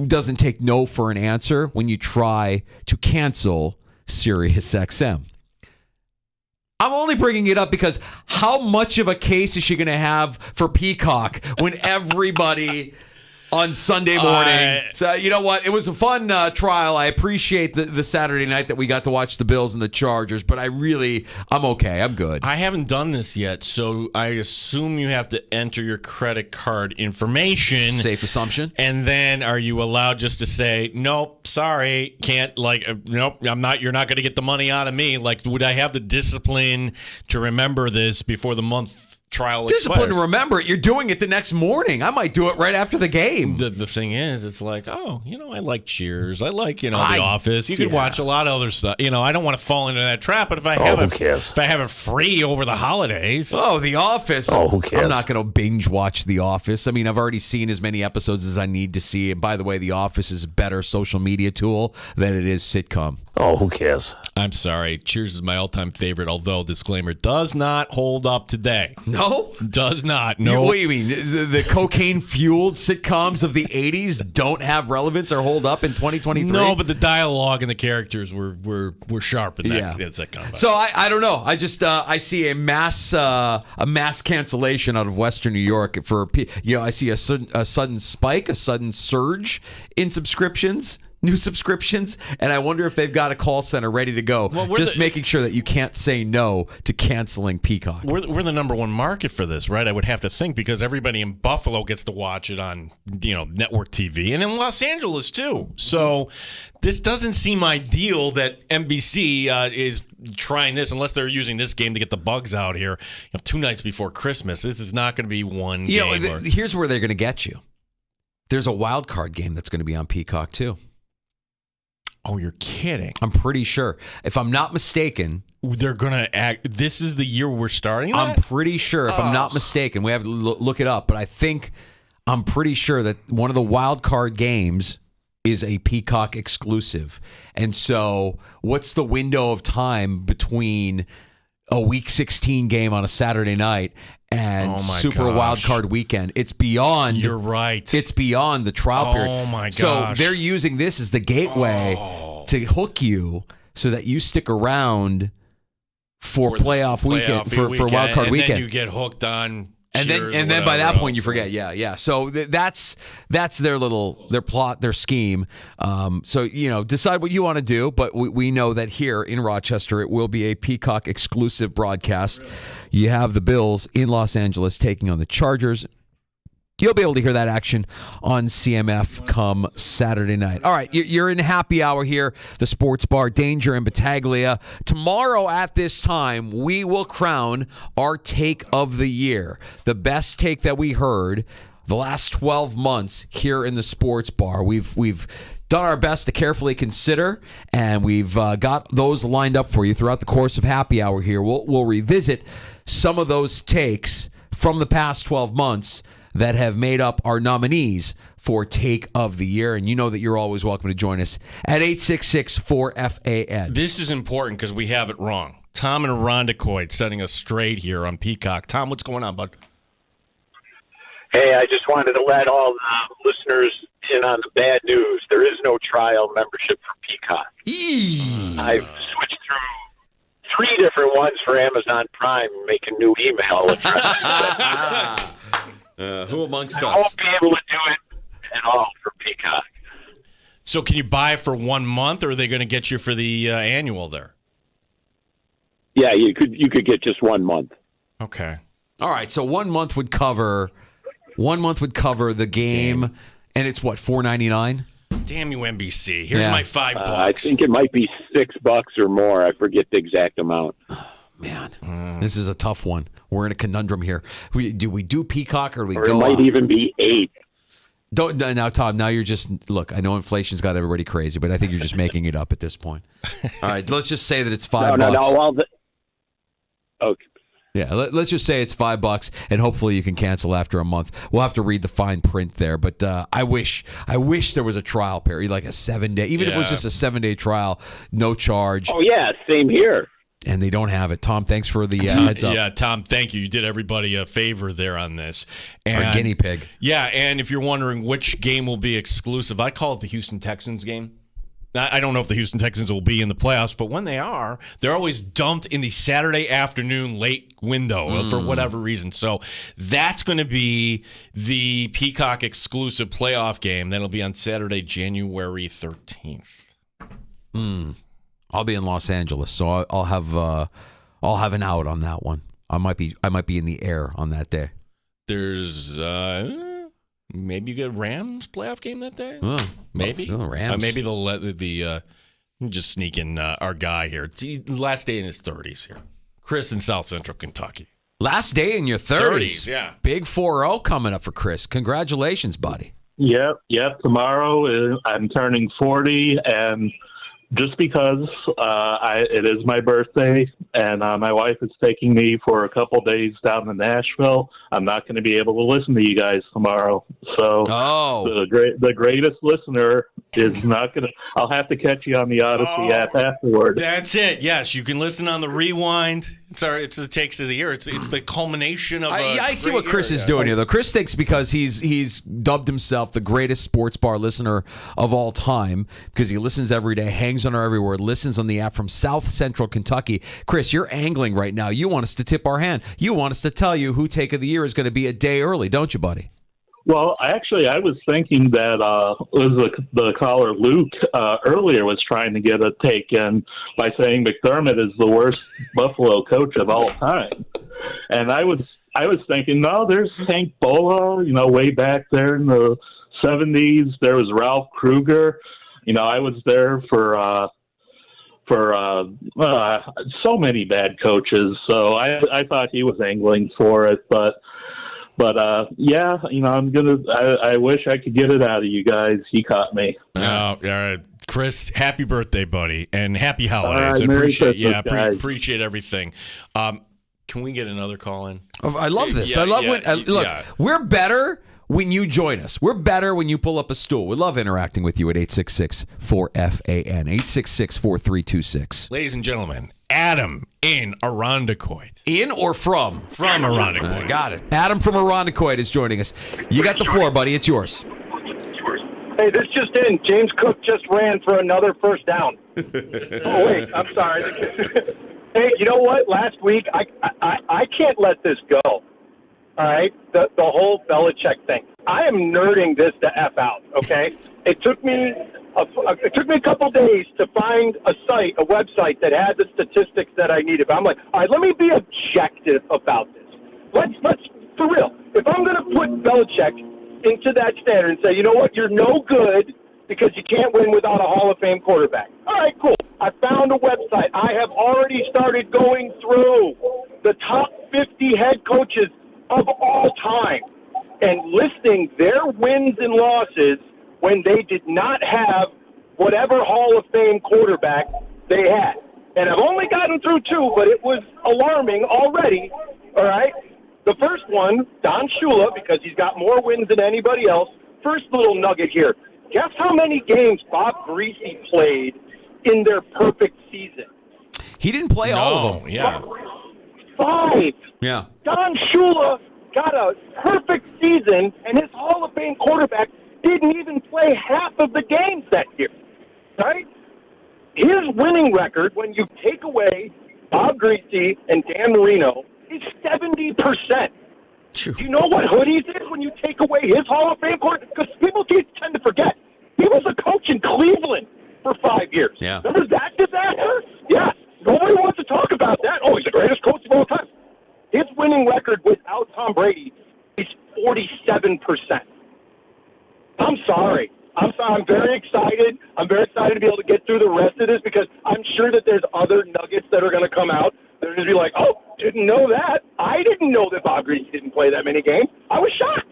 [SPEAKER 6] doesn't take no for an answer when you try to cancel SiriusXM. I'm only bringing it up because how much of a case is she going to have for Peacock when everybody on Sunday morning. So you know what? It was a fun trial. I appreciate the Saturday night that we got to watch the Bills and the Chargers, but I'm okay. I'm good.
[SPEAKER 7] I haven't done this yet, so I assume you have to enter your credit card information.
[SPEAKER 6] Safe assumption.
[SPEAKER 7] And then are you allowed just to say, nope, sorry, can't, nope, I'm not, you're not going to get the money out of me. Would I have the discipline to remember this before the month trial
[SPEAKER 6] Discipline
[SPEAKER 7] expires.
[SPEAKER 6] to remember it. You're doing it the next morning. I might do it right after the game.
[SPEAKER 7] The thing is, it's like, I like Cheers. I like, The Office. You could watch a lot of other stuff. I don't want to fall into that trap, but if I have if I have it free over the holidays.
[SPEAKER 6] Oh, The Office.
[SPEAKER 8] Oh, who cares?
[SPEAKER 6] I'm not going to binge watch The Office. I mean, I've already seen as many episodes as I need to see. And by the way, The Office is a better social media tool than it is sitcom.
[SPEAKER 8] Oh, who cares?
[SPEAKER 7] I'm sorry. Cheers is my all-time favorite, although, disclaimer, does not hold up today.
[SPEAKER 6] No?
[SPEAKER 7] Does not. No.
[SPEAKER 6] What do you mean? The cocaine-fueled sitcoms of the 80s don't have relevance or hold up in 2023?
[SPEAKER 7] No, but the dialogue and the characters were sharp in that sitcom.
[SPEAKER 6] So I don't know. I just I see a mass cancellation out of Western New York for I see a sudden spike, a sudden surge in subscriptions. New subscriptions, and I wonder if they've got a call center ready to go, just making sure that you can't say no to canceling Peacock.
[SPEAKER 7] We're the number one market for this, right? I would have to think, because everybody in Buffalo gets to watch it on network TV, and in Los Angeles too. So this doesn't seem ideal that NBC is trying this, unless they're using this game to get the bugs out here 2 nights before Christmas. This is not going to be one game.
[SPEAKER 6] Here's where they're going to get you. There's a wild card game that's going to be on Peacock too.
[SPEAKER 7] Oh, you're kidding.
[SPEAKER 6] I'm pretty sure. If I'm not mistaken,
[SPEAKER 7] they're going to act. This is the year we're starting that?
[SPEAKER 6] I'm pretty sure, if I'm not mistaken, we have to look it up, but I'm pretty sure that one of the wild card games is a Peacock exclusive. And so what's the window of time between a Week 16 game on a Saturday night and Super Wild Card Weekend? It's beyond.
[SPEAKER 7] You're right.
[SPEAKER 6] It's beyond the trial period.
[SPEAKER 7] Oh my gosh!
[SPEAKER 6] So they're using this as the gateway to hook you, so that you stick around for playoff weekend for Wild Card Weekend.
[SPEAKER 7] And then you get hooked on.
[SPEAKER 6] And then by that point you forget. Yeah. So that's their plot, their scheme. So decide what you want to do. But we know that here in Rochester it will be a Peacock exclusive broadcast. You have the Bills in Los Angeles taking on the Chargers. You'll be able to hear that action on CMF come Saturday night. All right, you're in happy hour here, the Sports Bar, Danger and Battaglia. Tomorrow at this time, we will crown our take of the year, the best take that we heard the last 12 months here in the Sports Bar. We've done our best to carefully consider, and we've got those lined up for you throughout the course of happy hour here. We'll revisit some of those takes from the past 12 months that have made up our nominees for Take of the Year. And you know that you're always welcome to join us at 866-4FAN.
[SPEAKER 7] This is important because we have it wrong. Tom and Irondequoit setting us straight here on Peacock. Tom, what's going on, bud?
[SPEAKER 19] Hey, I just wanted to let all the listeners in on the bad news. There is no trial membership for Peacock. I've switched through 3 different ones for Amazon Prime and make a new email address.
[SPEAKER 6] Who amongst
[SPEAKER 19] I
[SPEAKER 6] us?
[SPEAKER 19] won't be able to do it at all for Peacock.
[SPEAKER 7] So can you buy it for 1 month, or are they going to get you for the annual there?
[SPEAKER 19] Yeah, you could get just 1 month.
[SPEAKER 7] Okay.
[SPEAKER 6] All right, so 1 month would cover the game, and it's what, $4.99?
[SPEAKER 7] Damn you, NBC. Here's my $5.
[SPEAKER 19] I think it might be $6 or more. I forget the exact amount.
[SPEAKER 6] Man, this is a tough one. We're in a conundrum here. Do we do Peacock, or do we
[SPEAKER 19] Or
[SPEAKER 6] go?
[SPEAKER 19] it might even be 8.
[SPEAKER 6] Don't now, Tom. Now you're just look. I know inflation's got everybody crazy, but I think you're just making it up at this point. All right, let's just say that it's $5.
[SPEAKER 19] No. Okay.
[SPEAKER 6] Yeah, let's just say it's $5, and hopefully you can cancel after a month. We'll have to read the fine print there, but I wish there was a trial period, like a 7-day, even if it was just a 7-day trial, no charge.
[SPEAKER 19] Oh yeah, same here.
[SPEAKER 6] And they don't have it. Tom, thanks for the heads up.
[SPEAKER 7] Yeah, Tom, thank you. You did everybody a favor there on this.
[SPEAKER 6] Our guinea pig.
[SPEAKER 7] Yeah, and if you're wondering which game will be exclusive, I call it the Houston Texans game. I don't know if the Houston Texans will be in the playoffs, but when they are, they're always dumped in the Saturday afternoon late window for whatever reason. So that's going to be the Peacock exclusive playoff game. That'll be on Saturday, January 13th.
[SPEAKER 6] I'll be in Los Angeles, so I'll have an out on that one. I might be in the air on that day.
[SPEAKER 7] There's maybe you get a Rams playoff game that day. Maybe
[SPEAKER 6] Rams.
[SPEAKER 7] Maybe they'll let just sneak in our guy here. It's the last day in his 30s here. Chris in South Central Kentucky.
[SPEAKER 6] Last day in your 30s.
[SPEAKER 7] Yeah.
[SPEAKER 6] Big 4-0 coming up for Chris. Congratulations, buddy.
[SPEAKER 20] Yep. Tomorrow I'm turning 40, and just because it is my birthday and my wife is taking me for a couple days down to Nashville, I'm not going to be able to listen to you guys tomorrow. So the greatest listener is not going to. I'll have to catch you on the Odyssey app afterward.
[SPEAKER 7] That's it. Yes, you can listen on the rewind. It's the takes of the year. It's the culmination of.
[SPEAKER 6] I see what Chris is doing here, though. Chris thinks because he's dubbed himself the greatest sports bar listener of all time because he listens every day, hangs on our every word, listens on the app from South Central Kentucky. Chris, you're angling right now. You want us to tip our hand. You want us to tell you who take of the year is going to be a day early, don't you, buddy?
[SPEAKER 20] Well, actually, I was thinking that the caller Luke earlier was trying to get a take in by saying McDermott is the worst Buffalo coach of all time, and I was thinking, no, there's Hank Bola, way back there in the 70s. There was Ralph Kruger. I was there for so many bad coaches, so I thought he was angling for it, but yeah, I wish I could get it out of you guys. He caught me.
[SPEAKER 7] All right, Chris, happy birthday, buddy, and happy holidays. I appreciate everything. Can we get another call in?
[SPEAKER 6] I love this. I love when we're better when you join us. We're better when you pull up a stool. We love interacting with you at 866-4FAN, 866-4326.
[SPEAKER 7] Ladies and gentlemen, Adam in Irondequoit.
[SPEAKER 6] In or from?
[SPEAKER 7] From Irondequoit.
[SPEAKER 6] Got it. Adam from Irondequoit is joining us. You got the floor, buddy. It's yours.
[SPEAKER 21] Hey, this just in. James Cook just ran for another first down. Oh, wait. I'm sorry. Hey, you know what? Last week, I can't let this go. All right? The whole Belichick thing. I am nerding this to F out, okay? It took me a couple days to find a website that had the statistics that I needed. But I'm like, all right, let me be objective about this. Let's for real. If I'm going to put Belichick into that standard and say, you know what, you're no good because you can't win without a Hall of Fame quarterback. All right, cool. I found a website. I have already started going through the top 50 head coaches of all time and listing their wins and losses when they did not have whatever Hall of Fame quarterback they had. And I've only gotten through two, but it was alarming already, all right? The first one, Don Shula, because he's got more wins than anybody else. First little nugget here. Guess how many games Bob Greasy played in their perfect season?
[SPEAKER 6] He didn't play all of them.
[SPEAKER 7] Yeah.
[SPEAKER 21] 5.
[SPEAKER 6] Yeah.
[SPEAKER 21] Don Shula got a perfect season, and his Hall of Fame quarterback didn't even play half of the games that year, right? His winning record, when you take away Bob Greasy and Dan Marino, is 70%. Do you know what Hoodies is when you take away his Hall of Fame quarterback? Because people tend to forget. He was a coach in Cleveland for 5 years.
[SPEAKER 6] Yeah.
[SPEAKER 21] Remember that disaster? Yeah. Nobody wants to talk about that. Oh, he's the greatest coach of all time. His winning record without Tom Brady is 47%. I'm sorry. I'm very excited. I'm very excited to be able to get through the rest of this because I'm sure that there's other nuggets that are going to come out. They're going to be like, oh, didn't know that. I didn't know that Bob Greasy didn't play that many games. I was shocked.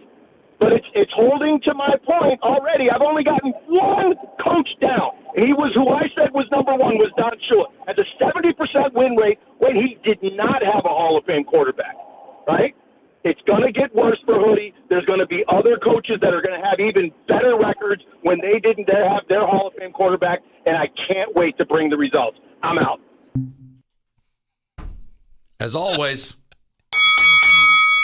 [SPEAKER 21] But it's holding to my point already. I've only gotten one coach down, and he was who I said was number one, was Don Shula. Has a 70% win rate when he did not have a Hall of Fame quarterback, right? It's going to get worse for Hoodie. There's going to be other coaches that are going to have even better records when they didn't have their Hall of Fame quarterback, and I can't wait to bring the results. I'm out.
[SPEAKER 6] As always.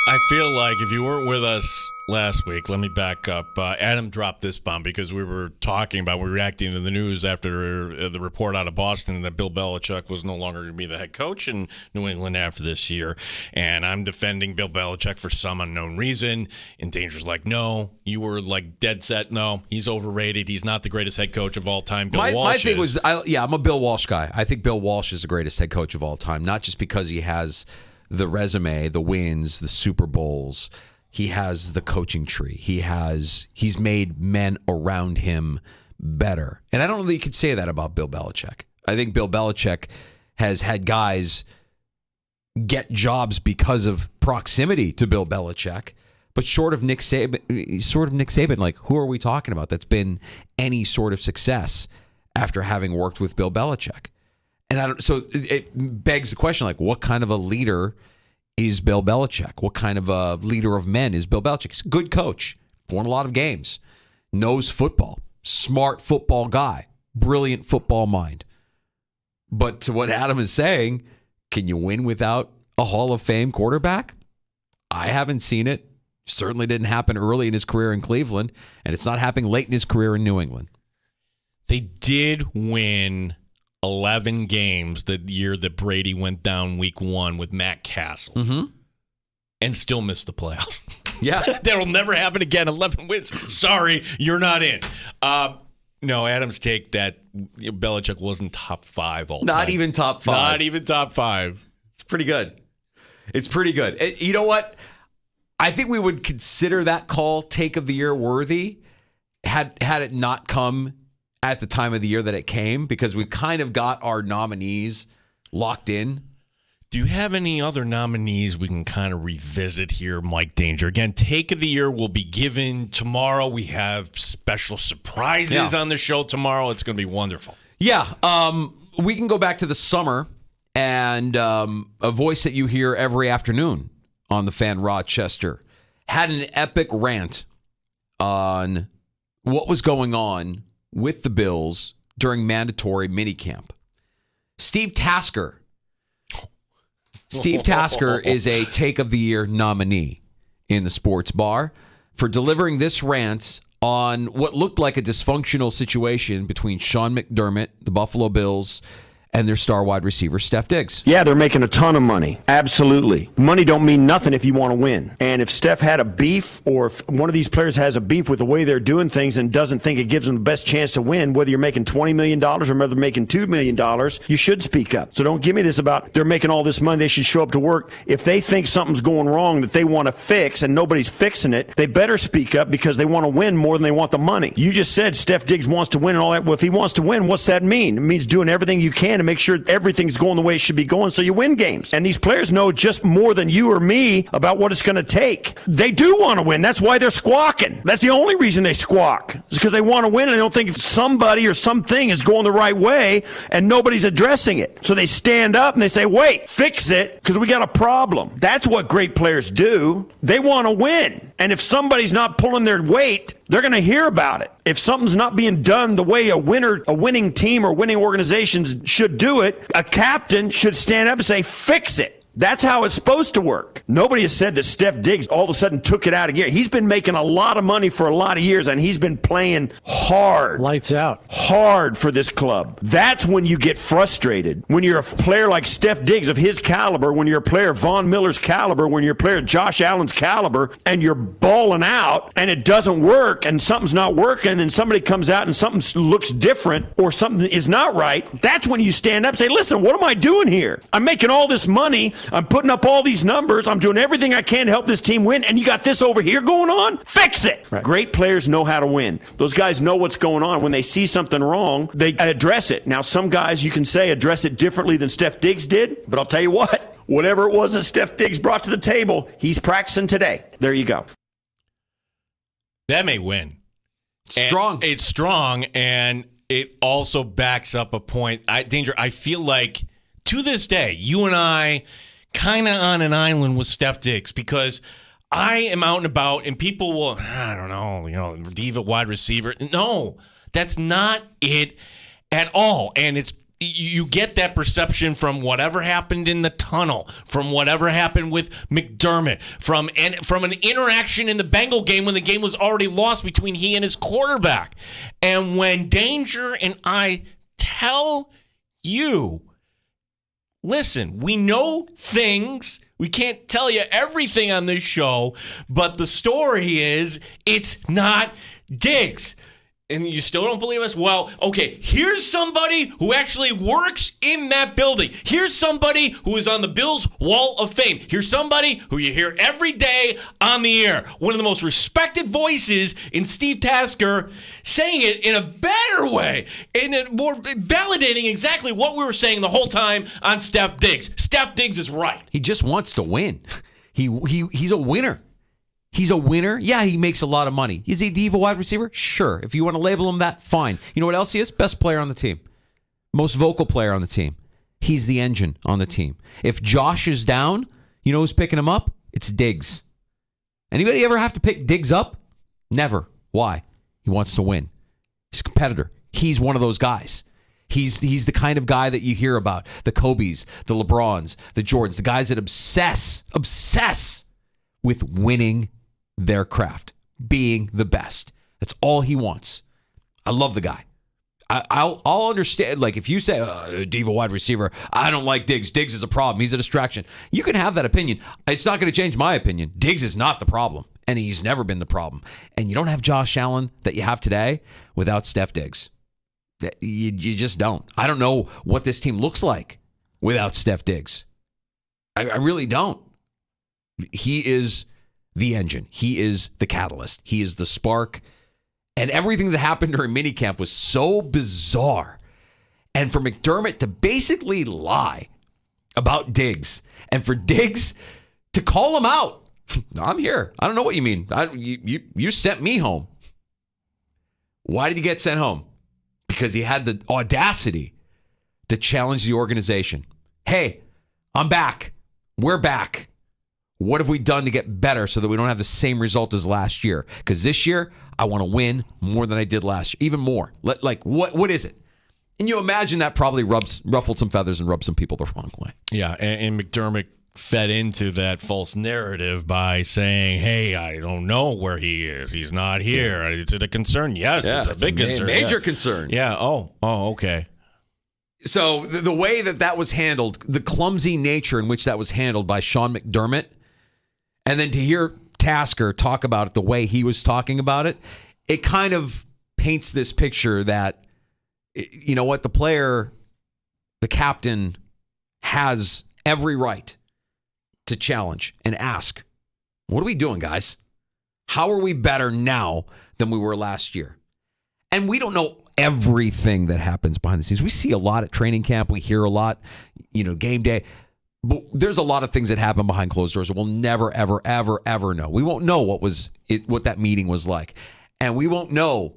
[SPEAKER 7] I feel like if you weren't with us last week, let me back up. Adam dropped this bomb because we were reacting to the news after the report out of Boston that Bill Belichick was no longer going to be the head coach in New England after this year. And I'm defending Bill Belichick for some unknown reason. And Danger's like, no, you were like dead set. No, he's overrated. He's not the greatest head coach of all time. Bill Walsh
[SPEAKER 6] my thing
[SPEAKER 7] is.
[SPEAKER 6] I'm a Bill Walsh guy. I think Bill Walsh is the greatest head coach of all time, not just because he has the resume, the wins, the Super Bowls. He has the coaching tree. He's made men around him better. And I don't know that you could say that about Bill Belichick. I think Bill Belichick has had guys get jobs because of proximity to Bill Belichick. But short of Nick Saban, like, who are we talking about that's been any sort of success after having worked with Bill Belichick? And so it begs the question, like, what kind of a leader is Bill Belichick? What kind of a leader of men is Bill Belichick? He's a good coach, won a lot of games, knows football, smart football guy, brilliant football mind. But to what Adam is saying, can you win without a Hall of Fame quarterback? I haven't seen it. Certainly didn't happen early in his career in Cleveland, and it's not happening late in his career in New England.
[SPEAKER 7] They did win 11 games the year that Brady went down week 1 with Matt Castle and still missed the playoffs.
[SPEAKER 6] Yeah.
[SPEAKER 7] That'll never happen again. 11 wins. Sorry, you're not in. No, Adam's take that Belichick wasn't top 5 all time.
[SPEAKER 6] Not even top 5.
[SPEAKER 7] Not even top 5.
[SPEAKER 6] It's pretty good. It's pretty good. You know what? I think we would consider that call take of the year worthy had it not come at the time of the year that it came, because we kind of got our nominees locked in.
[SPEAKER 7] Do you have any other nominees we can kind of revisit here, Mike Danger? Again, take of the year will be given tomorrow. We have special surprises on the show tomorrow. It's going to be wonderful.
[SPEAKER 6] Yeah. We can go back to the summer and a voice that you hear every afternoon on the Fan, Rochester, had an epic rant on what was going on with the Bills during mandatory minicamp. Steve Tasker is a Take of the Year nominee in the sports bar for delivering this rant on what looked like a dysfunctional situation between Sean McDermott, the Buffalo Bills, and their star wide receiver, Steph Diggs.
[SPEAKER 13] Yeah, they're making a ton of money. Absolutely. Money don't mean nothing if you want to win. And if Steph had a beef, or if one of these players has a beef with the way they're doing things and doesn't think it gives them the best chance to win, whether you're making $20 million or whether they're making $2 million, you should speak up. So don't give me this about they're making all this money, they should show up to work. If they think something's going wrong that they want to fix and nobody's fixing it, they better speak up because they want to win more than they want the money. You just said Steph Diggs wants to win and all that. Well, if he wants to win, what's that mean? It means doing everything you can to make sure everything's going the way it should be going so you win games. And these players know just more than you or me about what it's going to take. They do want to win. That's why they're squawking. That's the only reason they squawk. It's because they want to win and they don't think somebody or something is going the right way and nobody's addressing it. So they stand up and they say, wait, fix it because we got a problem. That's what great players do. They want to win. And if somebody's not pulling their weight, they're going to hear about it. If something's not being done the way a winning team or winning organizations should do it, a captain should stand up and say, fix it. That's how it's supposed to work. Nobody has said that Steph Diggs all of a sudden took it out of gear. He's been making a lot of money for a lot of years, and he's been playing hard.
[SPEAKER 22] Lights out.
[SPEAKER 13] Hard for this club. That's when you get frustrated. When you're a player like Steph Diggs of his caliber, when you're a player Von Miller's caliber, when you're a player Josh Allen's caliber, and you're balling out, and it doesn't work, and something's not working, and then somebody comes out and something looks different, or something is not right, that's when you stand up and say, listen, what am I doing here? I'm making all this money. I'm putting up all these numbers. I'm doing everything I can to help this team win, and you got this over here going on? Fix it. Right. Great players know how to win. Those guys know what's going on. When they see something wrong, they address it. Now, some guys, you can say, address it differently than Steph Diggs did, but I'll tell you what, whatever it was that Steph Diggs brought to the table, he's practicing today. There you go.
[SPEAKER 7] That may win.
[SPEAKER 6] Strong.
[SPEAKER 7] It's strong, and it also backs up a point. Danger, I feel like, to this day, you and I kind of on an island with Steph Diggs, because I am out and about and people will, I don't know, diva wide receiver. No, that's not it at all. And it's, you get that perception from whatever happened in the tunnel, from whatever happened with McDermott, from an interaction in the Bengal game when the game was already lost between he and his quarterback. And when Danger and I tell you, listen, we know things. We can't tell you everything on this show, but the story is it's not Diggs. And you still don't believe us? Well, okay, here's somebody who actually works in that building. Here's somebody who is on the Bills' Wall of Fame. Here's somebody who you hear every day on the air. One of the most respected voices in Steve Tasker, saying it in a better way, in a more validating exactly what we were saying the whole time on Steph Diggs. Steph Diggs is right.
[SPEAKER 6] He just wants to win. He's a winner. He's a winner. Yeah, he makes a lot of money. Is he a diva wide receiver? Sure. If you want to label him that, fine. You know what else he is? Best player on the team. Most vocal player on the team. He's the engine on the team. If Josh is down, you know who's picking him up? It's Diggs. Anybody ever have to pick Diggs up? Never. Why? He wants to win. He's a competitor. He's one of those guys. He's the kind of guy that you hear about. The Kobes, the LeBrons, the Jordans, the guys that obsess with winning their craft, being the best. That's all he wants. I love the guy. I'll understand, like, if you say, diva wide receiver, I don't like Diggs. Diggs is a problem. He's a distraction. You can have that opinion. It's not going to change my opinion. Diggs is not the problem, and he's never been the problem. And you don't have Josh Allen that you have today without Steph Diggs. You just don't. I don't know what this team looks like without Steph Diggs. I really don't. He is the engine. He is the catalyst. He is the spark. And everything that happened during minicamp was so bizarre. And for McDermott to basically lie about Diggs, and for Diggs to call him out. I'm here. I don't know what you mean. You sent me home. Why did he get sent home? Because he had the audacity to challenge the organization. Hey, I'm back. We're back. What have we done to get better so that we don't have the same result as last year? Because this year, I want to win more than I did last year. Even more. Like, what is it? And you imagine that probably ruffled some feathers and rubbed some people the wrong way.
[SPEAKER 7] Yeah, and McDermott fed into that false narrative by saying, hey, I don't know where he is. He's not here. Is it a concern? Yes, it's a big concern.
[SPEAKER 6] Major concern.
[SPEAKER 7] Yeah, oh, okay.
[SPEAKER 6] So the way that was handled, the clumsy nature in which that was handled by Sean McDermott, and then to hear Tasker talk about it the way he was talking about it, it kind of paints this picture that, you know what, the player, the captain, has every right to challenge and ask, what are we doing, guys? How are we better now than we were last year? And we don't know everything that happens behind the scenes. We see a lot at training camp. We hear a lot, game day. But there's a lot of things that happen behind closed doors that we'll never, ever, ever, ever know. We won't know what that meeting was like. And we won't know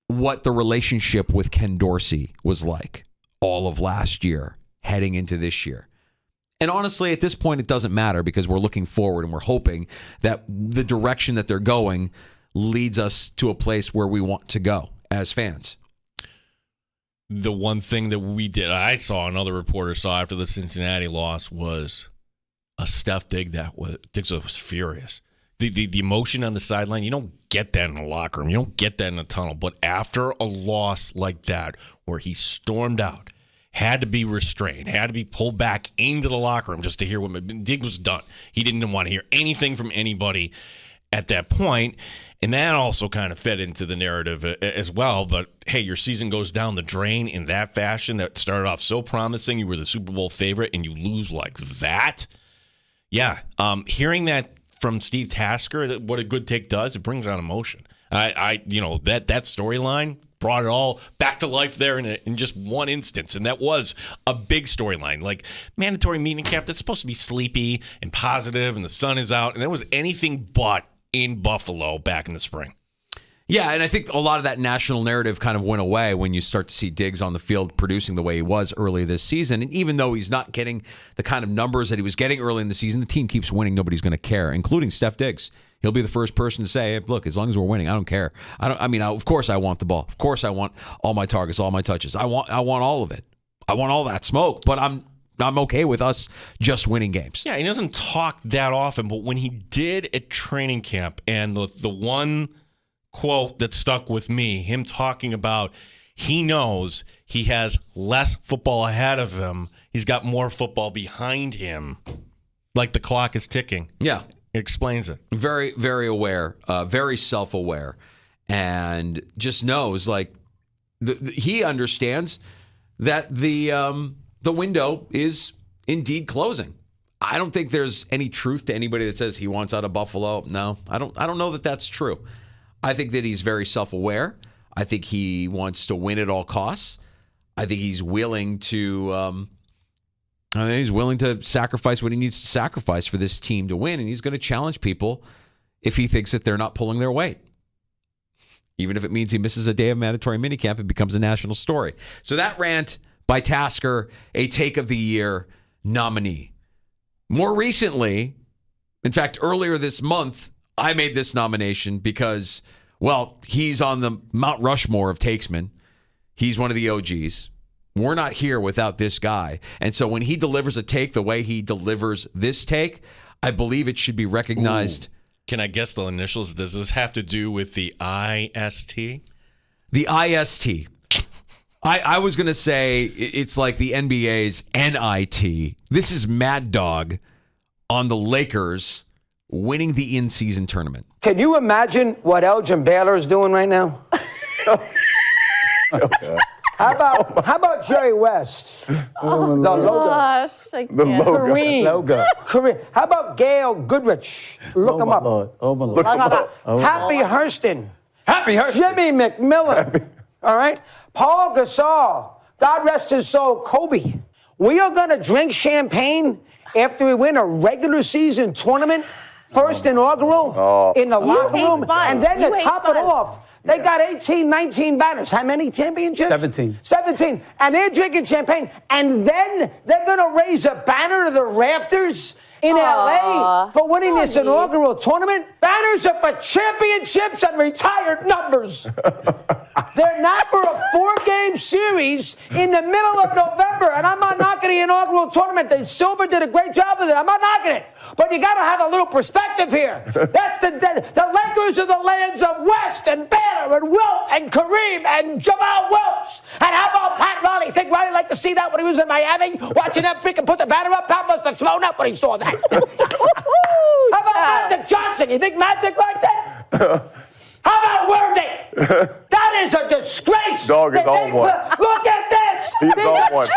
[SPEAKER 6] what the relationship with Ken Dorsey was like all of last year heading into this year. And honestly, at this point, it doesn't matter because we're looking forward and we're hoping that the direction that they're going leads us to a place where we want to go as fans.
[SPEAKER 7] The one thing that I saw, another reporter saw after the Cincinnati loss, was a Steph Diggs was furious. The emotion on the sideline, you don't get that in the locker room. You don't get that in the tunnel. But after a loss like that, where he stormed out, had to be restrained, had to be pulled back into the locker room just to hear what Diggs was done. He didn't want to hear anything from anybody at that point. And that also kind of fed into the narrative as well. But, hey, your season goes down the drain in that fashion that started off so promising. You were the Super Bowl favorite, and you lose like that. Yeah, hearing that from Steve Tasker, what a good take does, it brings on emotion. That storyline brought it all back to life there in just one instance. And that was a big storyline. Like, mandatory meeting camp, that's supposed to be sleepy and positive, and the sun is out. And that was anything but in Buffalo back in the spring.
[SPEAKER 6] Yeah, and I think a lot of that national narrative kind of went away when you start to see Diggs on the field producing the way he was early this season. And even though he's not getting the kind of numbers that he was getting early in the season, the team keeps winning. Nobody's going to care, including Steph Diggs. He'll be the first person to say, hey, look, as long as we're winning, I don't care. Of course I want the ball. Of course I want all my targets, all my touches. I want all of it. I want all that smoke, but I'm okay with us just winning games.
[SPEAKER 7] Yeah, he doesn't talk that often, but when he did at training camp, and the one quote that stuck with me, him talking about he knows he has less football ahead of him. He's got more football behind him, like the clock is ticking.
[SPEAKER 6] Yeah.
[SPEAKER 7] It explains it.
[SPEAKER 6] Very, very aware, very self-aware. and just knows like he understands that the window is indeed closing. I don't think there's any truth to anybody that says he wants out of Buffalo. No, I don't know that that's true. I think that he's very self-aware. I think he wants to win at all costs. I think he's willing to sacrifice what he needs to sacrifice for this team to win, and he's going to challenge people if he thinks that they're not pulling their weight. Even if it means he misses a day of mandatory minicamp, it becomes a national story. So that rant by Tasker, a Take of the Year nominee. More recently, in fact, earlier this month, I made this nomination because, well, he's on the Mount Rushmore of takesmen. He's one of the OGs. We're not here without this guy. And so when he delivers a take the way he delivers this take, I believe it should be recognized.
[SPEAKER 7] Ooh. Can I guess the initials? Does this have to do with the IST?
[SPEAKER 6] The IST. I was going to say it's like the NBA's NIT. This is Mad Dog on the Lakers winning the in-season tournament.
[SPEAKER 15] Can you imagine what Elgin Baylor is doing right now? How about Jerry West? The logo.
[SPEAKER 22] Gosh, I can't.
[SPEAKER 15] The logo. Kareem. How about Gail Goodrich? Look him up.
[SPEAKER 22] Look him up.
[SPEAKER 15] Happy Hurston. Jimmy McMillan. All right? Paul Gasol. God rest his soul, Kobe. We are going to drink champagne after we win a regular season tournament, first inaugural, in the locker room. And then to top it off, they got 18, 19 banners. How many championships? 17. And they're drinking champagne. And then they're going to raise a banner to the rafters in L.A. for winning this inaugural tournament. Banners are for championships and retired numbers. They're not for a 4-game series in the middle of November. And I'm not knocking the inaugural tournament. The Silver did a great job with it. I'm not knocking it. But you got to have a little perspective here. That's the Lakers are the lands of West and Baylor and Wilt and Kareem and Jamal Wilkes. And how about Pat Riley? Think Riley liked to see that when he was in Miami? Watching them freaking put the banner up? Pat must have thrown up when he saw that. How about Magic Johnson? You think Magic like that? How about Worthy? That is a disgrace.
[SPEAKER 23] Dog is on one.
[SPEAKER 15] Look at this.
[SPEAKER 23] He's on one.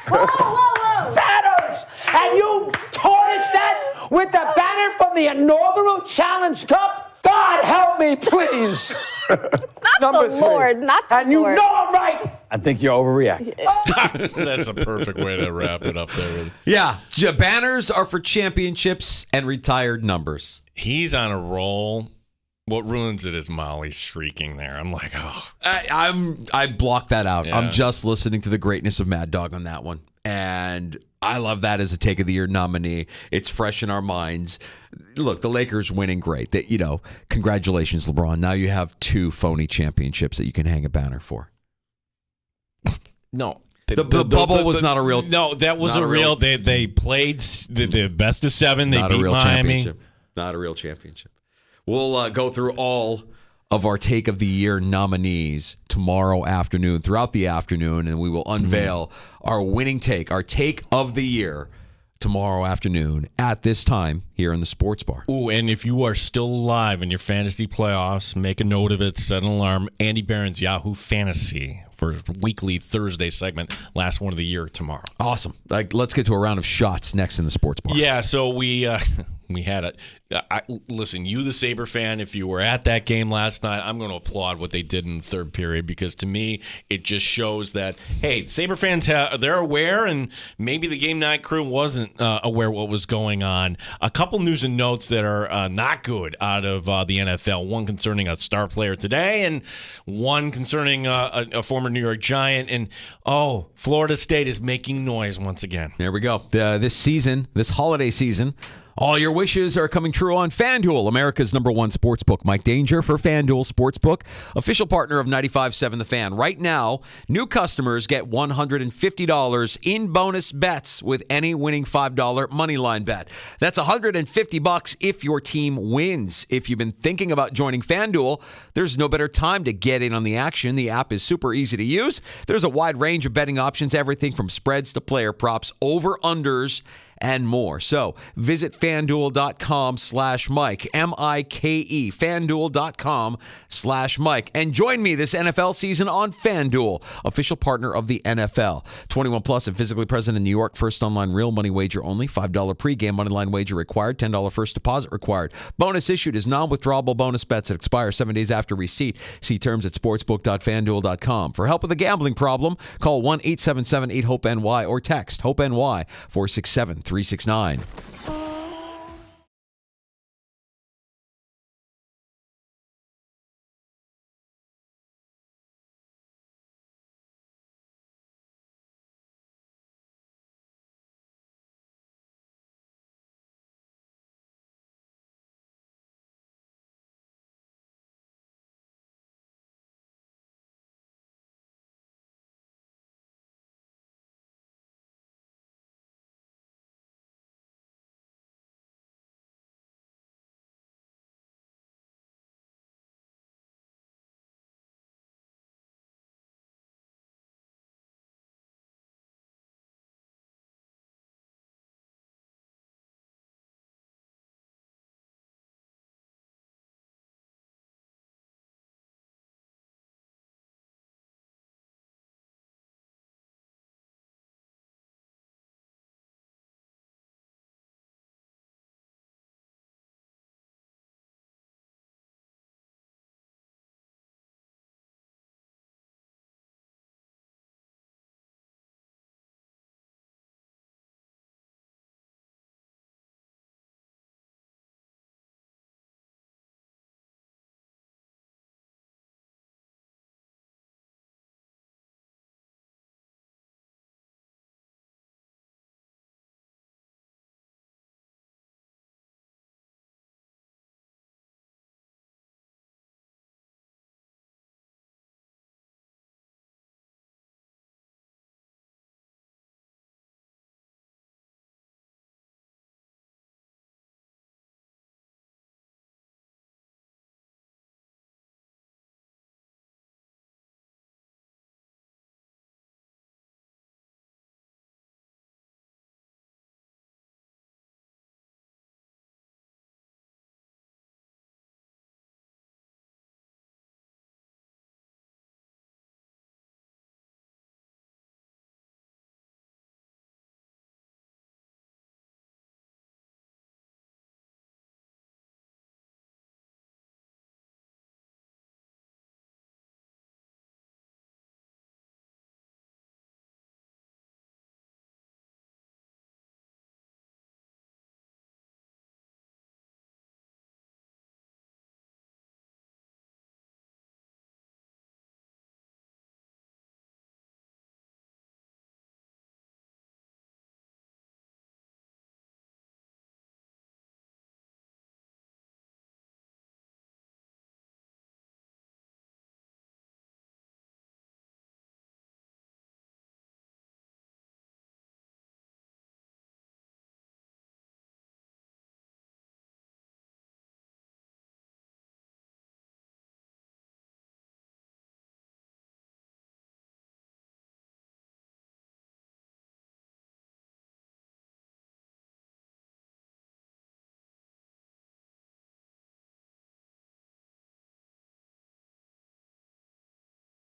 [SPEAKER 22] Whoa.
[SPEAKER 15] Banners. And you tarnish that with the banner from the inaugural Challenge Cup? God help me, please. Number 3.
[SPEAKER 22] Lord, not the
[SPEAKER 15] and you
[SPEAKER 22] Lord.
[SPEAKER 15] know I'm right.
[SPEAKER 24] I think you're overreacting.
[SPEAKER 7] That's a perfect way to wrap it up there.
[SPEAKER 6] Yeah, banners are for championships and retired numbers.
[SPEAKER 7] He's on a roll. What ruins it is Molly shrieking there. I'm like, oh.
[SPEAKER 6] I blocked that out.
[SPEAKER 7] Yeah.
[SPEAKER 6] I'm just listening to the greatness of Mad Dog on that one. And I love that as a Take of the Year nominee. It's fresh in our minds. Look, the Lakers winning great. That, congratulations, LeBron. Now you have 2 phony championships that you can hang a banner for.
[SPEAKER 7] No.
[SPEAKER 6] The bubble was not a real.
[SPEAKER 7] No, that was a real. They played the best of 7. They beat Miami.
[SPEAKER 6] Not a real championship. We'll go through all of our Take of the Year nominees tomorrow afternoon, throughout the afternoon, and we will unveil our winning take, our Take of the Year, tomorrow afternoon at this time here in the Sports Bar.
[SPEAKER 7] Ooh, and if you are still alive in your fantasy playoffs, make a note of it, set an alarm. Andy Barron's Yahoo Fantasy for his weekly Thursday segment, last one of the year tomorrow.
[SPEAKER 6] Awesome. Let's get to a round of shots next in the Sports Bar.
[SPEAKER 7] Yeah, so we had a listen, you the Sabre fan, if you were at that game last night, I'm going to applaud what they did in the third period, because to me it just shows that, hey, Sabre fans they're aware, and maybe the game night crew wasn't aware what was going on. A couple news and notes that are not good out of the NFL, one concerning a star player today and one concerning a former New York Giant. And Florida State is making noise once again.
[SPEAKER 6] There we go. This holiday season, all your wishes are coming true on FanDuel, America's #1 sportsbook. Mike Danger for FanDuel Sportsbook, official partner of 95.7 The Fan. Right now, new customers get $150 in bonus bets with any winning $5 moneyline bet. That's $150 if your team wins. If you've been thinking about joining FanDuel, there's no better time to get in on the action. The app is super easy to use. There's a wide range of betting options, everything from spreads to player props, over-unders, and more. So visit FanDuel.com/Mike, M-I-K-E, FanDuel.com/Mike, and join me this NFL season on FanDuel, official partner of the NFL. 21 plus and physically present in New York. First online real money wager only. $5 pregame money line wager required. $10 first deposit required. Bonus issued is non-withdrawable bonus bets that expire 7 days after receipt. See terms at sportsbook.fanduel.com. For help with a gambling problem, call 1-877-8-HOPE-NY or text HOPE-NY 467-369.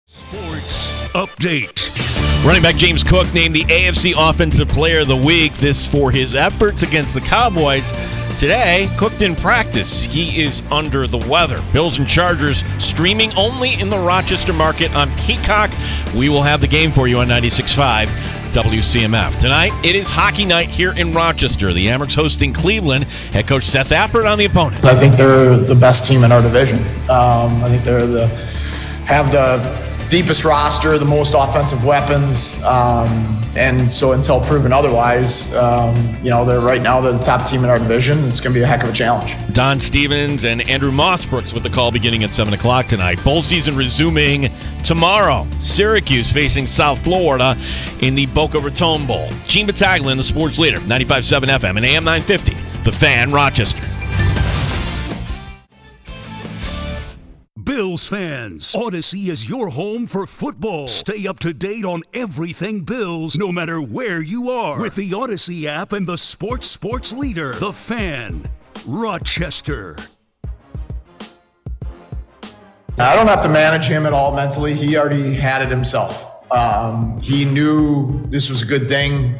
[SPEAKER 2] Sports Update.
[SPEAKER 7] Running back James Cook named the AFC Offensive Player of the Week. This for his efforts against the Cowboys. Today, Cook didn't practice. He is under the weather. Bills and Chargers streaming only in the Rochester market on Peacock. We will have the game for you on 96.5 WCMF. Tonight, it is hockey night here in Rochester. The Amerks hosting Cleveland. Head coach Seth Appert on the opponent.
[SPEAKER 10] I think they're the best team in our division. I think they're have the deepest roster, the most offensive weapons, and so until proven otherwise, they're right now the top team in our division. It's going to be a heck of a challenge.
[SPEAKER 7] Don Stevens and Andrew Mossbrooks with the call beginning at 7 o'clock tonight. Bowl season resuming tomorrow. Syracuse facing South Florida in the Boca Raton Bowl. Gene Battaglia, the sports leader, 95.7 FM and AM 950, The Fan, Rochester.
[SPEAKER 2] Bill Bills fans, Odyssey is your home for football. Stay up to date on everything Bills, no matter where you are, with the Odyssey app and the sports leader, The Fan, Rochester.
[SPEAKER 10] I don't have to manage him at all mentally. He already had it himself. He knew this was a good thing.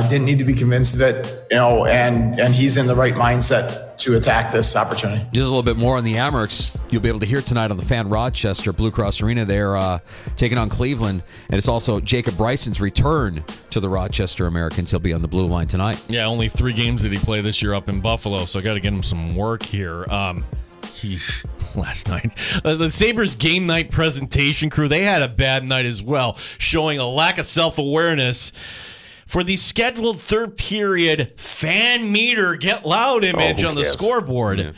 [SPEAKER 10] Didn't need to be convinced of it, and he's in the right mindset to attack this opportunity.
[SPEAKER 6] Just a little bit more on the Amerks. You'll be able to hear tonight on the Fan Rochester Blue Cross Arena. They're taking on Cleveland, and it's also Jacob Bryson's return to the Rochester Americans. He'll be on the blue line tonight.
[SPEAKER 7] Yeah, only 3 games did he play this year up in Buffalo, so I got to get him some work here. Last night, the Sabres game night presentation crew, they had a bad night as well, showing a lack of self-awareness for the scheduled third period fan meter get loud image on the scoreboard. Yeah.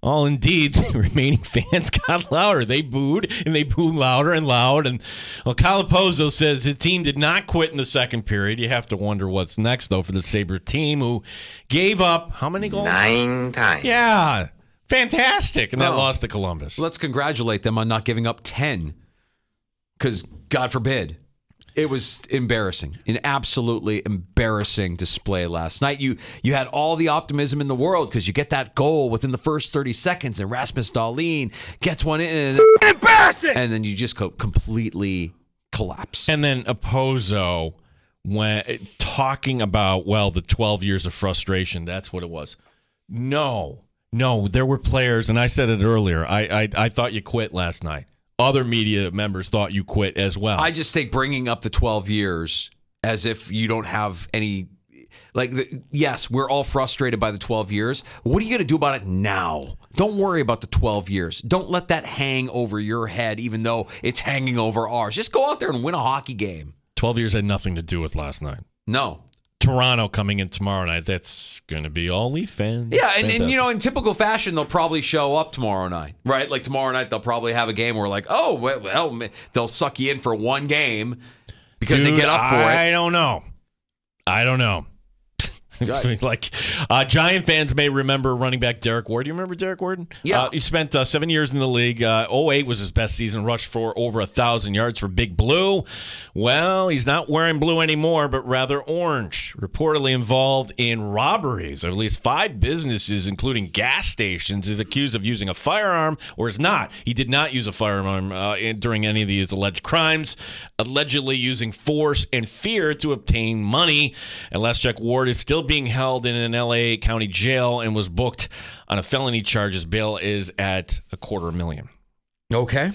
[SPEAKER 7] Oh, indeed, the remaining fans got louder. They booed, and they booed louder and loud. And Calipozzo says his team did not quit in the second period. You have to wonder what's next, though, for the Sabre team, who gave up how many goals?
[SPEAKER 5] 9 times.
[SPEAKER 7] Yeah. Fantastic. And that lost to Columbus.
[SPEAKER 6] Let's congratulate them on not giving up 10. Because, God forbid, it was embarrassing. An absolutely embarrassing display last night. You had all the optimism in the world because you get that goal within the first 30 seconds and Rasmus Dahlin gets one in.
[SPEAKER 5] Embarrassing!
[SPEAKER 6] And then you just completely collapse.
[SPEAKER 7] And then Oppozo, when talking about, the 12 years of frustration, that's what it was. No, there were players, and I said it earlier, I thought you quit last night. Other media members thought you quit as well.
[SPEAKER 6] I just think bringing up the 12 years as if you don't have any... yes, we're all frustrated by the 12 years. What are you going to do about it now? Don't worry about the 12 years. Don't let that hang over your head, even though it's hanging over ours. Just go out there and win a hockey game.
[SPEAKER 7] 12 years had nothing to do with last night.
[SPEAKER 6] No.
[SPEAKER 7] Toronto coming in tomorrow night. That's going to be all Leaf fans.
[SPEAKER 6] Yeah, and in typical fashion, they'll probably show up tomorrow night, right? Like tomorrow night, they'll probably have a game where they'll suck you in for one game because they get up for it.
[SPEAKER 7] I don't know. Giant fans may remember running back Derek Ward. Do you remember Derek Ward?
[SPEAKER 6] Yeah.
[SPEAKER 7] He spent 7 years in the league. 2008 was his best season, rushed for over 1,000 yards for Big Blue. Well, he's not wearing blue anymore, but rather orange. Reportedly involved in robberies of at least 5 businesses, including gas stations, is accused of using a firearm, or is not. He did not use a firearm during any of these alleged crimes, allegedly using force and fear to obtain money. And last check, Ward is still being held in an L.A. County jail and was booked on a felony charge. His bail is at $250,000.
[SPEAKER 6] Okay.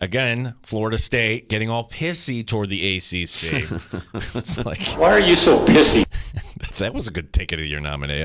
[SPEAKER 7] Again, Florida State getting all pissy toward the ACC. It's like,
[SPEAKER 5] why are you so pissy?
[SPEAKER 7] That was a good Take It of the Year nominee.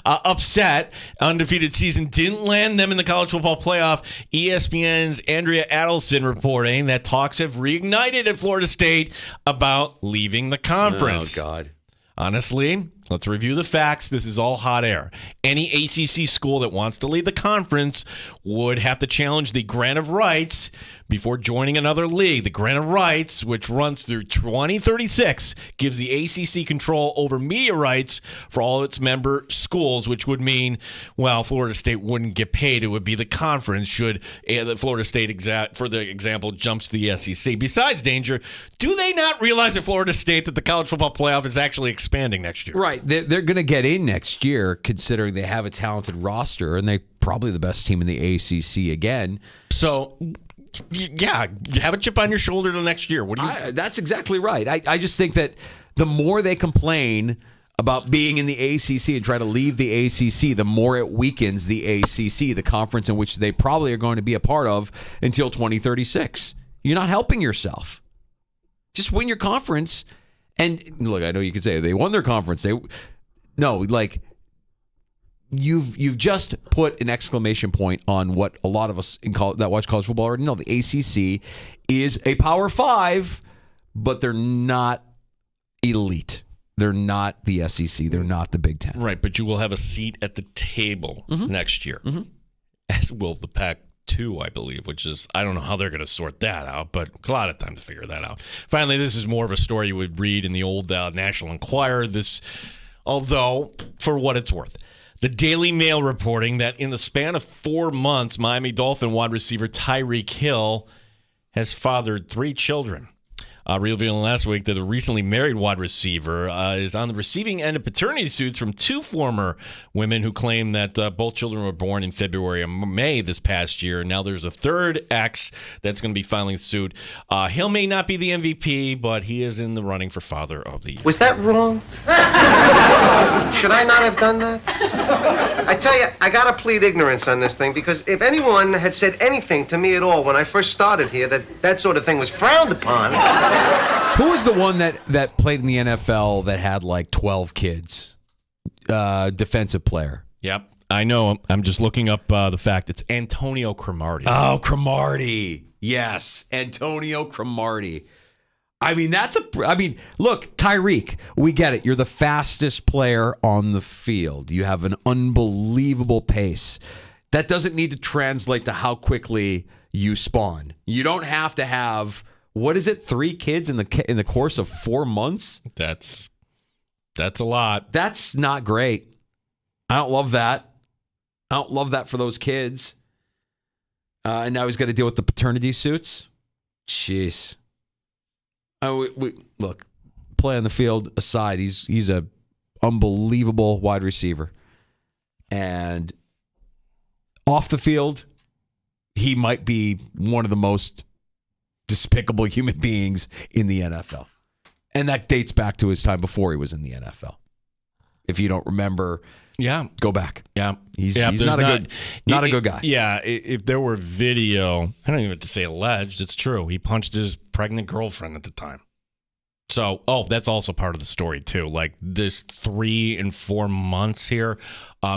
[SPEAKER 7] Upset, undefeated season didn't land them in the college football playoff. ESPN's Andrea Adelson reporting that talks have reignited at Florida State about leaving the conference.
[SPEAKER 6] Oh, God.
[SPEAKER 7] Honestly, let's review the facts. This is all hot air. Any ACC school that wants to lead the conference would have to challenge the grant of rights before joining another league. The grant of rights, which runs through 2036, gives the ACC control over media rights for all its member schools, which would mean, Florida State wouldn't get paid. It would be the conference should the Florida State, for the example, jumps to the SEC. Besides, Danger, do they not realize at Florida State that the college football playoff is actually expanding next year?
[SPEAKER 6] Right. They're going to get in next year, considering they have a talented roster, and they're probably the best team in the ACC again.
[SPEAKER 7] So... yeah, have a chip on your shoulder till next year.
[SPEAKER 6] That's exactly right. I just think that the more they complain about being in the ACC and try to leave the ACC, the more it weakens the ACC, the conference in which they probably are going to be a part of until 2036. You're not helping yourself. Just win your conference. And look, I know you could say they won their conference. You've just put an exclamation point on what a lot of us that watch college football already know. The ACC is a Power 5, but they're not elite. They're not the SEC. They're not the Big Ten.
[SPEAKER 7] Right, but you will have a seat at the table next year, as will the Pac-2, I believe, which is, I don't know how they're going to sort that out, but a lot of time to figure that out. Finally, this is more of a story you would read in the old National Enquirer. Although, for what it's worth, The Daily Mail reporting that in the span of 4 months, Miami Dolphin wide receiver Tyreek Hill has fathered 3 children. Revealing last week that a recently married wide receiver is on the receiving end of paternity suits from 2 former women who claim that both children were born in February and May this past year. Now there's a third ex that's going to be filing suit. Hill may not be the MVP, but he is in the running for Father of the Year.
[SPEAKER 5] Was that wrong? Should I not have done that? I tell you, I gotta plead ignorance on this thing, because if anyone had said anything to me at all when I first started here that sort of thing was frowned upon.
[SPEAKER 6] Who was the one that played in the NFL that had like 12 kids? Defensive player.
[SPEAKER 7] Yep, I know. I'm just looking up the fact. It's Antonio Cromartie.
[SPEAKER 6] Oh, Cromartie. Yes, Antonio Cromartie. I mean, look, Tyreek, we get it. You're the fastest player on the field. You have an unbelievable pace. That doesn't need to translate to how quickly you spawn. You don't have to have, what is it, 3 kids in the course of 4 months?
[SPEAKER 7] That's a lot.
[SPEAKER 6] That's not great. I don't love that. I don't love that for those kids. And now he's got to deal with the paternity suits. Jeez. Look, play on the field aside, he's a unbelievable wide receiver. And off the field, he might be one of the most despicable human beings in the NFL. And that dates back to his time before he was in the NFL. If you don't remember, go back.
[SPEAKER 7] Yeah.
[SPEAKER 6] He's not a good guy.
[SPEAKER 7] Yeah, if there were video, I don't even have to say alleged, it's true. He punched his pregnant girlfriend at the time. So, that's also part of the story too. Like this 3 and 4 months here,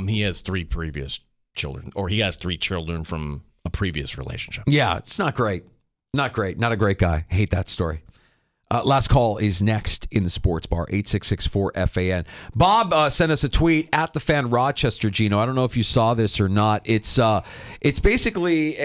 [SPEAKER 7] he has 3 previous children, or he has 3 children from a previous relationship.
[SPEAKER 6] Yeah, it's not great. Not great. Not a great guy. Hate that story. Last call is next in the sports bar, 866-4FAN. Bob sent us a tweet at the fan Rochester, Gino. I don't know if you saw this or not. It's basically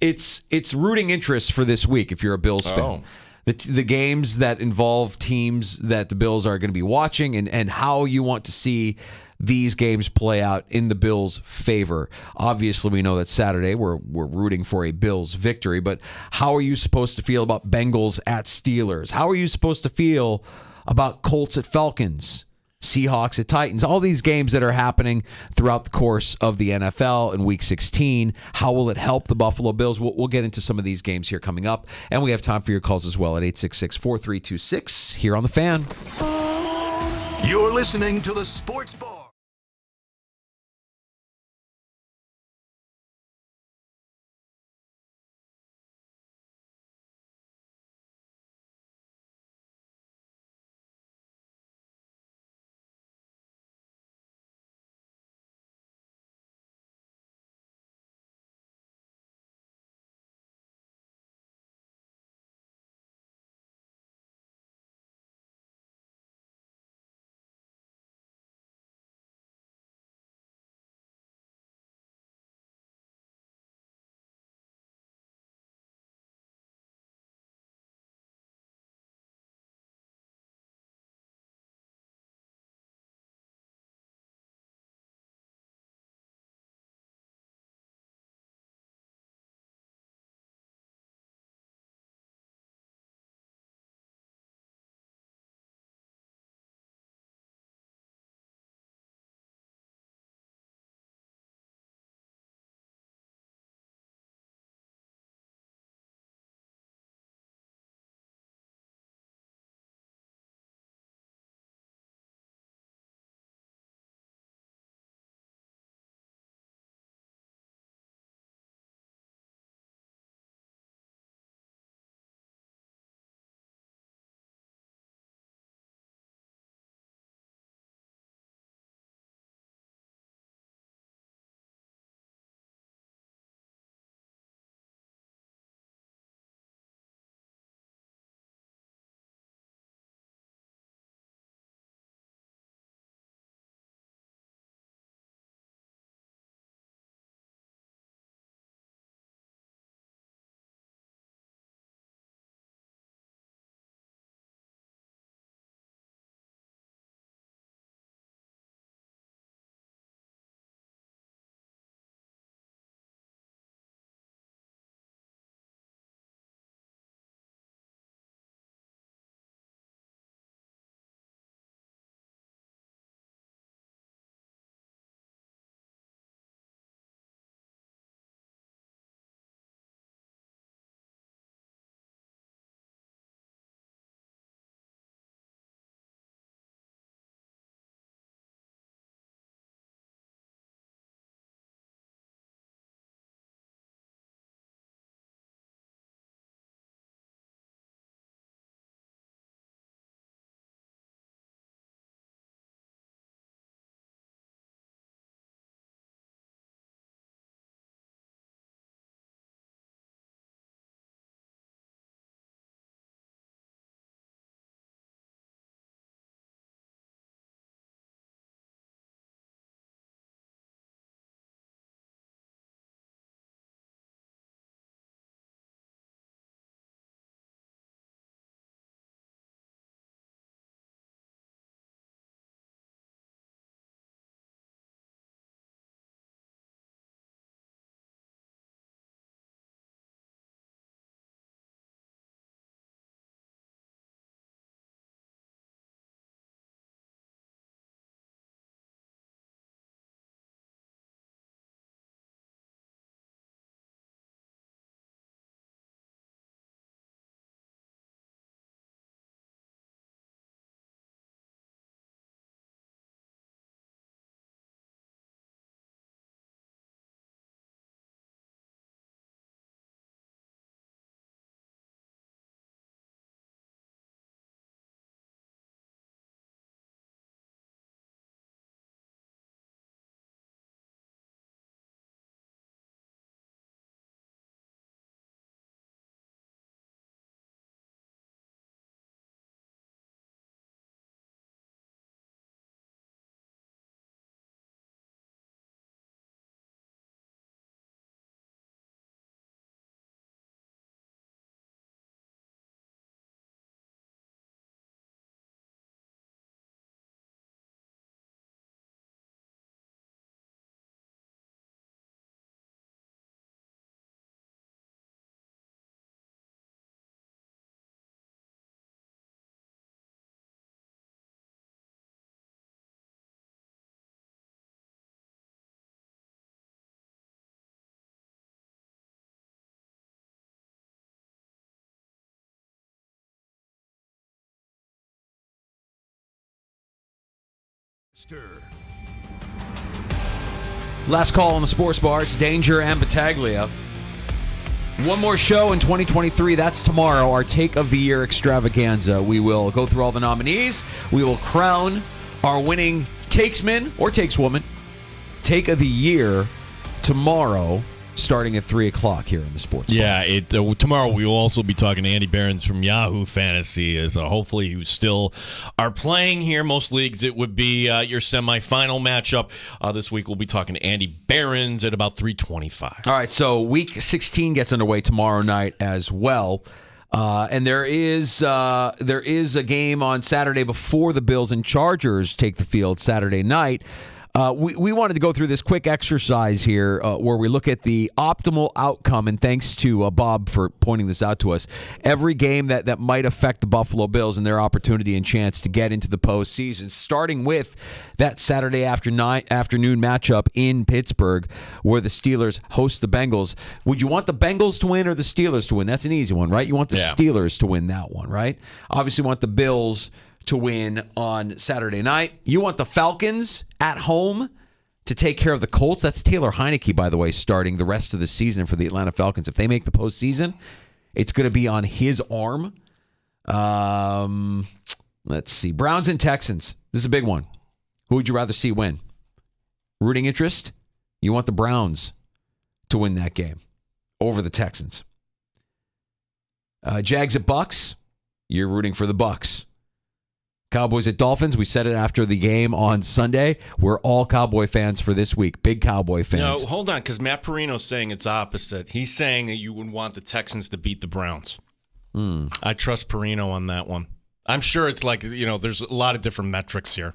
[SPEAKER 6] it's rooting interest for this week if you're a Bills fan. The games that involve teams that the Bills are going to be watching and how you want to see these games play out in the Bills' favor. Obviously, we know that Saturday we're rooting for a Bills victory, but how are you supposed to feel about Bengals at Steelers? How are you supposed to feel about Colts at Falcons, Seahawks at Titans? All these games that are happening throughout the course of the NFL in Week 16. How will it help the Buffalo Bills? We'll get into some of these games here coming up, and we have time for your calls as well at 866-4326 here on The Fan.
[SPEAKER 2] You're listening to the Sports Bar.
[SPEAKER 6] Last call on the sports bar. It's Danger and Battaglia. One more show in 2023. That's tomorrow, our Take of the Year extravaganza. We will go through all the nominees. We will crown our winning takesman or takeswoman Take of the Year tomorrow, starting at 3 o'clock here in the sports.
[SPEAKER 7] Yeah, tomorrow we will also be talking to Andy Behrens from Yahoo Fantasy, as hopefully you still are playing here. Most leagues it would be your semifinal matchup. This week we'll be talking to Andy Behrens at about 3:25.
[SPEAKER 6] All right, so Week 16 gets underway tomorrow night as well. And there is a game on Saturday before the Bills and Chargers take the field Saturday night. We wanted to go through this quick exercise here where we look at the optimal outcome, and thanks to Bob for pointing this out to us. Every game that might affect the Buffalo Bills and their opportunity and chance to get into the postseason, starting with that Saturday afternoon matchup in Pittsburgh where the Steelers host the Bengals. Would you want the Bengals to win or the Steelers to win? That's an easy one, right? You want the Steelers to win that one, right? Obviously, you want the Bills to win on Saturday night. You want the Falcons at home to take care of the Colts. That's Taylor Heineke, by the way, starting the rest of the season for the Atlanta Falcons. If they make the postseason, it's going to be on his arm. Let's see. Browns and Texans. This is a big one. Who would you rather see win? Rooting interest? You want the Browns to win that game over the Texans. Jags at Bucks? You're rooting for the Bucks. Cowboys at Dolphins. We said it after the game on Sunday. We're all Cowboy fans for this week. Big Cowboy fans.
[SPEAKER 7] No, hold on, because Matt Perino's saying it's opposite. He's saying that you would want the Texans to beat the Browns. I trust Perino on that one. I'm sure it's like, there's a lot of different metrics here.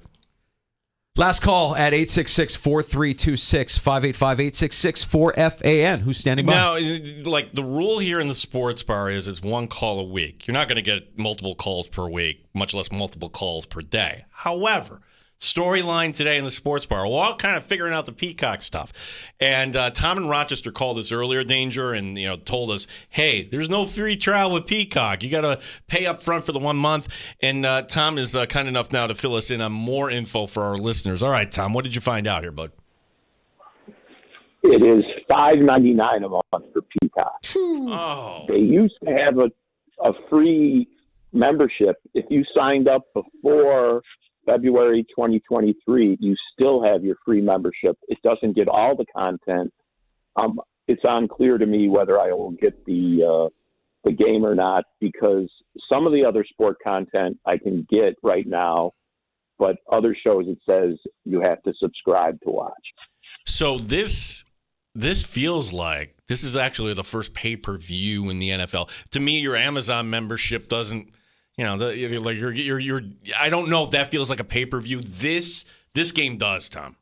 [SPEAKER 6] Last call at 866-4326, 585-866-4FAN. Who's standing by?
[SPEAKER 7] Now, like the rule here in the sports bar is it's one call a week. You're not going to get multiple calls per week, much less multiple calls per day. However, storyline today in the sports bar, we're all kind of figuring out the Peacock stuff. And Tom in Rochester called us earlier, Danger, and told us, hey, there's no free trial with Peacock. You got to pay up front for the 1 month. And Tom is kind enough now to fill us in on more info for our listeners. All right, Tom, what did you find out here, bud?
[SPEAKER 19] It is $5.99 a month for Peacock.
[SPEAKER 7] Oh.
[SPEAKER 19] They used to have a free membership. If you signed up before February 2023, you still have your free membership. It doesn't get all the content. It's unclear to me whether I will get the game or not, because some of the other sport content I can get right now, but other shows it says you have to subscribe to watch.
[SPEAKER 7] So this feels like this is actually the first pay-per-view in the NFL. To me, your Amazon membership doesn't. I don't know if that feels like a pay-per-view. This game does, Tom.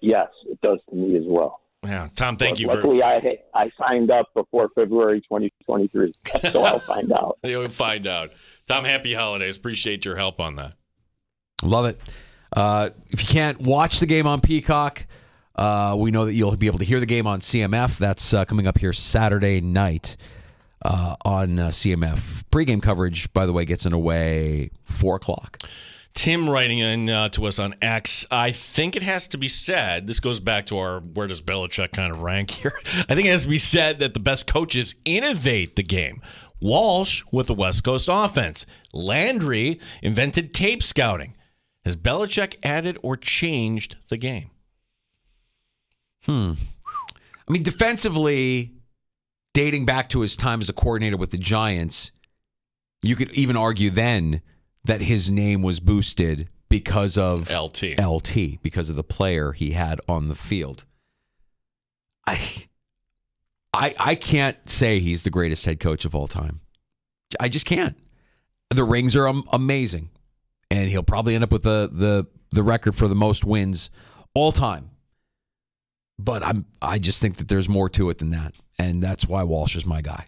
[SPEAKER 19] Yes, it does to me as well.
[SPEAKER 7] Yeah, Tom, thank you.
[SPEAKER 19] Luckily, I signed up before February 2023, so I'll find out.
[SPEAKER 7] You'll find out. Tom, happy holidays. Appreciate your help on that.
[SPEAKER 6] Love it. If you can't watch the game on Peacock, we know that you'll be able to hear the game on CMF. That's coming up here Saturday night. On CMF. Pre-game coverage, by the way, gets underway 4 o'clock.
[SPEAKER 7] Tim writing in to us on X. I think it has to be said, this goes back to our where does Belichick kind of rank here. I think it has to be said that the best coaches innovate the game. Walsh with the West Coast offense. Landry invented tape scouting. Has Belichick added or changed the game?
[SPEAKER 6] I mean, defensively, dating back to his time as a coordinator with the Giants, you could even argue then that his name was boosted because of LT, because of the player he had on the field. I can't say he's the greatest head coach of all time. I just can't. The rings are amazing, and he'll probably end up with the record for the most wins all time. But I just think that there's more to it than that. And that's why Walsh is my guy.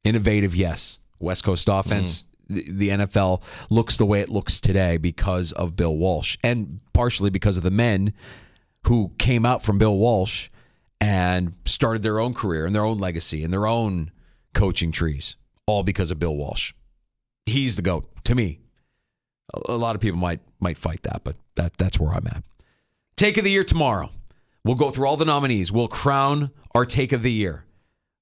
[SPEAKER 6] Innovative, yes. West Coast offense. The NFL looks the way it looks today because of Bill Walsh. And partially because of the men who came out from Bill Walsh and started their own career and their own legacy and their own coaching trees. All because of Bill Walsh. He's the GOAT to me. A lot of people might fight that, but that's where I'm at. Take of the year tomorrow. We'll go through all the nominees. We'll crown our take of the year.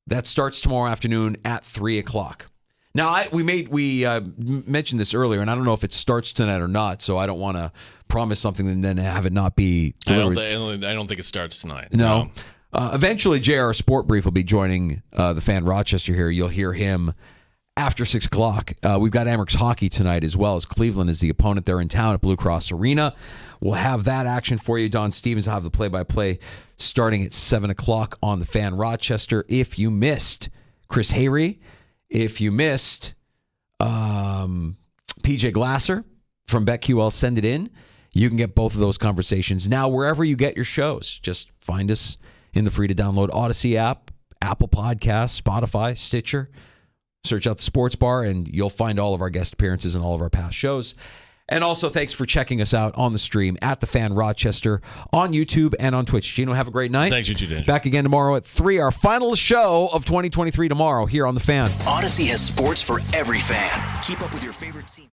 [SPEAKER 6] That starts tomorrow afternoon at 3:00. Now, we mentioned this earlier, and I don't know if it starts tonight or not, so I don't want to promise something and then have it not be delivered.
[SPEAKER 7] I don't think it starts tonight.
[SPEAKER 6] No. Eventually, JR Sport Brief will be joining the Fan Rochester here. You'll hear him after 6:00. We've got Amherst hockey tonight as well, as Cleveland is the opponent. They're in town at Blue Cross Arena. We'll have that action for you. Don Stevens will have the play-by-play starting at 7:00 on the Fan Rochester. If you missed Chris Hayrie, if you missed PJ Glasser from BetQL, send it in. You can get both of those conversations now wherever you get your shows. Just find us in the free-to-download Odyssey app, Apple Podcasts, Spotify, Stitcher. Search out the Sports Bar, and you'll find all of our guest appearances and all of our past shows. And also, thanks for checking us out on the stream at The Fan Rochester on YouTube and on Twitch. Gino, have a great night.
[SPEAKER 7] Thanks, you too, Dan.
[SPEAKER 6] Back again tomorrow at 3. Our final show of 2023 tomorrow here on The Fan.
[SPEAKER 1] Odyssey has sports for every fan. Keep up with your favorite team.